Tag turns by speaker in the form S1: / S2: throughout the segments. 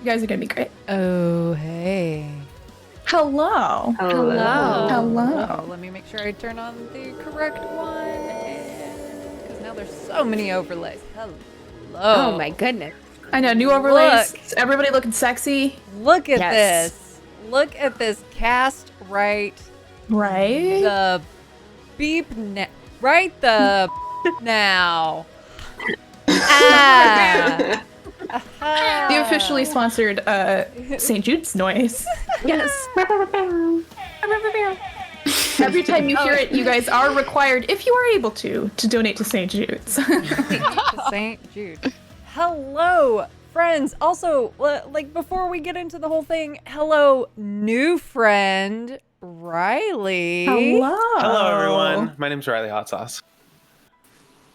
S1: You guys are gonna be great.
S2: Oh, hey.
S1: Hello.
S2: Hello. Let me make sure I turn on the correct one. Because now there's so many overlays. Hello.
S3: Oh my goodness.
S1: I know, new overlays.
S2: Look.
S1: Everybody looking sexy.
S2: Look at
S3: Yes.
S2: this. Look at this cast right
S1: Right?
S2: right the now. Ah.
S1: The officially sponsored St. Jude's noise.
S3: Yes.
S1: Every time you hear it, you guys are required, if you are able to donate to St. Jude's.
S2: St. Jude. Hello, friends. Also, like before we get into the whole thing, hello, new friend, Riley.
S1: Hello.
S4: Hello, everyone. My name's Riley Hot Sauce.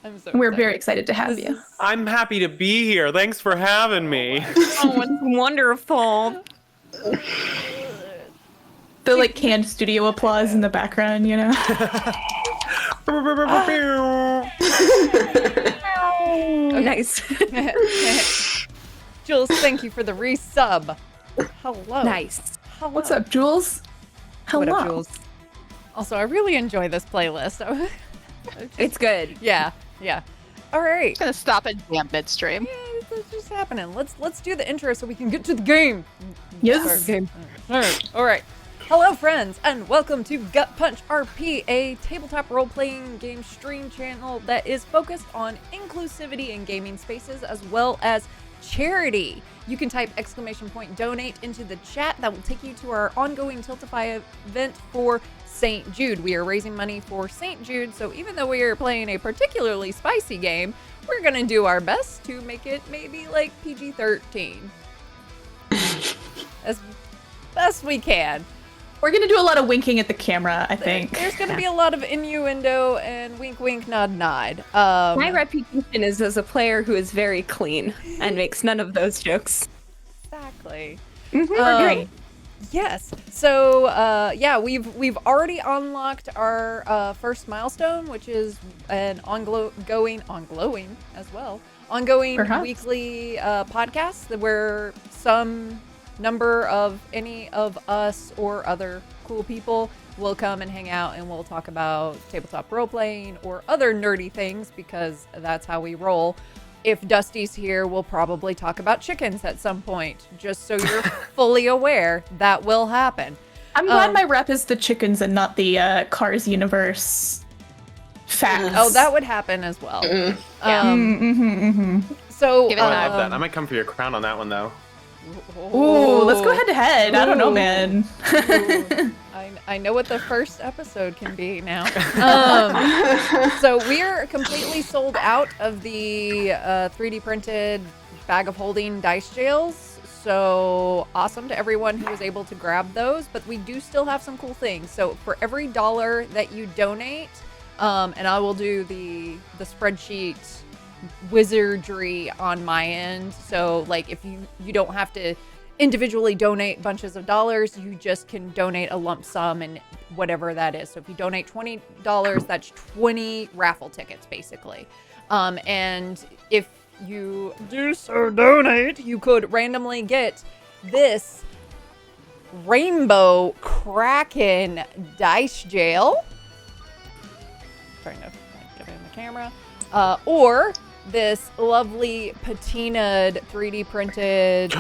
S2: I'm so
S1: We're
S2: excited.
S1: very excited to have you.
S4: I'm happy to be here. Thanks for having me.
S3: Oh, it's wonderful.
S1: The like canned studio applause in the background, you know?
S3: Oh, nice.
S2: Jules, thank you for the resub. Hello.
S3: Nice.
S2: Hello.
S1: What's up, Jules? Hello.
S2: What up, Jules? Also, I really enjoy this playlist.
S3: It's good.
S2: Yeah. All right.
S5: Gonna stop and jam midstream.
S2: Yeah, it's just happening. Let's do the intro so we can get to the game.
S1: Yes.
S2: All right. Hello, friends, and welcome to GutPunchRP, a tabletop role-playing game stream channel that is focused on inclusivity in gaming spaces as well as charity. You can type !donate into the chat. That will take you to our ongoing Tiltify event for St. Jude. We are raising money for St. Jude, so even though we are playing a particularly spicy game, we're going to do our best to make it maybe like PG-13. As best we can.
S1: We're gonna do a lot of winking at the camera, I think.
S2: There's going to be a lot of innuendo and wink, wink, nod, nod.
S3: My reputation is as a player who is very clean and makes none of those jokes.
S2: Exactly.
S1: We're great.
S2: Yes. So, yeah, we've already unlocked our first milestone, which is an ongoing as well,
S1: Perhaps.
S2: weekly podcast where some number of any of us or other cool people will come and hang out and we'll talk about tabletop role-playing or other nerdy things because that's how we roll. If Dusty's here, we'll probably talk about chickens at some point, just so you're fully aware that will happen.
S1: I'm glad my rep is the chickens and not the Cars universe facts.
S2: Oh, that would happen as well.
S3: Yeah.
S2: So,
S5: Give it
S4: I love that. I might come for your crown on that one, though.
S1: Ooh, let's go head to head. I don't know, man.
S2: I know what the first episode can be now. So we are completely sold out of the 3D printed bag of holding dice jails. So awesome to everyone who was able to grab those, but we do still have some cool things. So for every $1 that you donate, and I will do the spreadsheet wizardry on my end. So like if you don't have to individually donate bunches of dollars, you just can donate a lump sum and whatever that is. So if you donate $20, that's 20 raffle tickets basically. And if you do so donate, you could randomly get this Rainbow Kraken dice jail. Trying to get it in the camera. Or this lovely patinaed 3D printed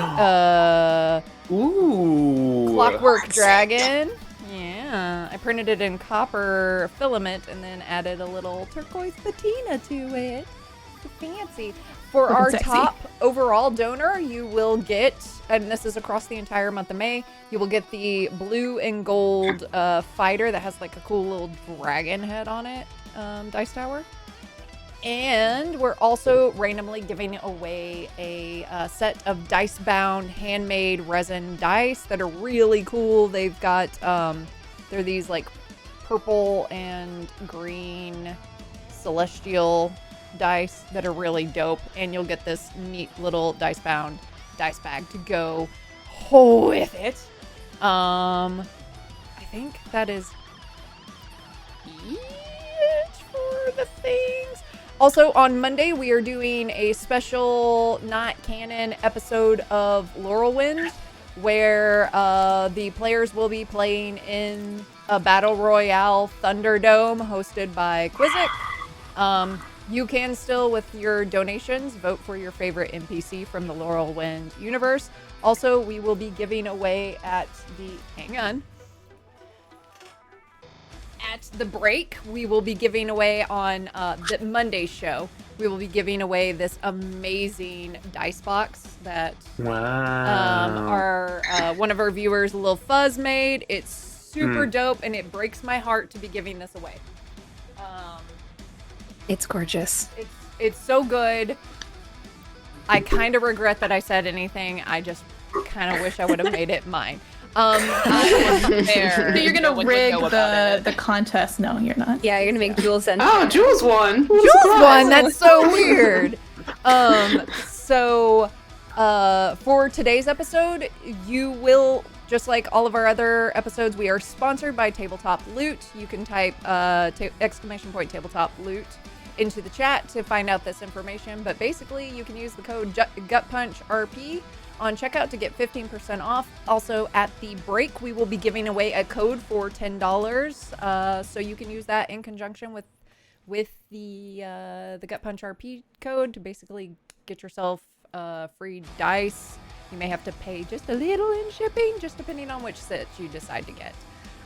S4: Ooh.
S2: Clockwork Dragon. Yeah, I printed it in copper filament and then added a little turquoise patina to it. So fancy. For
S1: Looking
S2: our
S1: sexy.
S2: top overall donor, you will get, and this is across the entire month of May, you will get the blue and gold fighter that has like a cool little dragon head on it, dice tower. And we're also randomly giving away a set of dice-bound handmade resin dice that are really cool. They've got, they're these like purple and green celestial dice that are really dope. And you'll get this neat little dice-bound dice bag to go with it. I think that is it for the things. Also, on Monday, we are doing a special not canon episode of Laurelwind, where the players will be playing in a Battle Royale Thunderdome hosted by Quizzic. You can still, with your donations, vote for your favorite NPC from the Laurelwind universe. Also, we will be giving away at the break, we will be giving away on the Monday show. We will be giving away this amazing dice box that one of our viewers, Lil Fuzz, made. It's super dope, and it breaks my heart to be giving this away.
S3: It's gorgeous.
S2: It's so good. I kind of regret that I said anything. I just kind of wish I would have made it mine.
S1: So you're gonna rig the contest? No, you're not.
S3: Yeah, you're gonna make Jules enter.
S6: Oh, Jules won.
S2: Jules won. That's so weird. For today's episode, you will, just like all of our other episodes, we are sponsored by Tabletop Loot. You can type !Tabletop Loot into the chat to find out this information. But basically, you can use the code GutPunchRP on checkout to get 15% off. Also, at the break, we will be giving away a code for $10. So you can use that in conjunction with the GutPunchRP code to basically get yourself free dice. You may have to pay just a little in shipping, just depending on which set you decide to get.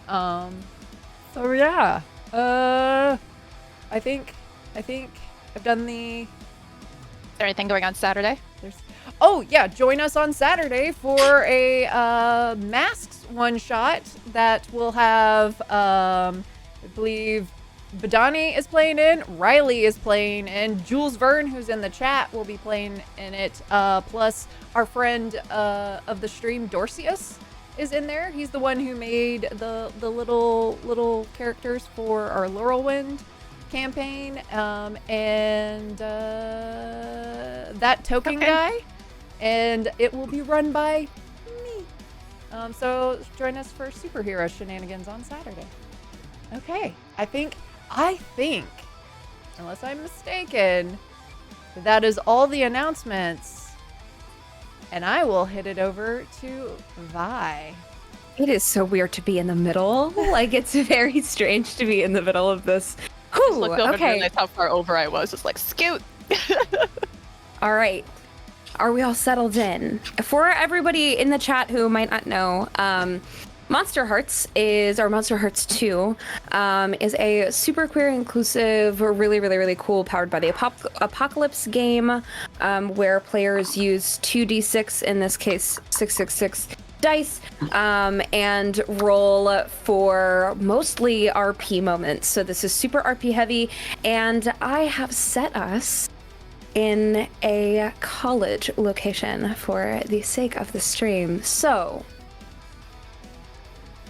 S2: So yeah, I think I've done the.
S5: Is there anything going on Saturday?
S2: Oh yeah, join us on Saturday for a Masks one shot that will have I believe Badani is playing in, Riley is playing in, Jules Verne, who's in the chat, will be playing in it. Plus our friend of the stream, Dorcius, is in there. He's the one who made the little characters for our Laurelwind campaign, and that token guy, and it will be run by me. So join us for superhero shenanigans on Saturday. Okay, I think, unless I'm mistaken, that is all the announcements, and I will hit it over to Vi.
S3: It is so weird to be in the middle. Like, it's very strange to be in the middle of this.
S5: I looked over and realized how far over I was. It's like, scoot!
S3: All right. Are we all settled in? For everybody in the chat who might not know, Monsterhearts is, or Monsterhearts 2, is a super queer, inclusive, really cool, powered by the Apocalypse game, where players use 2d6, in this case 666 dice, and roll for mostly RP moments. So this is super RP heavy, and I have set us in a college location for the sake of the stream. So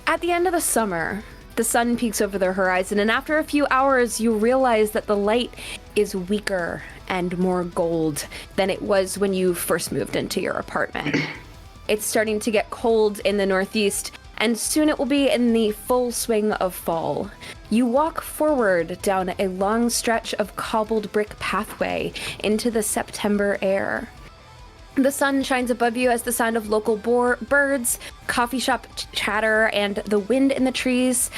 S3: at the end of the summer, the sun peeks over the horizon, and after a few hours, you realize that the light is weaker and more gold than it was when you first moved into your apartment. It's starting to get cold in the northeast, and soon it will be in the full swing of fall. You walk forward down a long stretch of cobbled brick pathway into the September air. The sun shines above you as the sound of local birds, coffee shop chatter, and the wind in the trees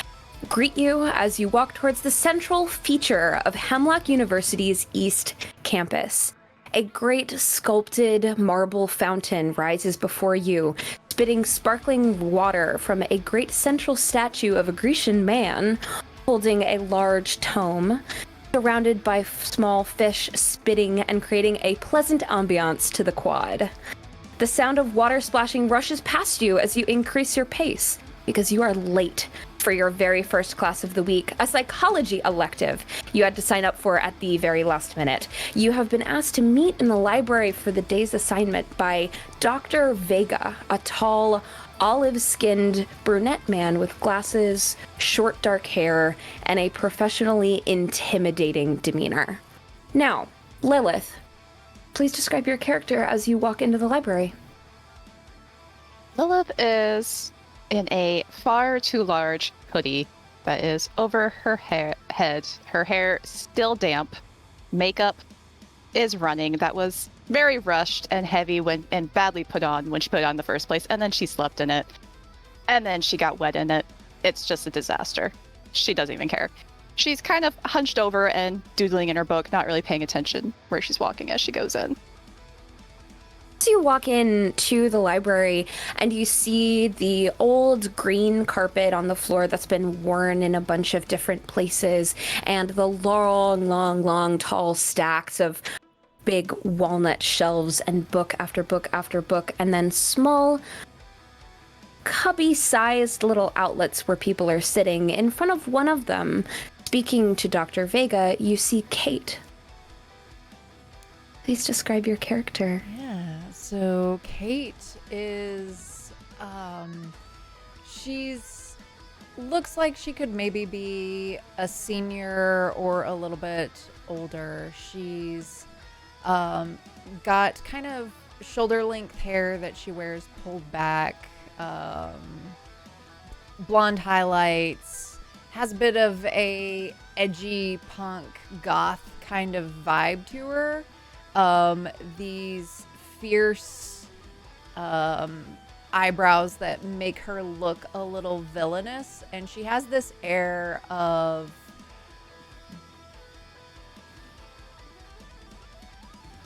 S3: greet you as you walk towards the central feature of Hemlock University's East Campus. A great sculpted marble fountain rises before you, spitting sparkling water from a great central statue of a Grecian man holding a large tome, surrounded by small fish spitting and creating a pleasant ambiance to the quad. The sound of water splashing rushes past you as you increase your pace, because you are late for your very first class of the week, a psychology elective you had to sign up for at the very last minute. You have been asked to meet in the library for the day's assignment by Dr. Vega, a tall, olive-skinned brunette man with glasses, short dark hair, and a professionally intimidating demeanor. Now, Lillith, please describe your character as you walk into the library.
S5: Lilith is in a far too large hoodie that is over her head. Her hair still damp, makeup is running. That was very rushed and heavy and badly put on when she put it on in the first place, and then she slept in it, and then she got wet in it. It's just a disaster. She doesn't even care. She's kind of hunched over and doodling in her book, not really paying attention where she's walking as she goes in.
S3: As you walk in to the library and you see the old green carpet on the floor that's been worn in a bunch of different places, and the long, tall stacks of big walnut shelves and book after book after book, and then small cubby-sized little outlets where people are sitting. In front of one of them, speaking to Dr. Vega, you see Kate. Please describe your character.
S2: So Kate is, she's, looks like she could maybe be a senior or a little bit older. She's got kind of shoulder-length hair that she wears pulled back, blonde highlights, has a bit of a edgy punk goth kind of vibe to her. These fierce eyebrows that make her look a little villainous, and she has this air of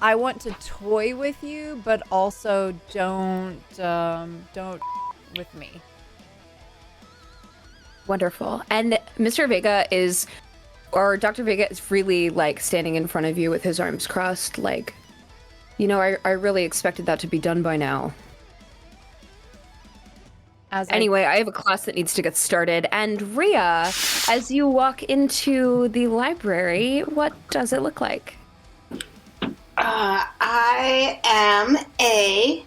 S2: I want to toy with you, but also don't with me.
S3: Wonderful. And Mr. Vega is, or Dr. Vega is really like standing in front of you with his arms crossed, like, you know, I really expected that to be done by now. Anyway, I have a class that needs to get started. And Rhea, as you walk into the library, what does it look like?
S6: I am a,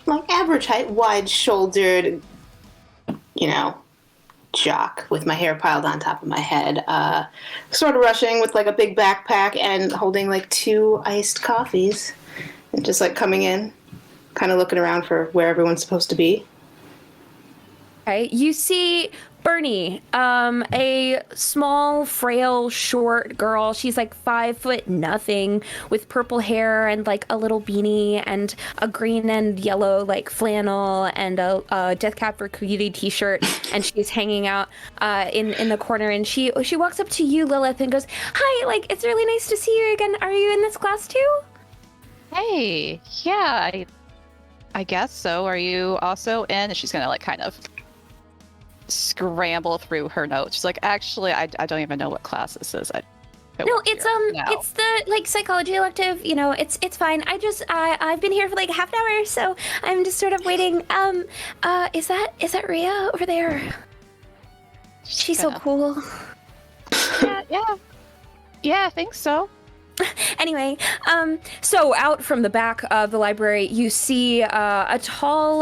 S6: like, average height, wide-shouldered, jock with my hair piled on top of my head, sort of rushing with, like, a big backpack and holding, like, 2 iced coffees and just, like, coming in, kind of looking around for where everyone's supposed to be.
S3: Okay, you see Bernie, a small, frail, short girl. She's like 5'0" with purple hair and like a little beanie and a green and yellow like flannel and a Death Cab for Cutie t-shirt, and she's hanging out in the corner. And she walks up to you, Lillith, and goes, "Hi, like it's really nice to see you again. Are you in this class too?"
S5: Hey, yeah, I guess so. Are you also in? And she's gonna like kind of scramble through her notes. She's like, actually, I don't even know what class this is.
S3: No, it's it's the like psychology elective. You know, it's fine. I've been here for like half an hour, so I'm just sort of waiting. Is that Rhea over there? She's so cool.
S5: Yeah, I think so.
S3: Anyway, so out from the back of the library, you see a tall,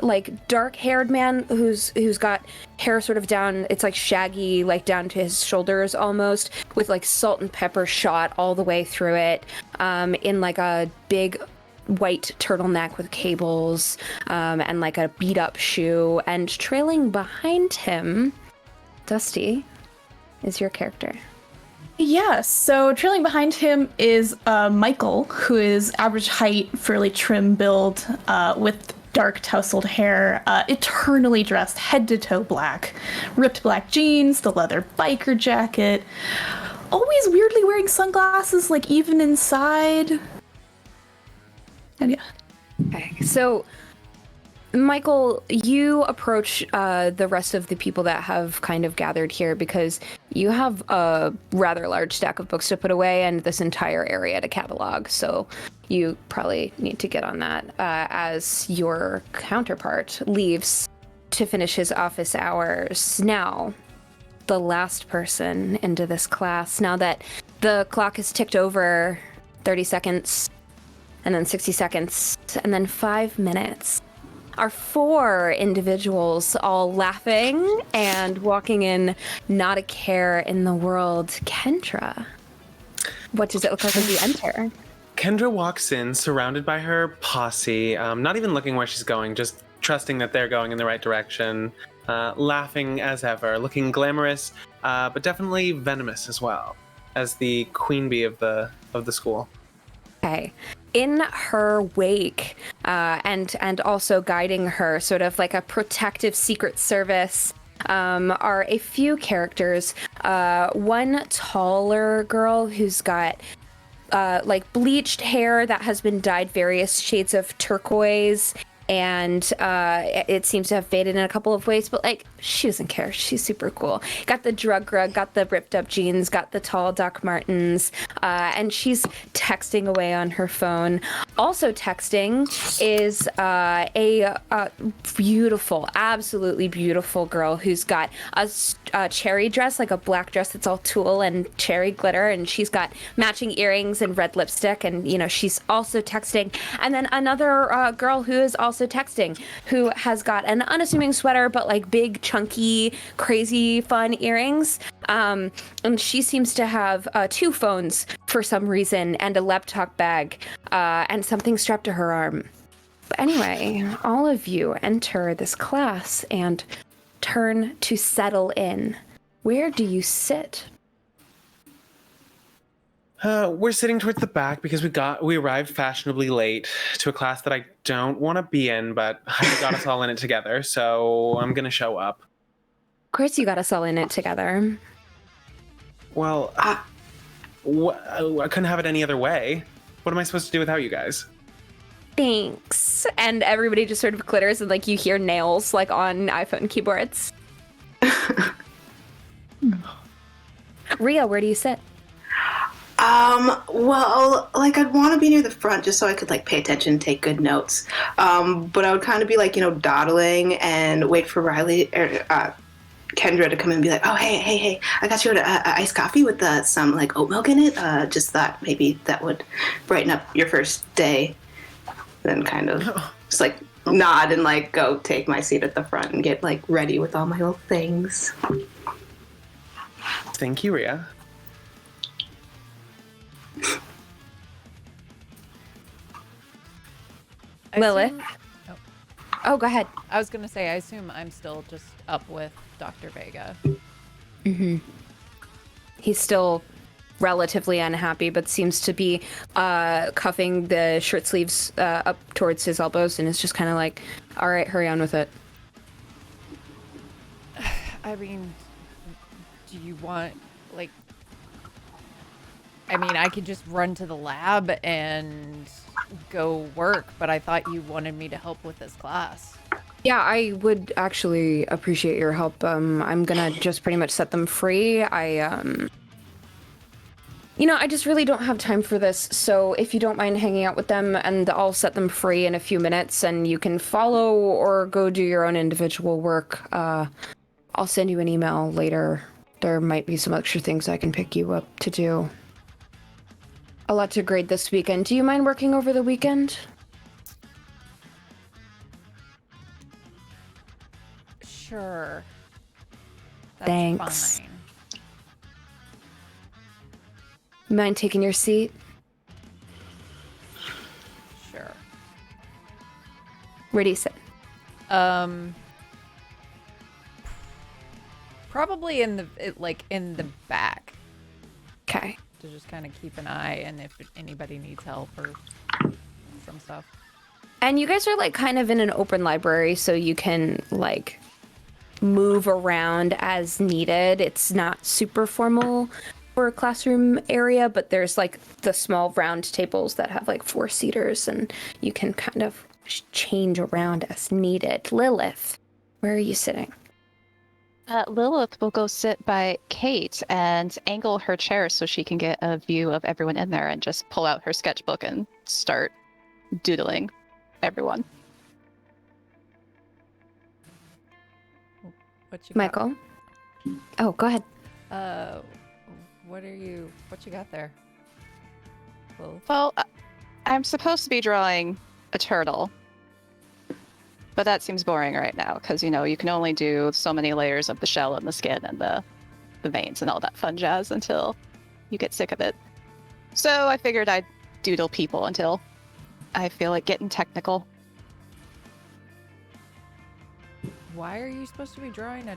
S3: like dark-haired man who's got hair sort of down. It's like shaggy, like down to his shoulders almost, with like salt and pepper shot all the way through it, in like a big white turtleneck with cables, and like a beat-up shoe. And trailing behind him, Dusty, is your character.
S1: Yeah, so trailing behind him is Michael, who is average height, fairly trim build, with dark tousled hair, eternally dressed head to toe black, ripped black jeans, the leather biker jacket, always weirdly wearing sunglasses, like even inside. And yeah.
S3: Okay, so Michael, you approach the rest of the people that have kind of gathered here because you have a rather large stack of books to put away and this entire area to catalog. So you probably need to get on that as your counterpart leaves to finish his office hours. Now, the last person into this class, now that the clock has ticked over 30 seconds and then 60 seconds and then 5 minutes, are 4 individuals all laughing and walking in, not a care in the world. Kendra, what does it look like as you enter?
S4: Kendra walks in, surrounded by her posse, not even looking where she's going, just trusting that they're going in the right direction, laughing as ever, looking glamorous, but definitely venomous as well. as the queen bee of the school.
S3: Okay. In her wake, and also guiding her, sort of like a protective Secret Service, are a few characters. One taller girl who's got like bleached hair that has been dyed various shades of turquoise, and it seems to have faded in a couple of ways, but like she doesn't care. She's super cool. Got the drug rug, got the ripped up jeans, got the tall Doc Martens, and she's texting away on her phone. Also texting is a beautiful, absolutely beautiful girl who's got a cherry dress, like a black dress that's all tulle and cherry glitter, and she's got matching earrings and red lipstick, and you know she's also texting. And then another girl who is also texting, who has got an unassuming sweater but like big, chunky, crazy, fun earrings. And she seems to have 2 phones for some reason and a laptop bag and something strapped to her arm. But anyway, all of you enter this class and turn to settle in. Where do you sit?
S4: We're sitting towards the back because we arrived fashionably late to a class that I don't want to be in, but I got us all in it together, so I'm gonna show up.
S3: Of course you got us all in it together.
S4: Well, I couldn't have it any other way. What am I supposed to do without you guys?
S3: Thanks. And everybody just sort of glitters, and like you hear nails like on iPhone keyboards. Rhea, where do you sit?
S6: Well, like I'd want to be near the front just so I could like pay attention, take good notes. But I would kind of be like, dawdling and wait for Riley or Kendra to come in and be like, oh, hey, I got you an iced coffee with some like oat milk in it. Just thought maybe that would brighten up your first day. Then kind of just like nod and like go take my seat at the front and get like ready with all my little things.
S4: Thank you, Rhea.
S3: Lilith. Oh, go ahead.
S2: I was going to say, I assume I'm still just up with Dr. Vega.
S3: Mm-hmm. He's still relatively unhappy, but seems to be cuffing the shirt sleeves up towards his elbows, and is just kind of like, all right, hurry on with it.
S2: I mean, do you want, like... I mean, I could just run to the lab and go work, but I thought you wanted me to help with this class.
S3: Yeah, I would actually appreciate your help. I'm gonna just pretty much set them free. I just really don't have time for this, so if you don't mind hanging out with them, and I'll set them free in a few minutes, and you can follow or go do your own individual work. I'll send you an email later. There might be some extra things I can pick you up to do. A lot to grade this weekend. Do you mind working over the weekend?
S2: Sure. That's
S3: Thanks.
S2: Fine.
S3: Mind taking your seat?
S2: Sure.
S3: Where do you sit?
S2: Probably in the back.
S3: Okay.
S2: To just kind of keep an eye, and if anybody needs help or some stuff.
S3: And you guys are like kind of in an open library, so you can like move around as needed. It's not super formal for a classroom area, but there's like the small round tables that have like 4-seaters, and you can kind of change around as needed. Lilith, where are you sitting?
S5: Lilith will go sit by Kate and angle her chair so she can get a view of everyone in there, and just pull out her sketchbook and start doodling everyone.
S2: What you got?
S3: Michael? Oh, go ahead.
S2: What you got there?
S5: Well, I'm supposed to be drawing a turtle. But that seems boring right now, because, you can only do so many layers of the shell and the skin and the veins and all that fun jazz until you get sick of it. So I figured I'd doodle people until I feel like getting technical.
S2: Why are you supposed to be drawing a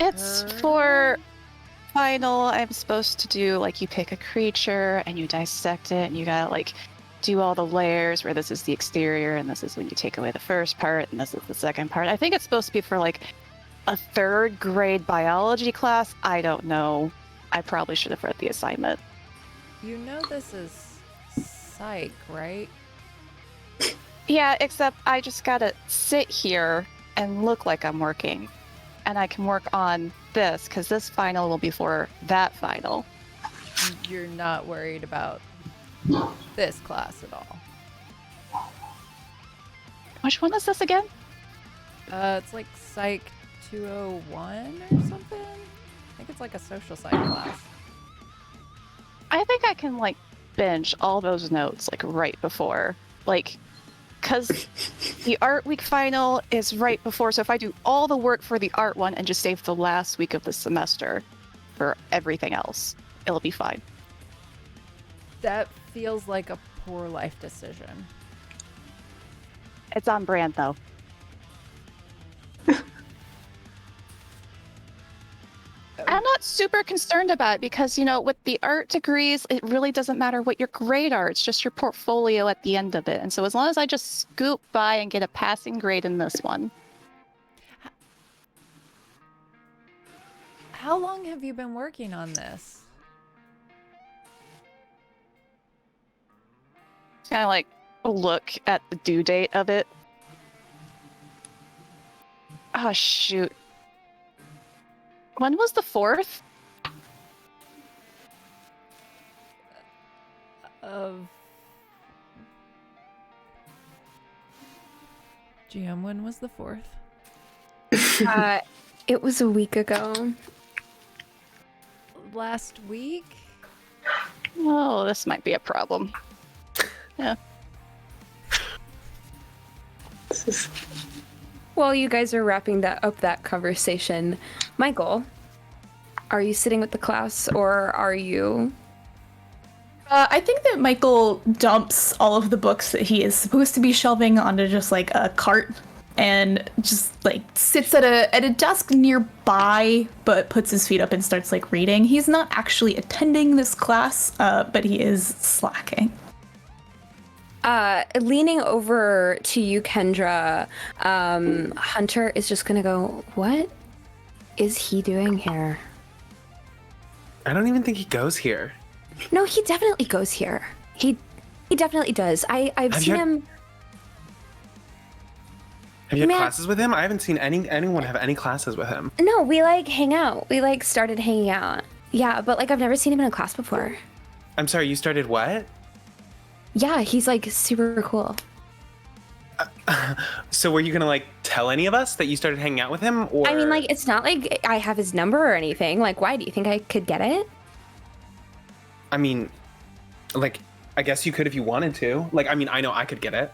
S5: It's for final, I'm supposed to do like you pick a creature and you dissect it, and you gotta like do all the layers where this is the exterior and this is when you take away the first part and this is the second part. I think it's supposed to be for like a 3rd grade biology class. I don't know. I probably should have read the assignment.
S2: You know this is psych, right?
S5: Yeah, except I just gotta sit here and look like I'm working. And I can work on this, because this final will be for that final.
S2: You're not worried about this class at all.
S5: Which one is this again?
S2: It's like Psych 201 or something? I think it's like a social psych class.
S5: I think I can, like, binge all those notes, like, right before. Like, because the art week final is right before, so if I do all the work for the art one and just save the last week of the semester for everything else, it'll be fine.
S2: That feels like a poor life decision.
S5: It's on brand, though. I'm not super concerned about it because, you know, with the art degrees, it really doesn't matter what your grade are. It's just your portfolio at the end of it. And so as long as I just scoop by and get a passing grade in this one.
S2: How long have you been working on this?
S5: Kind of like look at the due date of it. Oh, shoot. When was the 4th?
S2: GM, when was the 4th?
S3: It was a week ago.
S2: Last week?
S5: Oh, this might be a problem. Yeah.
S3: While you guys are wrapping that conversation, Michael, are you sitting with the class or are you?
S1: I think that Michael dumps all of the books that he is supposed to be shelving onto just like a cart and just like sits at a desk nearby, but puts his feet up and starts like reading. He's not actually attending this class, but he is slacking.
S3: Leaning over to you, Kendra, Hunter is just gonna go, what is he doing here?
S4: I don't even think he goes here.
S3: No, he definitely goes here. He definitely does. I've seen him.
S4: Have you had
S3: Man.
S4: classes with him? I haven't seen anyone have any classes with him.
S3: No, we like hang out. We like started hanging out. Yeah, but like I've never seen him in a class before.
S4: I'm sorry, you started what?
S3: Yeah, he's like super cool.
S4: So were you gonna like tell any of us that you started hanging out with him? Or
S3: I mean, like it's not like I have his number or anything. Like, why do you think I could get it?
S4: I mean, like, I guess you could if you wanted to. Like, I mean, I know I could get it.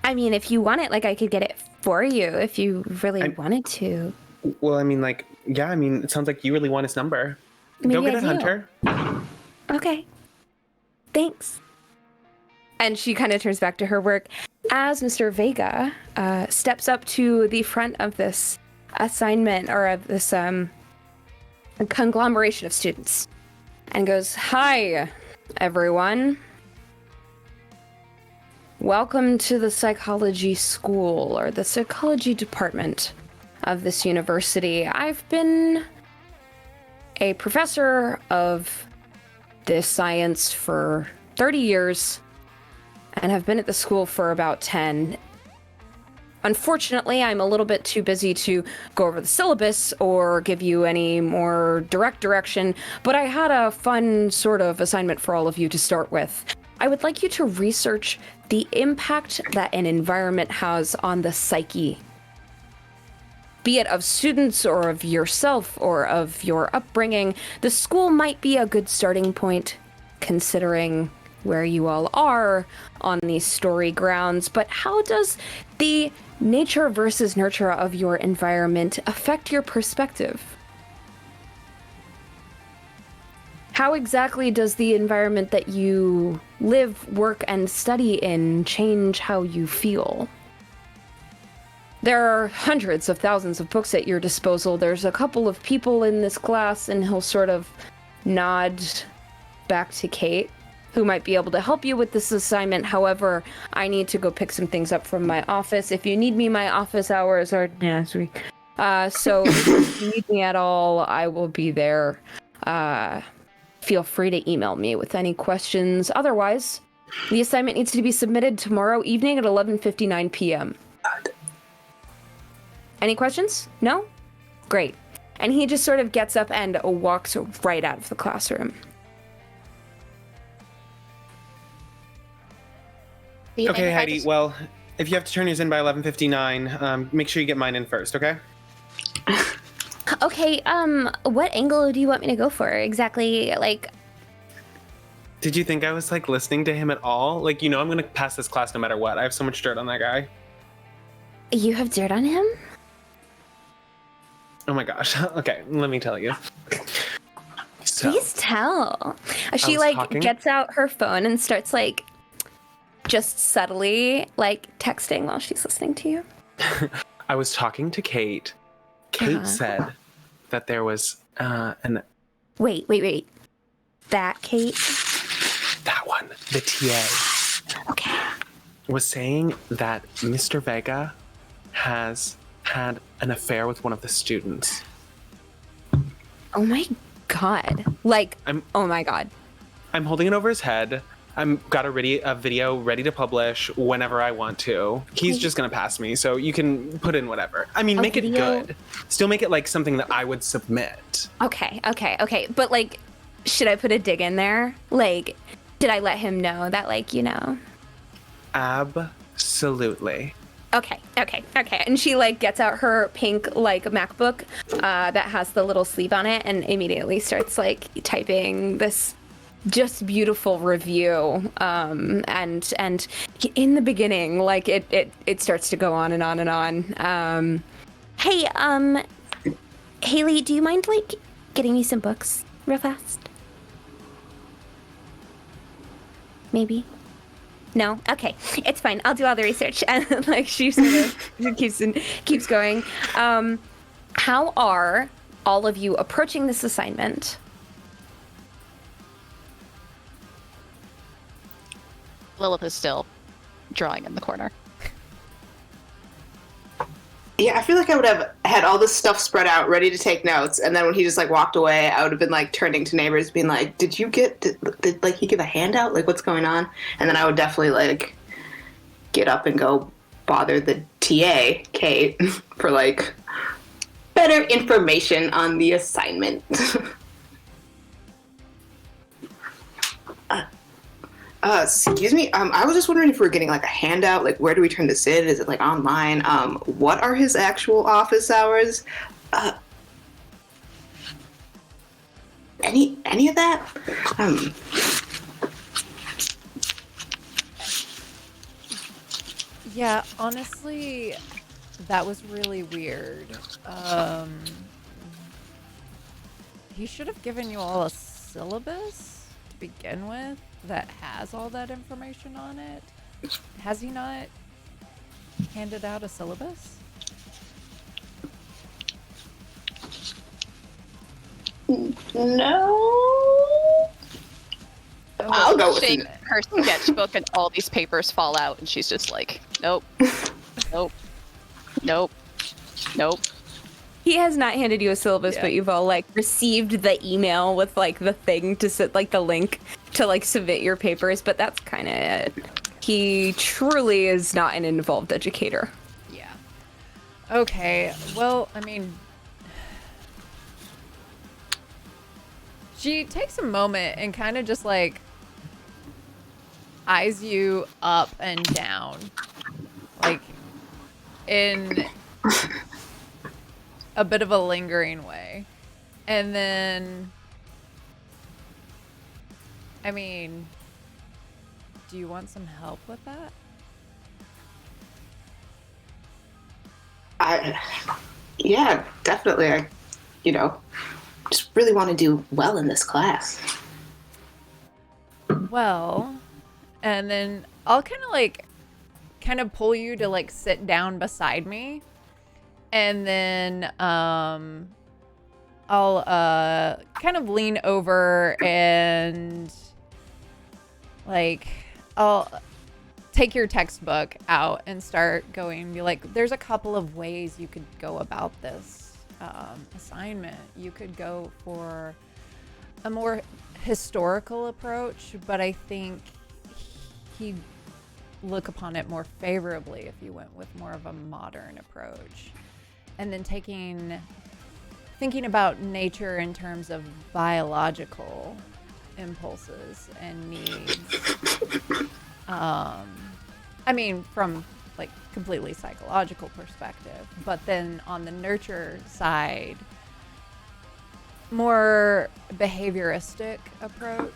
S3: I mean, if you want it, like I could get it for you if you really wanted to.
S4: Well, I mean, like, yeah, I mean, it sounds like you really want his number.
S3: Maybe
S4: Go get
S3: I
S4: it,
S3: do.
S4: Hunter.
S3: Okay. Thanks. And she kind of turns back to her work as Mr. Vega steps up to the front of this assignment or of this conglomeration of students and goes, "Hi, everyone. Welcome to the psychology school or the psychology department of this university. I've been a professor of this science for 30 years and have been at the school for about 10. Unfortunately, I'm a little bit too busy to go over the syllabus or give you any more direct direction, but I had a fun sort of assignment for all of you to start with. I would like you to research the impact that an environment has on the psyche, be it of students or of yourself or of your upbringing. The school might be a good starting point considering where you all are on these story grounds, but how does the nature versus nurture of your environment affect your perspective? How exactly does the environment that you live, work, and study in change how you feel? There are hundreds of thousands of books at your disposal. There's a couple of people in this class, and he'll sort of nod back to Kate, who might be able to help you with this assignment. However, I need to go pick some things up from my office. If you need me, my office hours are next week. So if you need me at all, I will be there. Feel free to email me with any questions. Otherwise, the assignment needs to be submitted tomorrow evening at 11:59 p.m. Any questions? No? Great. And he just sort of gets up and walks right out of the classroom.
S4: Okay, Heidi. Well, if you have to turn yours in by 11:59, make sure you get mine in first, okay?
S7: Okay, what angle do you want me to go for exactly? Like,
S4: Did you think I was like listening to him at all? Like, you know, I'm gonna pass this class no matter what. I have so much dirt on that guy.
S7: you have dirt on him?
S4: Oh my gosh. Okay, let me tell you. So,
S7: Please tell.
S3: She
S4: was
S3: like
S4: talking-
S3: gets out her phone and starts like just subtly like texting while she's listening to you.
S4: I was talking to Kate. Kate said that there was an
S7: Wait. That Kate?
S4: that one, the TA,
S7: Okay.
S4: was saying that Mr. Vega has had an affair with one of the students.
S3: Oh my god. Like, oh my god.
S4: I'm holding it over his head. I'm got a video ready to publish whenever I want to. He's just gonna pass me, so you can put in whatever. I mean, make it
S7: video?
S4: good. Still make it like something that I would submit.
S3: Okay. But like, should I put a dig in there? Like, did I let him know that, like, you know?
S4: Absolutely.
S3: Okay. And she like gets out her pink like MacBook that has the little sleeve on it and immediately starts like typing this just beautiful review. And in the beginning, like it starts to go on and on and on.
S7: Hey, Haley, do you mind, like, getting me some books real fast? Maybe? No? Okay. It's fine. I'll do all the research. And, like, she sort of keeps going. How are all of you approaching this assignment?
S5: Lilith is still drawing in the corner.
S6: Yeah, I feel like I would have had all this stuff spread out, ready to take notes, and then when he just like walked away, I would have been like turning to neighbors, being like, "Did like he give a handout? Like, what's going on?" And then I would definitely like get up and go bother the TA, Kate, for like better information on the assignment. Excuse me. I was just wondering if we're getting like a handout. Like, where do we turn this in? Is it like online? What are his actual office hours? Any of that?
S2: Yeah, honestly, that was really weird. He should have given you all a syllabus to begin with that has all that information on it. Has he not handed out a syllabus?
S6: No. I'll go with it.
S5: Her sketchbook and all these papers fall out, and she's just like, nope, nope, nope, nope.
S3: He has not handed you a syllabus, but you've all like received the email with like the thing to sit like the link to like submit your papers, but that's kind of it. He truly is not an involved educator.
S2: Yeah. Okay, well, I mean, she takes a moment and kind of just like eyes you up and down, like in a bit of a lingering way. And then, I mean, do you want some help with that?
S6: Yeah, definitely. I just really want to do well in this class.
S2: Well, and then I'll kind of pull you to like sit down beside me And then I'll kind of lean over and like I'll take your textbook out and start going and be like, there's a couple of ways you could go about this assignment. You could go for a more historical approach, but I think he'd look upon it more favorably if you went with more of a modern approach. And then thinking about nature in terms of biological impulses and needs. I mean, from like completely psychological perspective, but then on the nurture side, more behavioristic approach,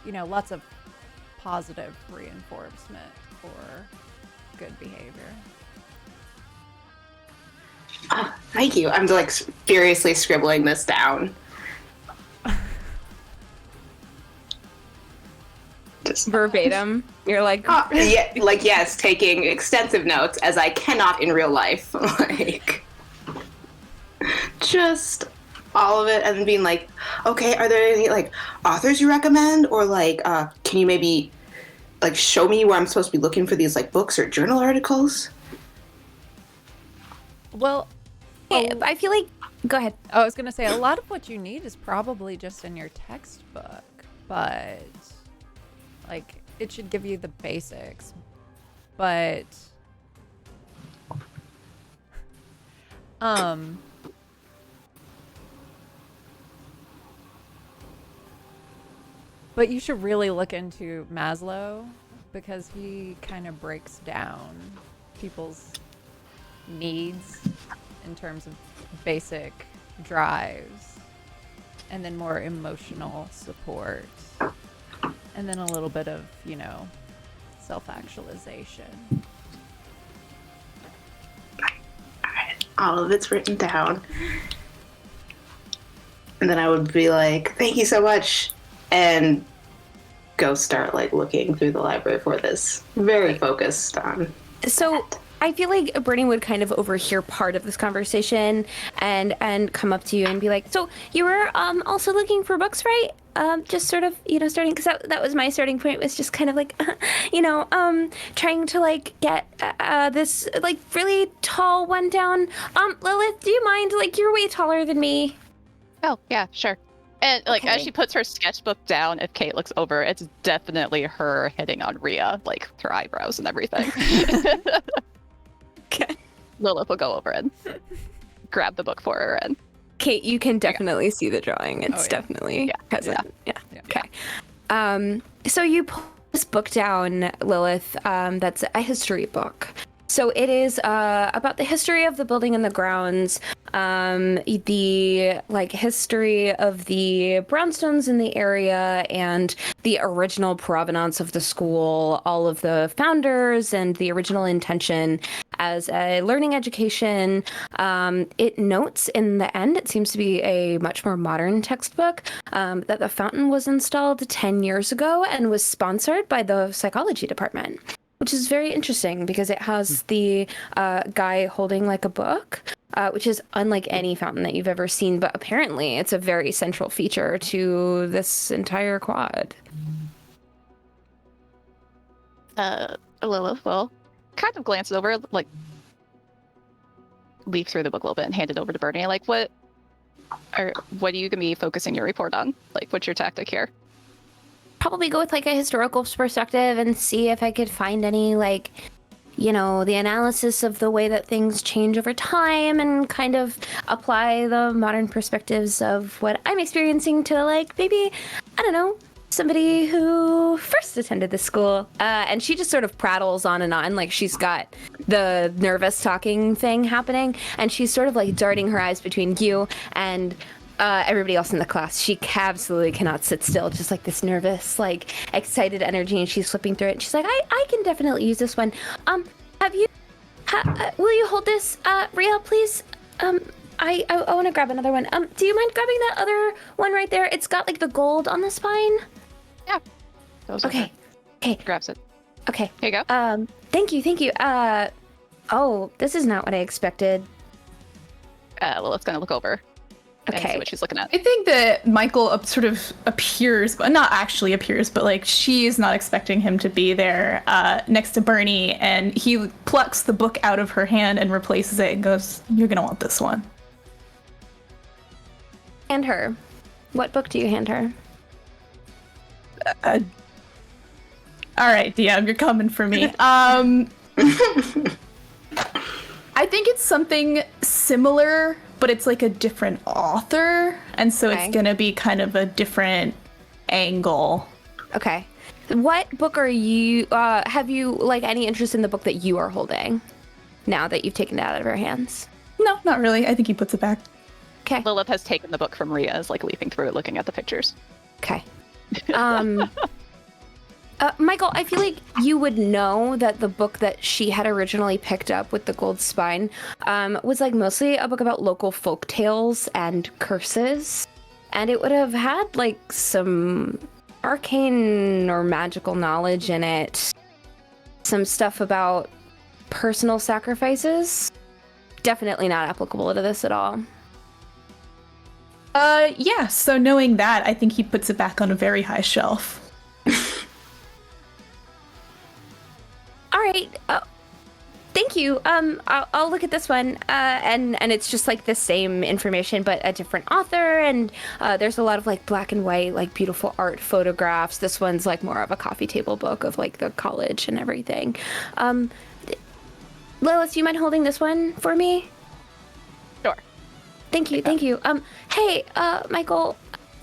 S2: you know, lots of positive reinforcement for good behavior.
S6: Thank you. I'm like furiously scribbling this down. Just
S3: Verbatim. You're like,
S6: yeah, like yes, taking extensive notes as I cannot in real life. Like just all of it, and being like, okay, are there any like authors you recommend, or like can you maybe like show me where I'm supposed to be looking for these like books or journal articles?
S2: Well,
S3: I feel like, go ahead.
S2: I was gonna say a lot of what you need is probably just in your textbook, but like it should give you the basics. But but you should really look into Maslow, because he kind of breaks down people's needs in terms of basic drives, and then more emotional support, and then a little bit of, you know, self-actualization.
S6: Alright, all of it's written down. And then I would be like, thank you so much, and go start like looking through the library for this. Very focused on
S3: So
S6: that.
S3: I feel like Brittany would kind of overhear part of this conversation and come up to you and be like, so you were also looking for books, right? Just sort of, you know, starting, because that was my starting point, was just kind of like, you know, trying to like get this like really tall one down. Lillith, do you mind? Like, you're way taller than me.
S5: Oh, yeah, sure. And like
S3: Okay.
S5: as she puts her sketchbook down, if Kate looks over, it's definitely her hitting on Rhea, like her eyebrows and everything.
S3: Okay.
S5: Lilith will go over and grab the book for her, and
S3: Kate, you can definitely see the drawing. It's
S2: yeah.
S3: definitely present. Yeah.
S2: Yeah.
S3: Okay. So you pull this book down, Lilith. That's a history book. So it is about the history of the building and the grounds, the like history of the brownstones in the area, and the original provenance of the school, all of the founders, and the original intention as a learning education. It notes in the end, it seems to be a much more modern textbook, that the fountain was installed 10 years ago and was sponsored by the psychology department. Which is very interesting because it has the guy holding like a book, which is unlike any fountain that you've ever seen. But apparently it's a very central feature to this entire quad.
S5: Lilith will kind of glance over, like leaf through the book a little bit and hand it over to Bernie. Like, what are you gonna be focusing your report on? Like, what's your tactic here?
S3: Probably go with like a historical perspective and see if I could find any like, you know, the analysis of the way that things change over time, and kind of apply the modern perspectives of what I'm experiencing to like maybe, I don't know, somebody who first attended the school. And she just sort of prattles on and on, like she's got the nervous talking thing happening, and she's sort of like darting her eyes between you and everybody else in the class. She absolutely cannot sit still, just like this nervous, like excited energy, and she's flipping through it. And she's like, I can definitely use this one. Will you hold this, Rhea, please? I want to grab another one. Do you mind grabbing that other one right there? It's got like the gold on the spine.
S5: Yeah. Goes
S3: Okay.
S5: over,
S3: Okay.
S5: grabs it.
S3: Okay.
S5: Here you go.
S3: Thank you. Oh, this is not what I expected.
S5: Lilith's gonna look over and see
S3: Okay.
S5: what she's looking at.
S1: I think that Michael sort of appears, but not actually appears, but like she's not expecting him to be there next to Bernie, and he plucks the book out of her hand and replaces it and goes, "You're gonna want this one."
S3: Hand her. What book do you hand her?
S1: All right, DM, you're coming for me. I think it's something similar, but it's like a different author, and so
S3: Okay.
S1: it's gonna be kind of a different angle.
S3: Okay. What book are you, have you, like, any interest in the book that you are holding now that you've taken it out of her hands?
S1: No, not really. I think he puts it back.
S3: Okay.
S5: Lilith has taken the book from Rhea, is like leafing through it, looking at the pictures.
S3: Okay. Michael, I feel like you would know that the book that she had originally picked up with the gold spine was like mostly a book about local folk tales and curses. And it would have had like some arcane or magical knowledge in it. Some stuff about personal sacrifices. Definitely not applicable to this at all.
S1: Yeah, so knowing that, I think he puts it back on a very high shelf.
S3: All right. Thank you. I'll look at this one. And it's just like the same information, but a different author. And there's a lot of like black and white, like beautiful art photographs. This one's like more of a coffee table book of like the college and everything. Lilith, do you mind holding this one for me?
S5: Sure.
S3: Thank you. Thank you. Hey, Michael.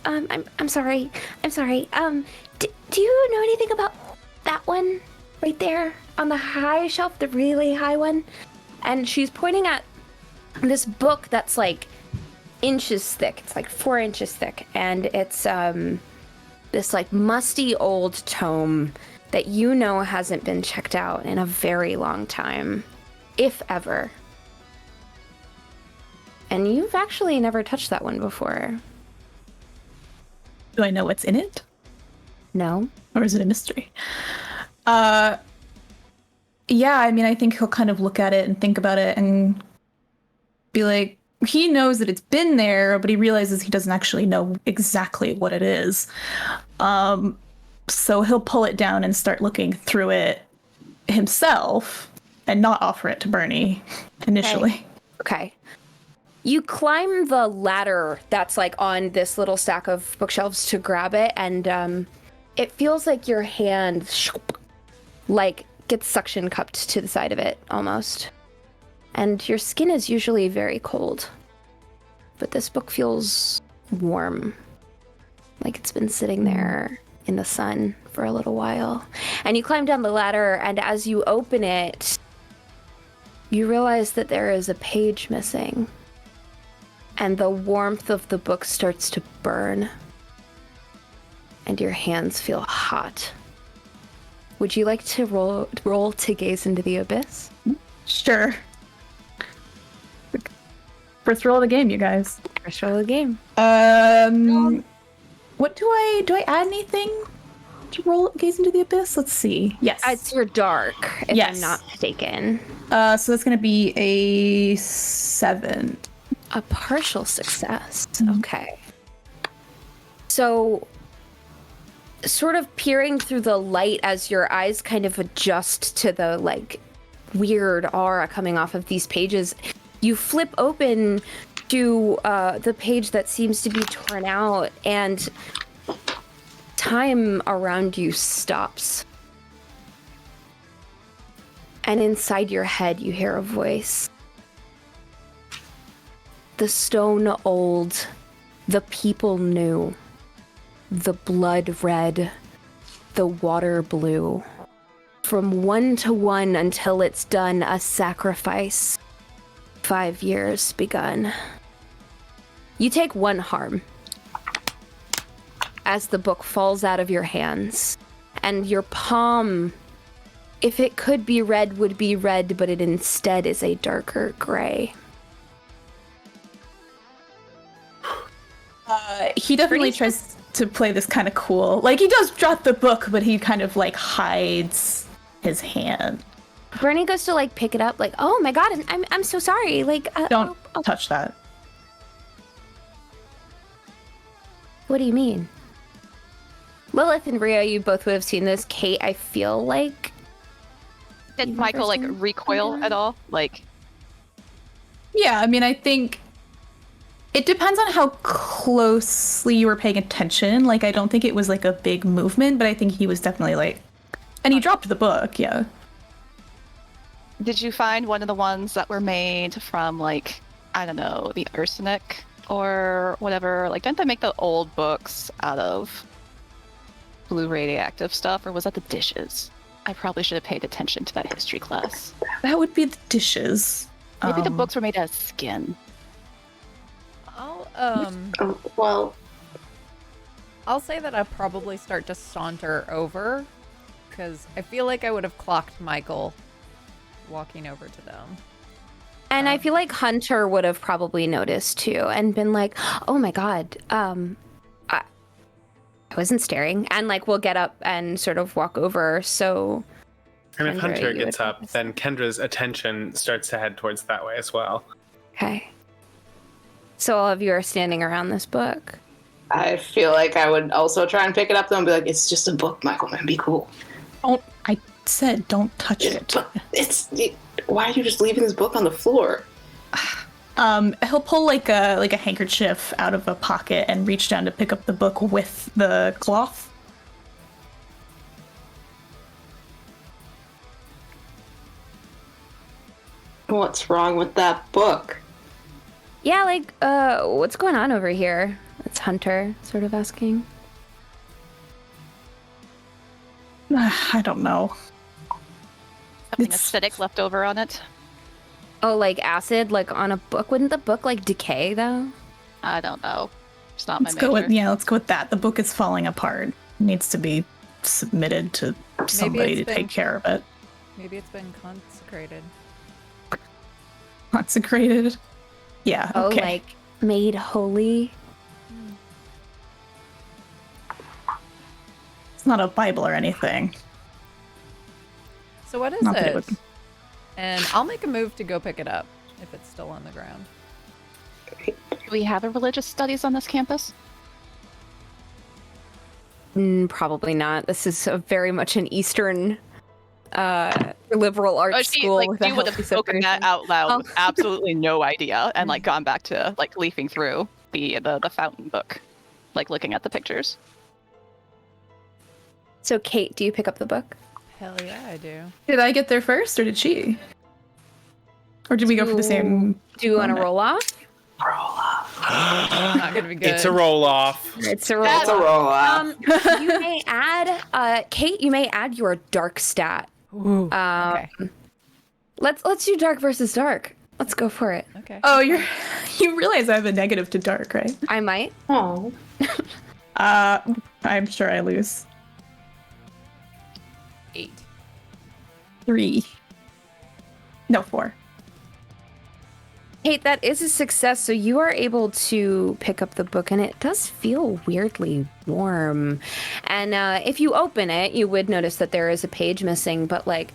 S3: I'm sorry. Do you know anything about that one right there on the high shelf, the really high one? And she's pointing at this book that's like inches thick. It's like 4 inches thick, and it's this like musty old tome that you know hasn't been checked out in a very long time, if ever. And you've actually never touched that one before.
S1: Do I know what's in it?
S3: No?
S1: Or is it a mystery? Yeah, I mean, I think he'll kind of look at it and think about it and be like, he knows that it's been there, but he realizes he doesn't actually know exactly what it is. So he'll pull it down and start looking through it himself and not offer it to Bernie initially.
S3: Okay. You climb the ladder that's like on this little stack of bookshelves to grab it, and it feels like your hand like gets suction cupped to the side of it almost. And your skin is usually very cold, but this book feels warm, like it's been sitting there in the sun for a little while. And you climb down the ladder, and as you open it, you realize that there is a page missing. And the warmth of the book starts to burn. And your hands feel hot. Would you like to roll to gaze into the abyss?
S1: Sure. First roll of the game, you guys.
S3: First roll of the game.
S1: What do I add anything to roll gaze into the abyss? Let's see. Yes.
S3: It's your dark, if
S1: Yes.
S3: I'm not mistaken.
S1: So that's gonna be a 7.
S3: A partial success. Okay. So, sort of peering through the light as your eyes kind of adjust to the like weird aura coming off of these pages, you flip open to the page that seems to be torn out, and time around you stops. And inside your head, you hear a voice. The stone old, the people new, the blood red, the water blue. From 1 to 1 until it's done, a sacrifice. 5 years begun. You take 1 harm as the book falls out of your hands, and your palm, if it could be red, would be red, but it instead is a darker gray.
S1: He definitely tries to play this kind of cool. Like, he does drop the book, but he kind of like hides his hand.
S3: Bernie goes to like pick it up, like, "Oh my god, I'm so sorry." Like,
S1: Don't touch that.
S7: What do you mean? Lilith and Rhea, you both would have seen this. Kate, I feel like.
S5: Did
S7: You've
S5: Michael
S7: never
S5: like
S7: seen
S5: recoil
S7: something
S5: at all? Like,
S1: Yeah, I mean, I think it depends on how closely you were paying attention. Like, I don't think it was like a big movement, but I think he was definitely like, and he dropped the book. Yeah.
S5: did you find one of the ones that were made from like, I don't know, the arsenic or whatever? Like, didn't they make the old books out of blue radioactive stuff, or was that the dishes? I probably should have paid attention to that history class.
S1: That would be the dishes.
S5: Maybe the books were made out of skin.
S6: Well,
S2: I'll say that I probably start to saunter over, because I feel like I would have clocked Michael walking over to them.
S7: And I feel like Hunter would have probably noticed too and been like, oh my God, I wasn't staring. And like, we'll get up and sort of walk over. So.
S4: And if
S7: Kendra,
S4: Hunter
S7: you
S4: gets
S7: would
S4: up, then Kendra's attention starts to head towards that way as well.
S7: Okay. So all of you are standing around this book.
S6: I feel like I would also try and pick it up though and be like, it's just a book, Michael, man, be cool.
S1: I said don't touch it.
S6: But why are you just leaving this book on the floor?
S1: He'll pull like a handkerchief out of a pocket and reach down to pick up the book with the cloth.
S6: What's wrong with that book?
S7: Yeah, like, what's going on over here? It's Hunter sort of asking.
S1: I don't know.
S5: Something
S1: It's-
S5: acidic left over on it.
S7: Oh, like acid, like on a book? Wouldn't the book like decay though?
S5: I don't know. It's not
S1: Let's
S5: my
S1: go
S5: major.
S1: let's go with that. The book is falling apart. It needs to be submitted to somebody to
S2: it's been-
S1: take care of it.
S2: Maybe it's been consecrated.
S1: Consecrated. Yeah.
S7: Oh,
S1: Okay.
S7: like made holy?
S1: It's not a Bible or anything.
S2: So what is
S1: Not that it
S2: it?
S1: would-
S2: And I'll make a move to go pick it up if it's still on the ground.
S5: Do we have a religious studies on this campus?
S7: Probably not. This is very much an Eastern liberal arts
S5: Oh, she,
S7: school.
S5: like,
S7: with a
S5: you would have
S7: healthy
S5: spoken that
S7: separation.
S5: out loud
S7: Oh.
S5: with absolutely no idea and like gone back to like leafing through the fountain book, like looking at the pictures.
S7: So, Kate, do you pick up the book?
S2: Hell yeah, I do.
S1: Did I get there first, or did she? Or did we go for the same?
S7: Do you want to roll off?
S2: Not gonna be good.
S4: It's a roll off.
S7: It's a roll.
S6: That's a roll off.
S7: You may add, Kate. You may add your dark stat.
S2: Ooh, okay.
S7: Let's do dark versus dark. Let's go for it.
S2: Okay.
S1: Oh, you realize I have a negative to dark, right?
S7: I might.
S6: Oh.
S1: I'm sure I lose
S2: 8.
S1: 3. No, 4.
S7: Kate, that is a success. So you are able to pick up the book, and it does feel weirdly warm. And if you open it, you would notice that there is a page missing, but like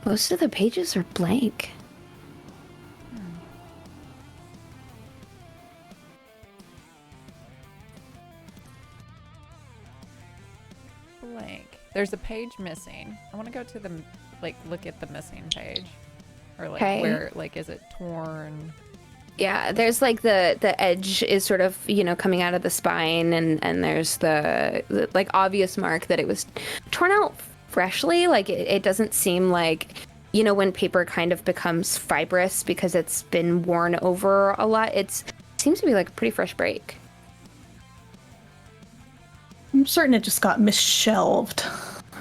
S7: most of the pages are blank.
S2: Blank. There's a page missing. I want to go to the look at the missing page, or like
S7: Okay.
S2: where is it torn?
S7: Yeah, there's like the edge is sort of, coming out of the spine, and there's the like obvious mark that it was torn out freshly. Like it doesn't seem like, when paper kind of becomes fibrous because it's been worn over a lot. It seems to be like a pretty fresh break.
S1: I'm certain it just got misshelved.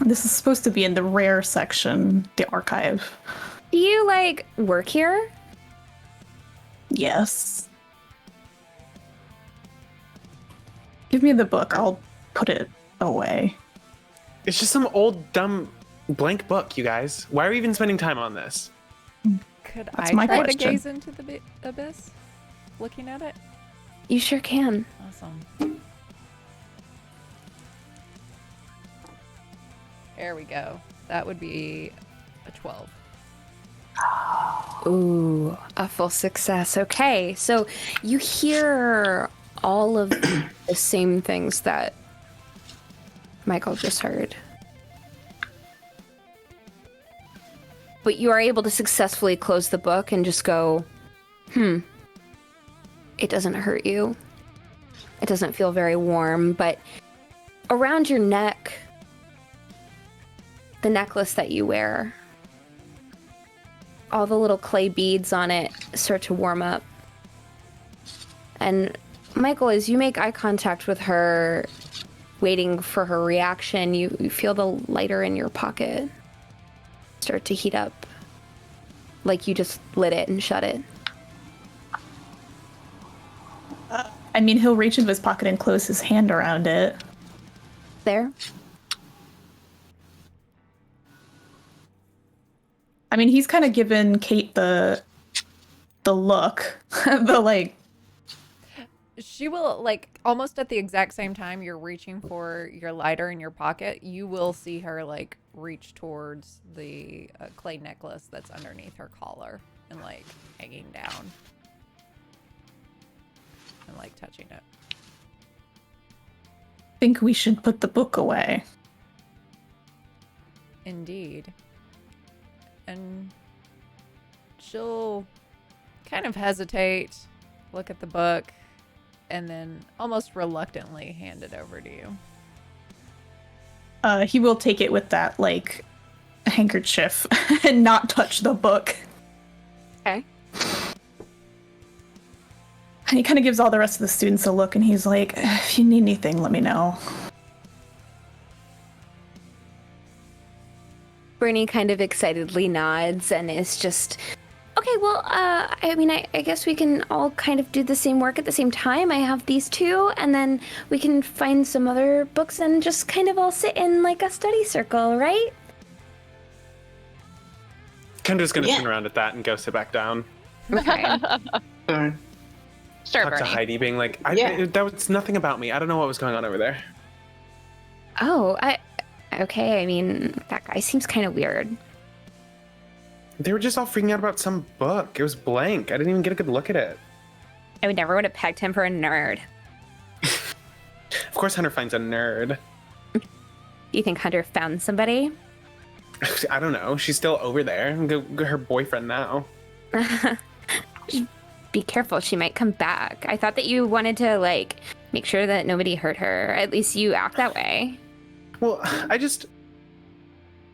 S1: This is supposed to be in the rare section, the archive.
S7: Do you work here?
S1: Yes. Give me the book. I'll put it away.
S4: It's just some old, dumb, blank book, you guys. Why are we even spending time on this?
S2: Could
S1: That's
S2: I
S1: my
S2: try
S1: question.
S2: to gaze into the abyss, looking at it?
S7: You sure can.
S2: Awesome. There we go. That would be a 12.
S7: Ooh, a full success. Okay, so you hear
S3: all of the same things that Michael just heard. But you are able to successfully close the book and just go, it doesn't hurt you. It doesn't feel very warm, but around your neck, the necklace that you wear, all the little clay beads on it start to warm up. And Michael, as you make eye contact with her, waiting for her reaction, you feel the lighter in your pocket start to heat up, like you just lit it and shut it.
S1: I mean, he'll reach into his pocket and close his hand around it.
S3: There?
S1: I mean, he's kind of given Kate the look, the like.
S2: She will, like, almost at the exact same time you're reaching for your lighter in your pocket, you will see her, like, reach towards the clay necklace that's underneath her collar and, like, hanging down. And, like, touching it.
S1: Think we should put the book away.
S2: Indeed. And she'll kind of hesitate, look at the book, and then almost reluctantly hand it over to you.
S1: He will take it with that, like, handkerchief and not touch the book.
S3: Okay.
S1: And he kind of gives all the rest of the students a look, and he's like, if you need anything, let me know.
S3: Bernie kind of excitedly nods and is just, okay, well, I mean, I guess we can all kind of do the same work at the same time. I have these two, and then we can find some other books and just kind of all sit in like a study circle, right?
S4: Kendra's gonna turn around at that and go sit back down.
S3: Okay.
S5: Sure,
S4: Talk to
S5: Bernie.
S4: Heidi, being like,
S6: Yeah.
S4: that was nothing about me. I don't know what was going on over there.
S3: Oh, okay, I mean, that guy seems kind of weird.
S4: They were just all freaking out about some book. It was blank. I didn't even get a good look at it.
S3: I would never would have pegged him for a nerd.
S4: Of course, Hunter finds a nerd.
S3: Do you think Hunter found somebody?
S4: I don't know. She's still over there. Her boyfriend now.
S3: Be careful, she might come back. I thought that you wanted to, like, make sure that nobody hurt her. At least you act that way.
S4: Well, I just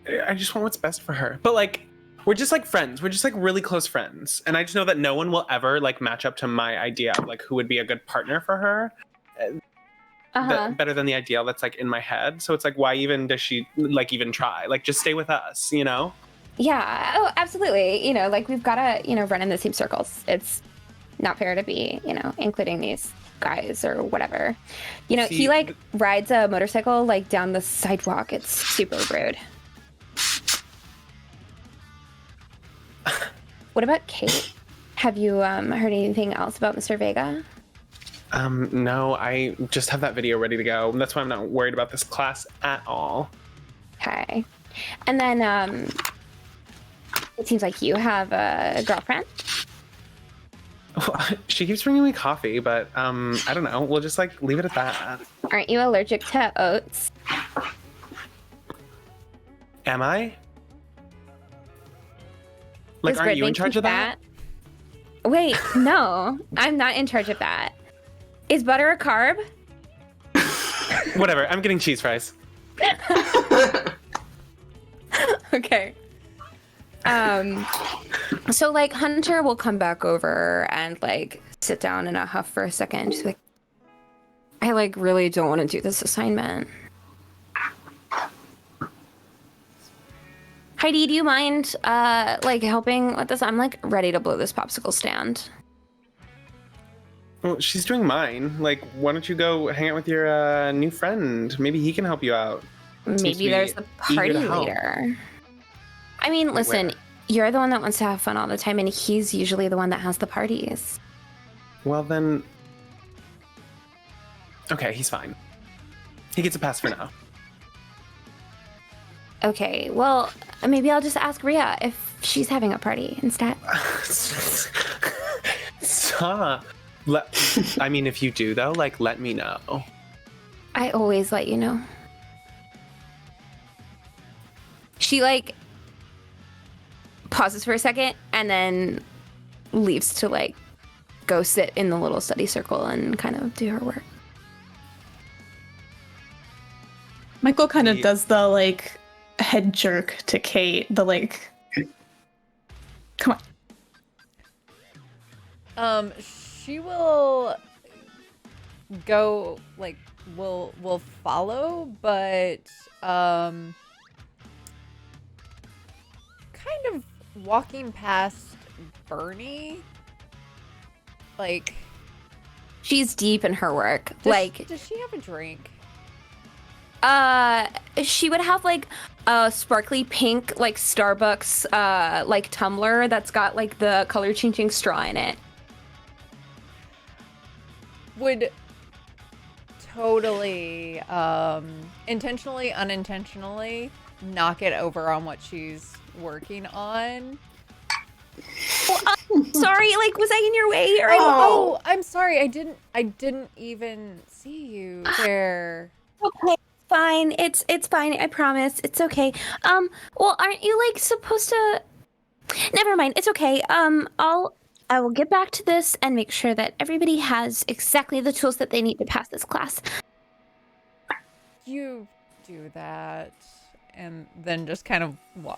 S4: want what's best for her. But, like, we're just, like, friends. We're just, like, really close friends. And I just know that no one will ever, like, match up to my idea of, like, who would be a good partner for her. Better than the ideal that's, like, in my head. So it's, like, why even does she, like, even try? Like, just stay with us, you know?
S3: Yeah, oh, absolutely. You know, like, we've got to, you know, run in the same circles. It's not fair to be, you know, including these guys or whatever. You know, he, like, rides a motorcycle, like, down the sidewalk. It's super rude. What about Kate? Have you heard anything else about Mr. Vega?
S4: No, I just have that video ready to go. That's why I'm not worried about this class at all.
S3: Okay. And then, it seems like you have a girlfriend.
S4: She keeps bringing me coffee, but I don't know. We'll just, like, leave it at that.
S3: Aren't you allergic to oats?
S4: Am I? Like,
S3: Does
S4: aren't
S3: bread
S4: you in
S3: make
S4: charge of that?
S3: fat? Wait, no, I'm not in charge of that. Is butter a carb?
S4: Whatever. I'm getting cheese fries.
S3: Okay. So, like, Hunter will come back over and, like, sit down in a huff for a second. She's like, I, like, really don't want to do this assignment. Heidi, do you mind, like, helping with this? I'm, like, ready to blow this popsicle stand.
S4: Well, she's doing mine. Like, why don't you go hang out with your new friend? Maybe he can help you out. Seems to
S3: Maybe
S4: be
S3: there's the
S4: eager
S3: party
S4: to help.
S3: leader. I mean, listen,
S4: Where?
S3: you're the one that wants to have fun all the time, and he's usually the one that has the parties.
S4: Well, then... Okay, he's fine. He gets a pass for now.
S3: Okay, well, maybe I'll just ask Rhea if she's having a party instead.
S4: Stop. I mean, if you do though, like, let me know.
S7: I always let you know. She like pauses for a second and then leaves to like go sit in the little study circle and kind of do her work.
S1: Michael kind of does the like head jerk to Kate, the like, come on.
S2: She will go like will follow, but kind of walking past Bernie. Like
S7: She's deep in her work.
S2: does she have a drink?
S7: She would have like a sparkly pink like Starbucks like tumbler that's got like the color changing straw in it.
S2: Would totally intentionally, unintentionally knock it over on what she's working on.
S7: Sorry, like was I in your way or
S2: Oh, I'm sorry. I didn't even see you there.
S7: Okay, fine. It's fine. I promise. It's okay. Well, aren't you like supposed to? Never mind. It's okay. I will get back to this and make sure that everybody has exactly the tools that they need to pass this class.
S2: You do that, and then just kind of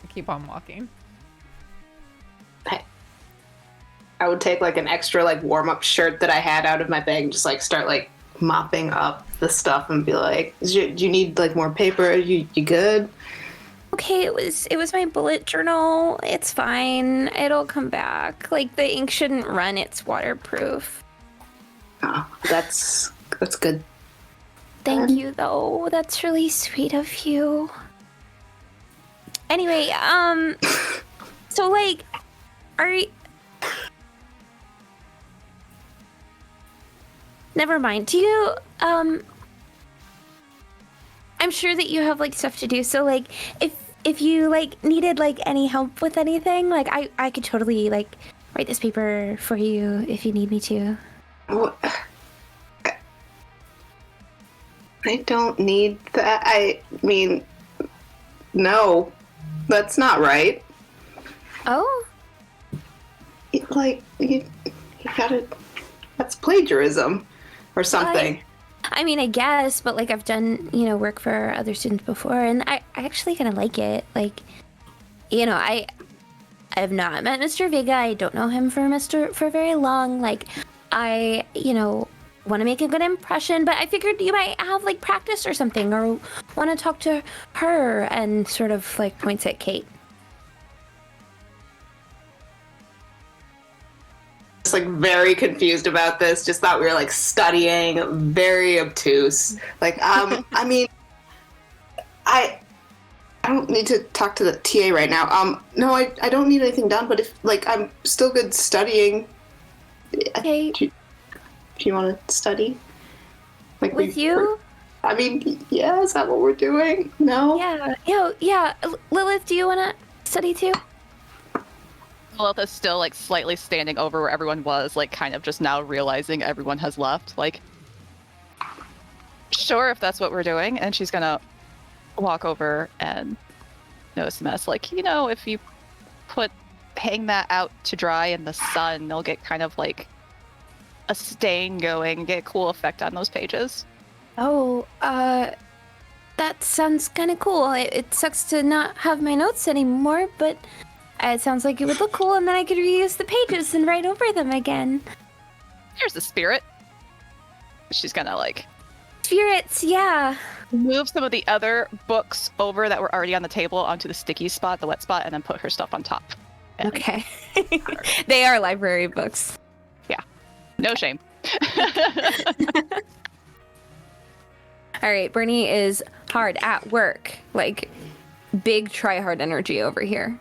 S2: keep on walking.
S6: I would take like an extra like warm up shirt that I had out of my bag and just like start like mopping up the stuff and be like, do you need like more paper? You good?
S7: Okay, it was my bullet journal. It's fine. It'll come back. Like the ink shouldn't run. It's waterproof.
S6: Oh, that's good.
S7: Thank you, though. That's really sweet of you. Anyway, so like, are you... Never mind. Do you, I'm sure that you have like stuff to do. So like, if you like needed like any help with anything, like I could totally like write this paper for you if you need me to.
S6: I don't need that. I mean, no, that's not right.
S7: Oh?
S6: Like, you gotta, that's plagiarism or something.
S7: I mean, I guess, but like I've done, work for other students before, and I actually kind of like it. Like, I have not met Mr. Vega. I don't know him for very long. Like, I, want to make a good impression, but I figured you might have like practice or something, or want to talk to her, and sort of like points at Kate.
S6: Just like very confused about this. Just thought we were like studying, very obtuse. Like, I mean, I don't need to talk to the TA right now. No, I don't need anything done. But if like I'm still good studying.
S7: Okay.
S6: Do you want to study? Like
S7: with you?
S6: I mean, yeah. Is that what we're doing? No.
S7: Yeah. Lillith, do you want to study too?
S5: Lillith is still like slightly standing over where everyone was, like kind of just now realizing everyone has left. Like, sure, if that's what we're doing. And she's gonna walk over and notice the mess. Like, if you hang that out to dry in the sun, they'll get kind of like a stain going, get a cool effect on those pages.
S7: Oh, that sounds kind of cool. It sucks to not have my notes anymore, but it sounds like it would look cool, and then I could reuse the pages and write over them again.
S5: Here's the spirit. She's gonna like...
S7: Spirits, yeah.
S5: Move some of the other books over that were already on the table onto the sticky spot, the wet spot, and then put her stuff on top. And
S7: okay. They are library books.
S5: Yeah. No shame.
S7: All right, Bernie is hard at work. Like, big try-hard energy over here.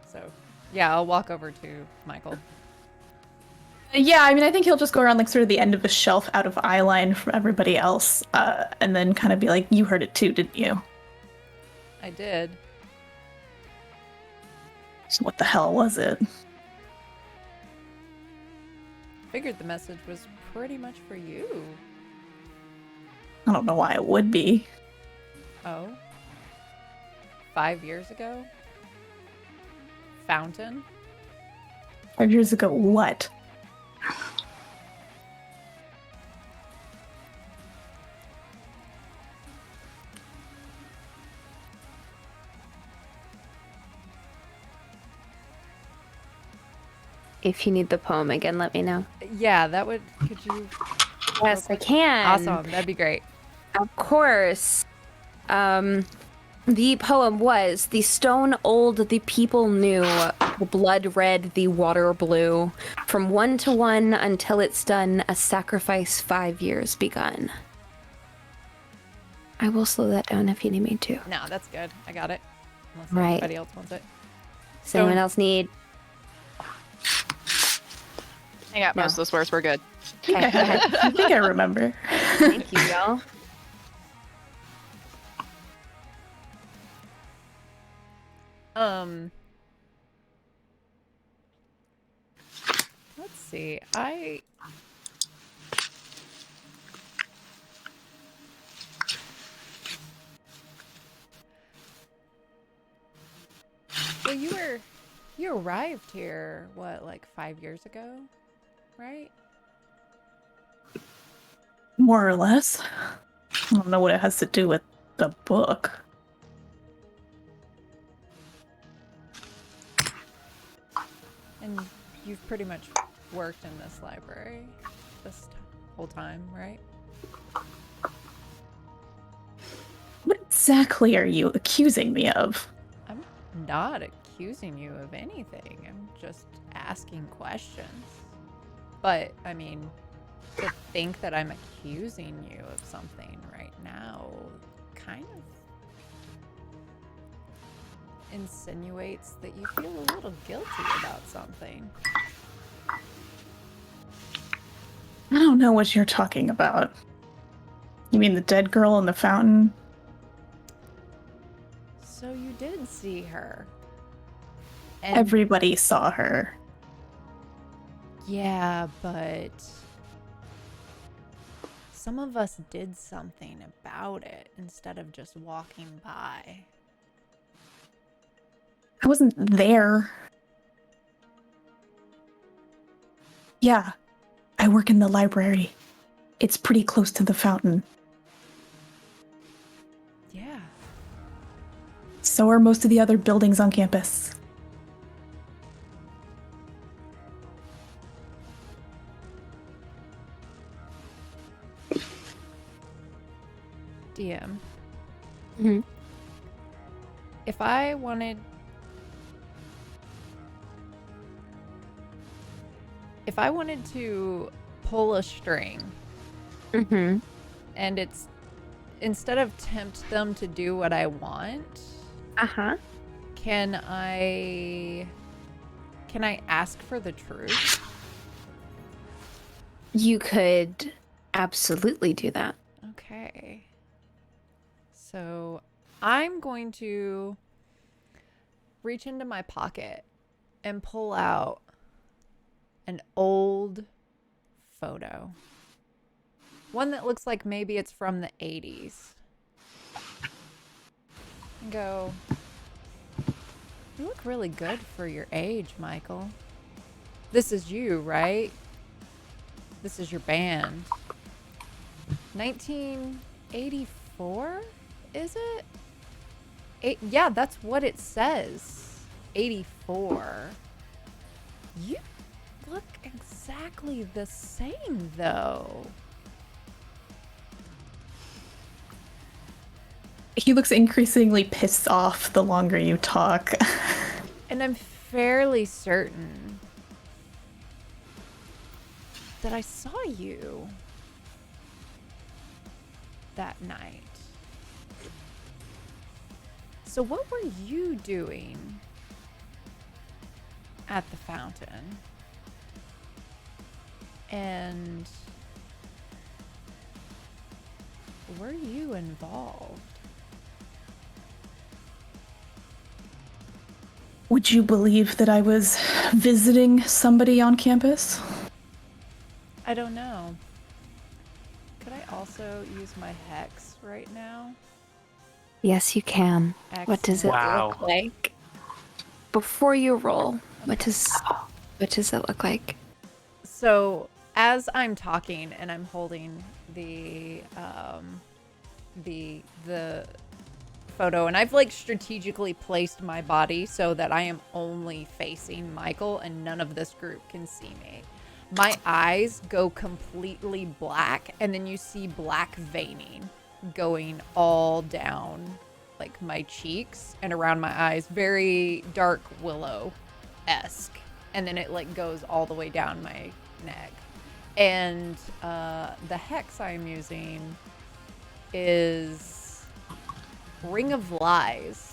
S2: So, yeah, I'll walk over to Michael.
S1: Yeah, I mean, I think he'll just go around like sort of the end of the shelf out of eye line from everybody else, and then kind of be like, you heard it too, didn't you?
S2: I did.
S1: So what the hell was it?
S2: Figured the message was pretty much for you.
S1: I don't know why it would be.
S2: Oh? 5 years ago? Fountain?
S1: 5 years ago, what?
S7: If you need the poem again, let me know.
S2: Yeah, that would. Could you?
S7: Yes, I can.
S2: Awesome. That'd be great.
S7: Of course. The poem was: the stone old, the people knew, the blood red, the water blue. From 1 to 1 until it's done, a sacrifice 5 years begun. I will slow that down if you need me to.
S2: No, that's good. I got it. Unless
S7: Right.
S2: anybody else wants it.
S7: Does anyone else need?
S5: I got most of those words. We're good.
S7: Okay, go ahead.
S1: I think I remember.
S7: Thank you, y'all.
S2: Let's see. Well, you arrived here, what, like 5 years ago, right?
S1: More or less. I don't know what it has to do with the book.
S2: And you've pretty much worked in this library this whole time, right?
S1: What exactly are you accusing me of?
S2: I'm not accusing you of anything. I'm just asking questions. But, I mean, to think that I'm accusing you of something right now kind of insinuates that you feel a little guilty about something.
S1: I don't know what you're talking about. You mean the dead girl in the fountain?
S2: So you did see her. And
S1: Everybody saw her.
S2: yeah, but some of us did something about it instead of just walking by.
S1: I wasn't there. Yeah, I work in the library. It's pretty close to the fountain.
S2: Yeah.
S1: So are most of the other buildings on campus.
S2: DM.
S7: Mhm.
S2: If I wanted to pull a string
S7: Mm-hmm.
S2: and it's instead of tempt them to do what I want,
S7: Uh-huh.
S2: can I ask for the truth?
S7: You could absolutely do that.
S2: Okay. So I'm going to reach into my pocket and pull out an old photo. One that looks like maybe it's from the 80s. And go, you look really good for your age, Michael. This is you, right? This is your band. 1984, is it? Yeah, that's what it says. 84. You look exactly the same, though.
S1: He looks increasingly pissed off the longer you talk.
S2: And I'm fairly certain that I saw you that night. So what were you doing at the fountain? And were you involved?
S1: Would you believe that I was visiting somebody on campus?
S2: I don't know. Could I also use my hex right now?
S3: Yes, you can. What does it
S4: Wow.
S3: look like? Before you roll, what does it look like?
S2: So as I'm talking and I'm holding the photo, and I've like strategically placed my body so that I am only facing Michael and none of this group can see me. My eyes go completely black, and then you see black veining going all down like my cheeks and around my eyes, very dark Willow-esque. And then it like goes all the way down my neck. And the hex I'm using is Ring of Lies.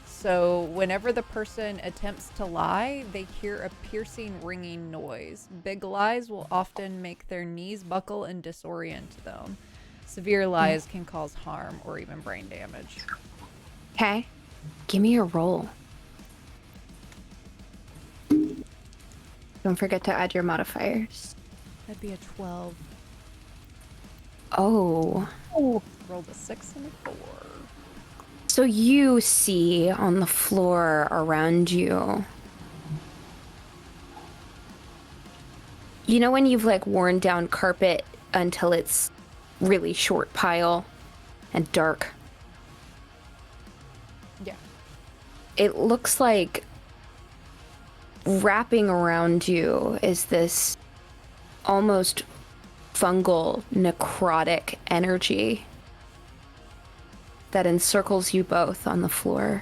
S2: So whenever the person attempts to lie, they hear a piercing, ringing noise. Big lies will often make their knees buckle and disorient them. Severe lies can cause harm or even brain damage.
S3: Okay. Give me a roll. Don't forget to add your modifiers.
S2: That'd be a 12.
S3: Oh.
S2: Rolled a 6 and a 4.
S3: So you see on the floor around you. You know when you've like worn down carpet until it's really short pile and dark?
S2: Yeah.
S3: It looks like wrapping around you is this almost fungal, necrotic energy that encircles you both on the floor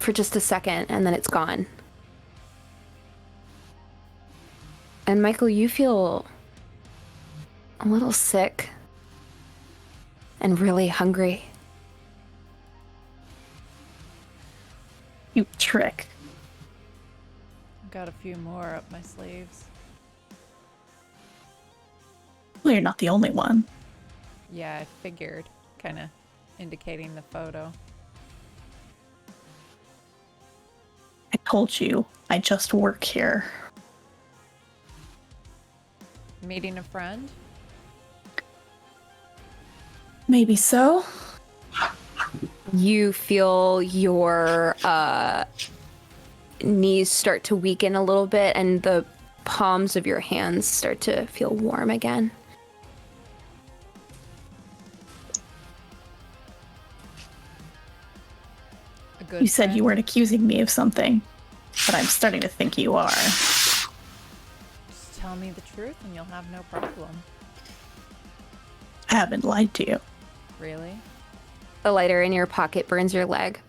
S3: for just a second, and then it's gone. And Michael, you feel a little sick and really hungry.
S1: You trick.
S2: Got a few more up my sleeves.
S1: Well, you're not the only one.
S2: Yeah, I figured. Kind of indicating the photo.
S1: I told you, I just work here.
S2: Meeting a friend?
S1: Maybe so.
S3: You feel your knees start to weaken a little bit, and the palms of your hands start to feel warm again.
S2: A good
S1: You said
S2: friend?
S1: you weren't accusing me of something, but I'm starting to think you are.
S2: Just tell me the truth and you'll have no problem.
S1: I haven't lied to you.
S2: Really?
S3: The lighter in your pocket burns your leg.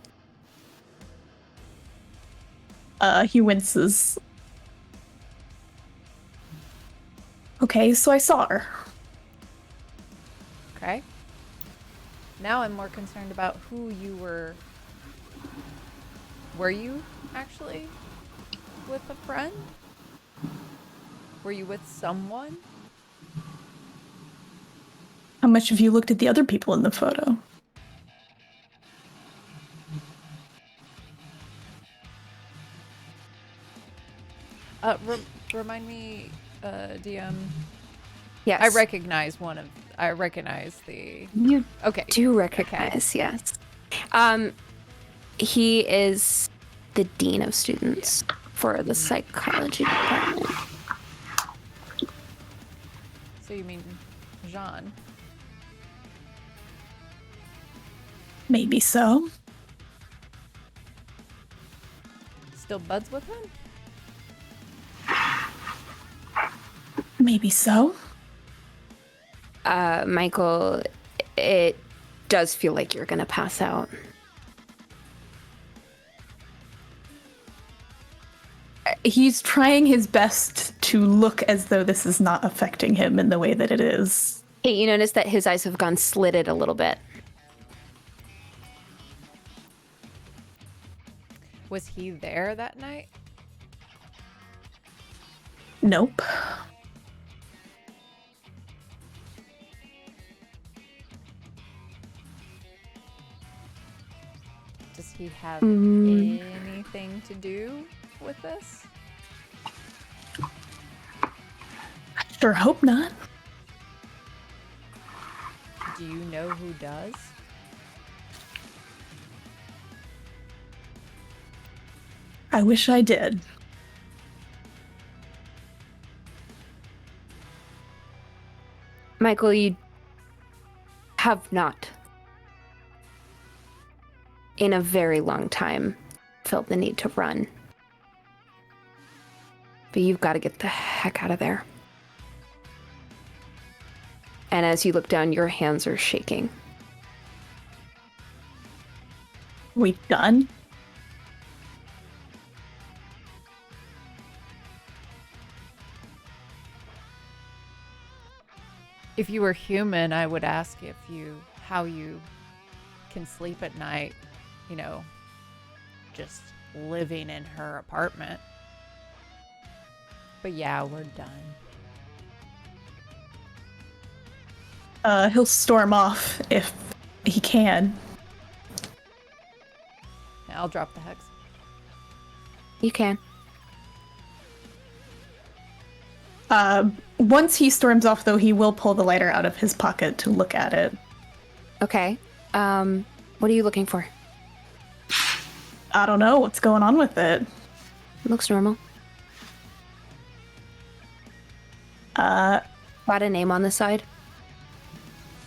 S1: He winces. Okay, so I saw her.
S2: Okay. Now I'm more concerned about who you were. Were you actually with a friend? Were you with someone?
S1: How much have you looked at the other people in the photo?
S2: Remind me, DM.
S3: Yes.
S2: I recognize the.
S3: You
S2: Okay.
S3: do recognize, yes. He is the dean of students for the psychology department.
S2: So you mean Jean?
S1: Maybe so.
S2: Still buds with him?
S1: Maybe so.
S3: Michael, it does feel like you're gonna pass out.
S1: He's trying his best to look as though this is not affecting him in the way that it is.
S3: Hey, you notice that his eyes have gone slitted a little bit.
S2: Was he there that night?
S1: Nope.
S2: Does he have anything to do with this?
S1: Sure hope not.
S2: Do you know who does?
S1: I wish I did.
S3: Michael, you have not, in a very long time, felt the need to run. But you've got to get the heck out of there. And as you look down, your hands are shaking.
S1: We done?
S2: If you were human, I would ask how you can sleep at night, just living in her apartment. But yeah, we're done.
S1: He'll storm off if he can.
S2: I'll drop the hex.
S3: You can.
S1: Once he storms off, though, he will pull the lighter out of his pocket to look at it.
S3: Okay. What are you looking for?
S1: I don't know what's going on with it.
S3: Looks normal. Got a name on the side.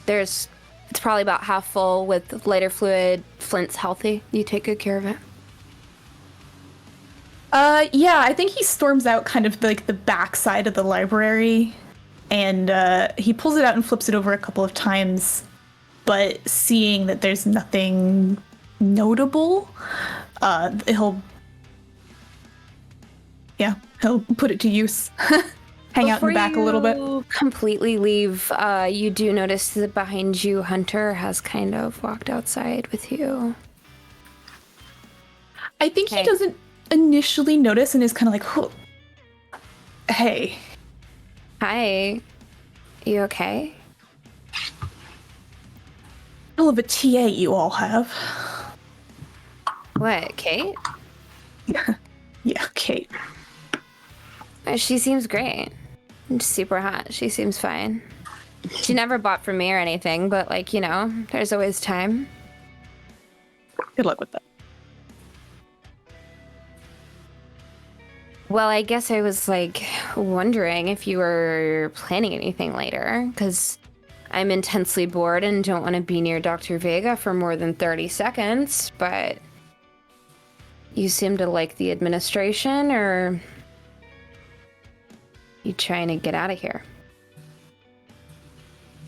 S3: It's probably about half full with lighter fluid. Flint's healthy. You take good care of it.
S1: Yeah, I think he storms out kind of like the back side of the library, and he pulls it out and flips it over a couple of times, but seeing that there's nothing notable, he'll put it to use. Hang out in the back a little bit.
S3: Before you completely leave, you do notice that behind you, Hunter has kind of walked outside with you.
S1: I think he doesn't initially notice and is kind of like, "Whoa. Hey."
S3: Hi. You okay?
S1: Hell of a TA you all have.
S3: What, Kate?
S1: Yeah, Kate.
S3: She seems great. Super hot. She seems fine. She never bought from me or anything, but there's always time.
S1: Good luck with that.
S3: Well, I guess I was wondering if you were planning anything later, because I'm intensely bored and don't want to be near Dr. Vega for more than 30 seconds, but you seem to like the administration, or you trying to get out of here?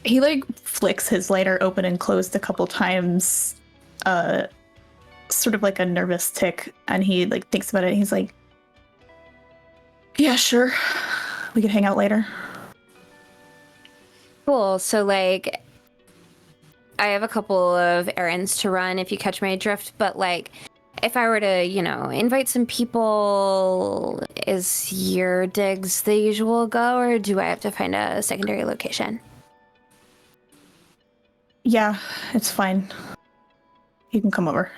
S1: He flicks his lighter open and closed a couple times, sort of like a nervous tick, and he thinks about it and he's like, yeah, sure. We could hang out later.
S3: Cool. So I have a couple of errands to run if you catch my drift, but if I were to, invite some people, is your digs the usual go, or do I have to find a secondary location?
S1: Yeah, it's fine. You can come over.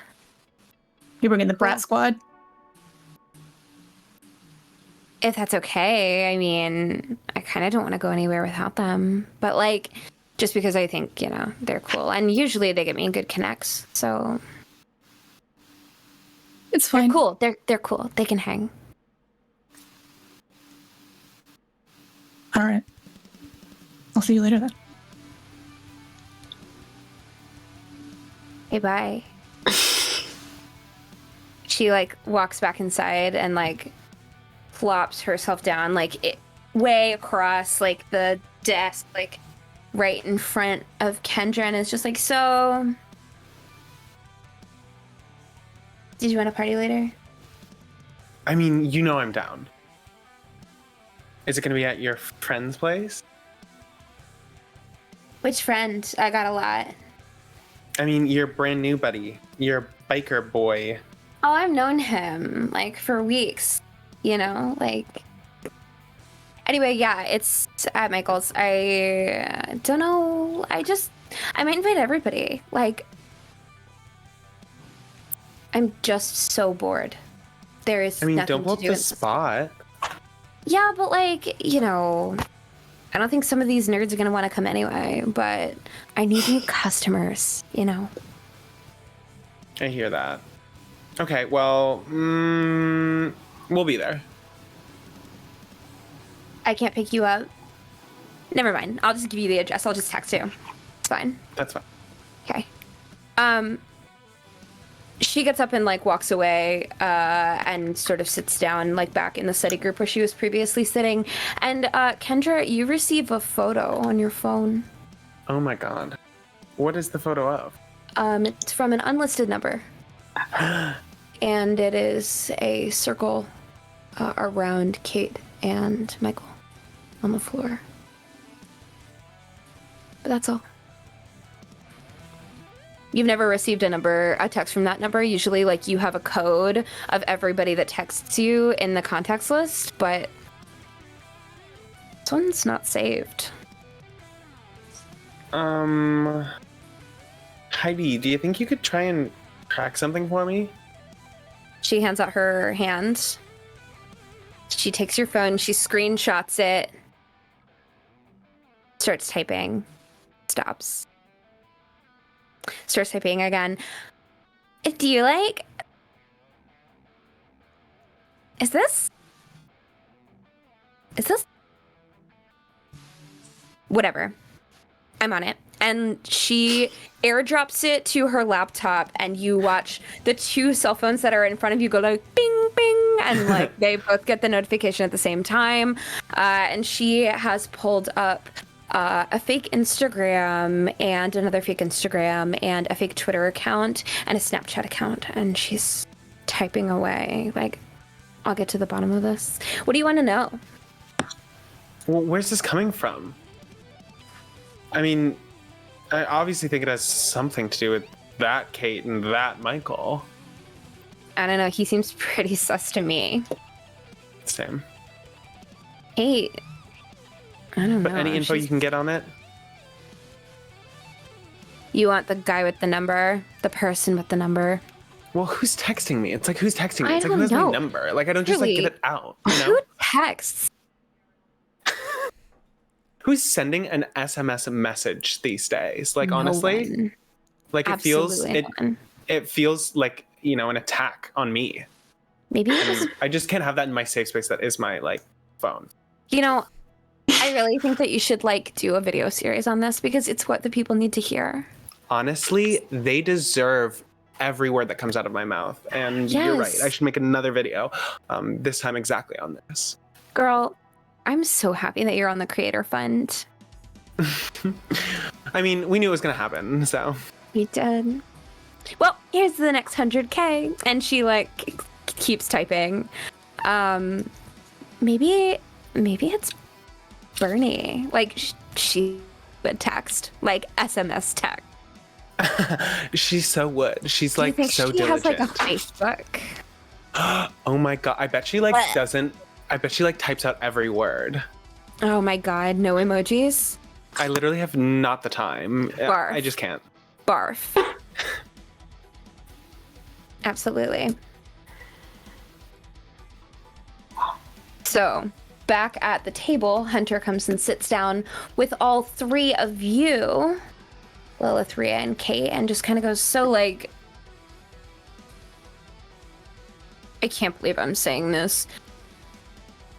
S1: You bring in the brat squad?
S3: If that's okay. I mean, I kind of don't want to go anywhere without them, but just because I think, they're cool. And usually they get me good connects, so...
S1: It's fine.
S3: Cool. They're cool. They can hang.
S1: All right. I'll see you later then.
S3: Hey, bye. She walks back inside and flops herself down way across the desk, right in front of Kendra, and is just so... Did you want to party later?
S4: I mean, I'm down. Is it going to be at your friend's place?
S3: Which friend? I got a lot.
S4: I mean, your brand new buddy. Your biker boy.
S3: Oh, I've known him, for weeks. Anyway, yeah, it's at Michael's. I don't know. I might invite everybody. I'm just so bored. There is nothing
S4: don't blow
S3: to do
S4: up the
S3: in this.
S4: spot.
S3: Yeah, but
S7: I don't think some of these nerds are going to want to come anyway, but I need new customers, you know?
S4: I hear that. Okay, well, we'll be there.
S7: I can't pick you up. Never mind. I'll just give you the address. I'll just text you. It's fine.
S4: That's fine.
S7: Okay. She gets up and like walks away and sort of sits down like back in the study group where she was previously sitting. And Kendra, you receive a photo on your phone.
S4: Oh my god. What is the photo of?
S7: It's from an unlisted number. And it is a circle around Kate and Michael on the floor. But that's all. You've never received a text from that number. Usually, like, you have a code of everybody that texts you in the contacts list, but this one's not saved.
S4: Heidi, do you think you could try and track something for me?
S7: She hands out her hand. She takes your phone, she screenshots it, starts typing, stops. Starts typing again. Do you like... Is this... Whatever. I'm on it. And she airdrops it to her laptop, and you watch the two cell phones that are in front of you go like bing, bing, and like they both get the notification at the same time. And she has pulled up a fake Instagram and another fake Instagram and a fake Twitter account and a Snapchat account, and she's typing away like, I'll get to the bottom of this. What do you want to know?
S4: Well, where's this coming from? I mean, I obviously think it has something to do with that Kate and that Michael.
S7: I don't know, he seems pretty sus to me.
S4: Same.
S7: Hey, I don't know.
S4: But any info you can get on it?
S7: You want the guy with the number? The person with the number?
S4: Well, who's texting me? It's like, who's texting me?
S7: I
S4: It's like,
S7: don't
S4: who has
S7: know.
S4: my number? Like, I don't just like give it out, you know?
S7: Who texts?
S4: Who's sending an SMS message these days? Like,
S7: No
S4: honestly,
S7: one.
S4: like
S7: Absolutely no one.
S4: it feels like, you know, an attack on me.
S7: Maybe it was,
S4: I just can't have that in my safe space. That is my like phone.
S7: you know, I really think that you should like do a video series on this because it's what the people need to hear.
S4: Honestly, they deserve every word that comes out of my mouth. And you're right.
S7: Yes.
S4: I should make another video, this time exactly on this.
S7: Girl, I'm so happy that you're on the Creator Fund.
S4: I mean, we knew it was going to happen, so.
S7: We did. Well, here's the next 100K. And she like keeps typing. Maybe it's Bernie. Like she would text, like SMS text.
S4: She so would. She's
S7: Do you
S4: like
S7: think
S4: so
S7: she
S4: diligent.
S7: has like a Facebook?
S4: Oh my god! I bet she like
S7: What?
S4: doesn't. I bet she like types out every word.
S7: Oh my god, no emojis?
S4: I literally have not the time.
S7: Barf.
S4: I just can't.
S7: Barf. Absolutely. So, back at the table, Hunter comes and sits down with all three of you, Lillith, Rhea, and Kate, and just kind of goes, so like, I can't believe I'm saying this.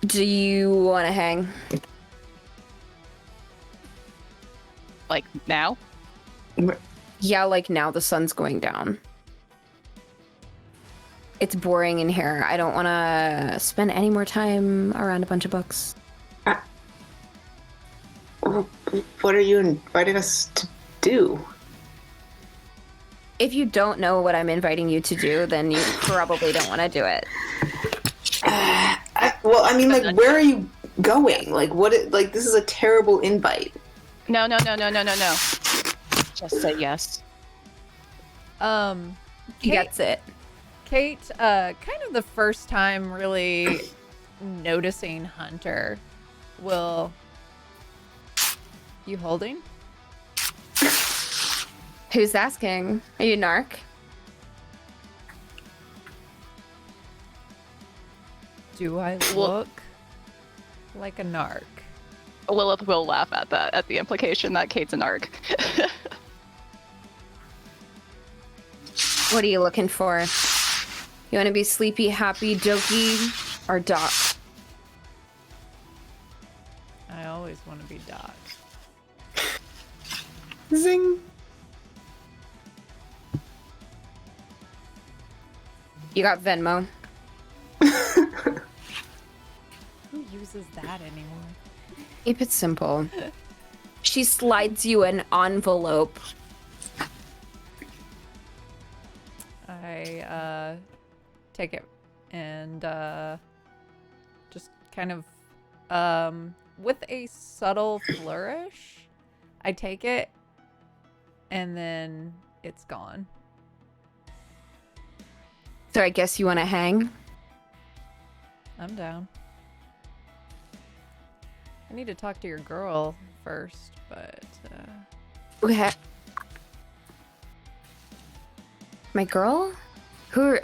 S7: Do you want to hang?
S5: Like now?
S7: Yeah, like now the sun's going down. It's boring in here. I don't want to spend any more time around a bunch of books.
S6: What are you inviting us to do?
S7: If you don't know what I'm inviting you to do, then you probably don't want to do it.
S6: Well, I mean, like, where are you going? Like, like, this is a terrible invite.
S5: No. Just say yes.
S7: He gets it.
S2: Kate, kind of the first time really noticing Hunter, will... You holding?
S7: Who's asking? Are you narc?
S2: Do I look like a narc?
S5: Lilith will laugh at that, at the implication that Kate's an arc.
S3: What are you looking for? You want to be sleepy, happy, jokey, or Doc?
S2: I always want to be Doc.
S4: Zing.
S3: You got Venmo.
S2: Who uses that anymore?
S3: Keep it simple. She slides you an envelope.
S2: I take it and just kind of with a subtle flourish, I take it and then it's gone.
S3: So I guess you want to hang?
S2: I'm down. I need to talk to your girl first, but
S3: Okay. My girl? Who?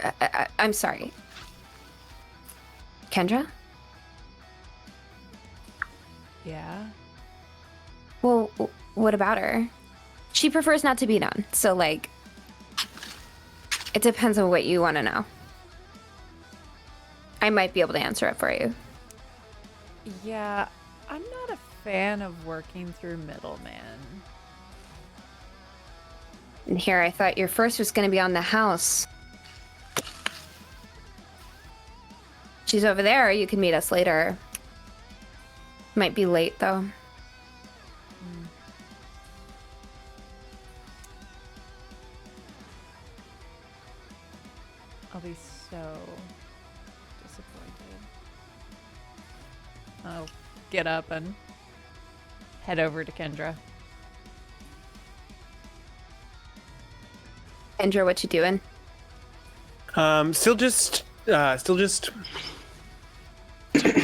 S3: I'm sorry. Kendra?
S2: yeah.
S3: Well, what about her? She prefers not to be known, so like, it depends on what you want to know. I might be able to answer it for you.
S2: Yeah, I'm not a fan of working through middlemen.
S3: And here, I thought your first was going to be on the house. She's over there. You can meet us later. Might be late, though.
S2: I'll be so disappointed. I'll get up and head over to Kendra.
S3: Kendra, what you doing?
S4: Still just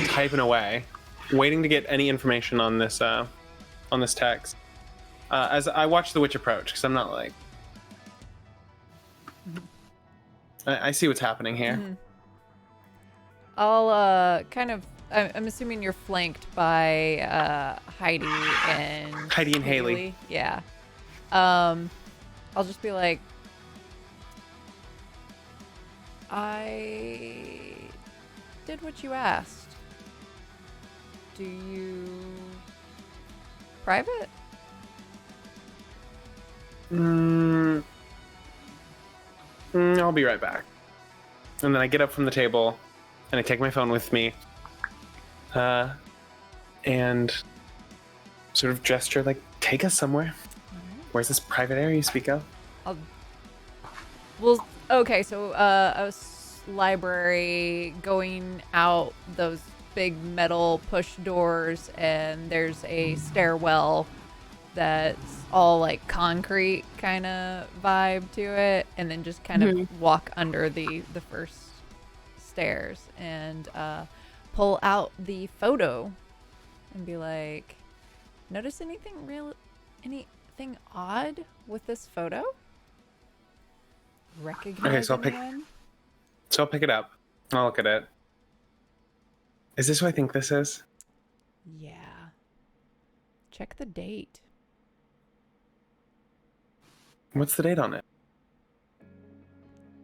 S4: typing away, waiting to get any information on this text. As I watch the witch approach, because I'm not like, I see what's happening here.
S2: Mm-hmm. I'll kind of. I'm assuming you're flanked by Heidi and
S4: Haley.
S2: Yeah. I'll just be like, I did what you asked. Do you private?
S4: I'll be right back. And then I get up from the table, and I take my phone with me, and sort of gesture like, take us somewhere. Where's this private area you speak of?
S2: Well, okay, so a library going out those big metal push doors, and there's a stairwell that's all like concrete kind of vibe to it, and then just kind of walk under the first stairs and pull out the photo and be like, notice anything odd with this photo? Recognize
S4: Okay, so
S2: anyone?
S4: I'll pick it up. I'll look at it. Is this who I think this is?
S2: Yeah. Check the date.
S4: What's the date on it?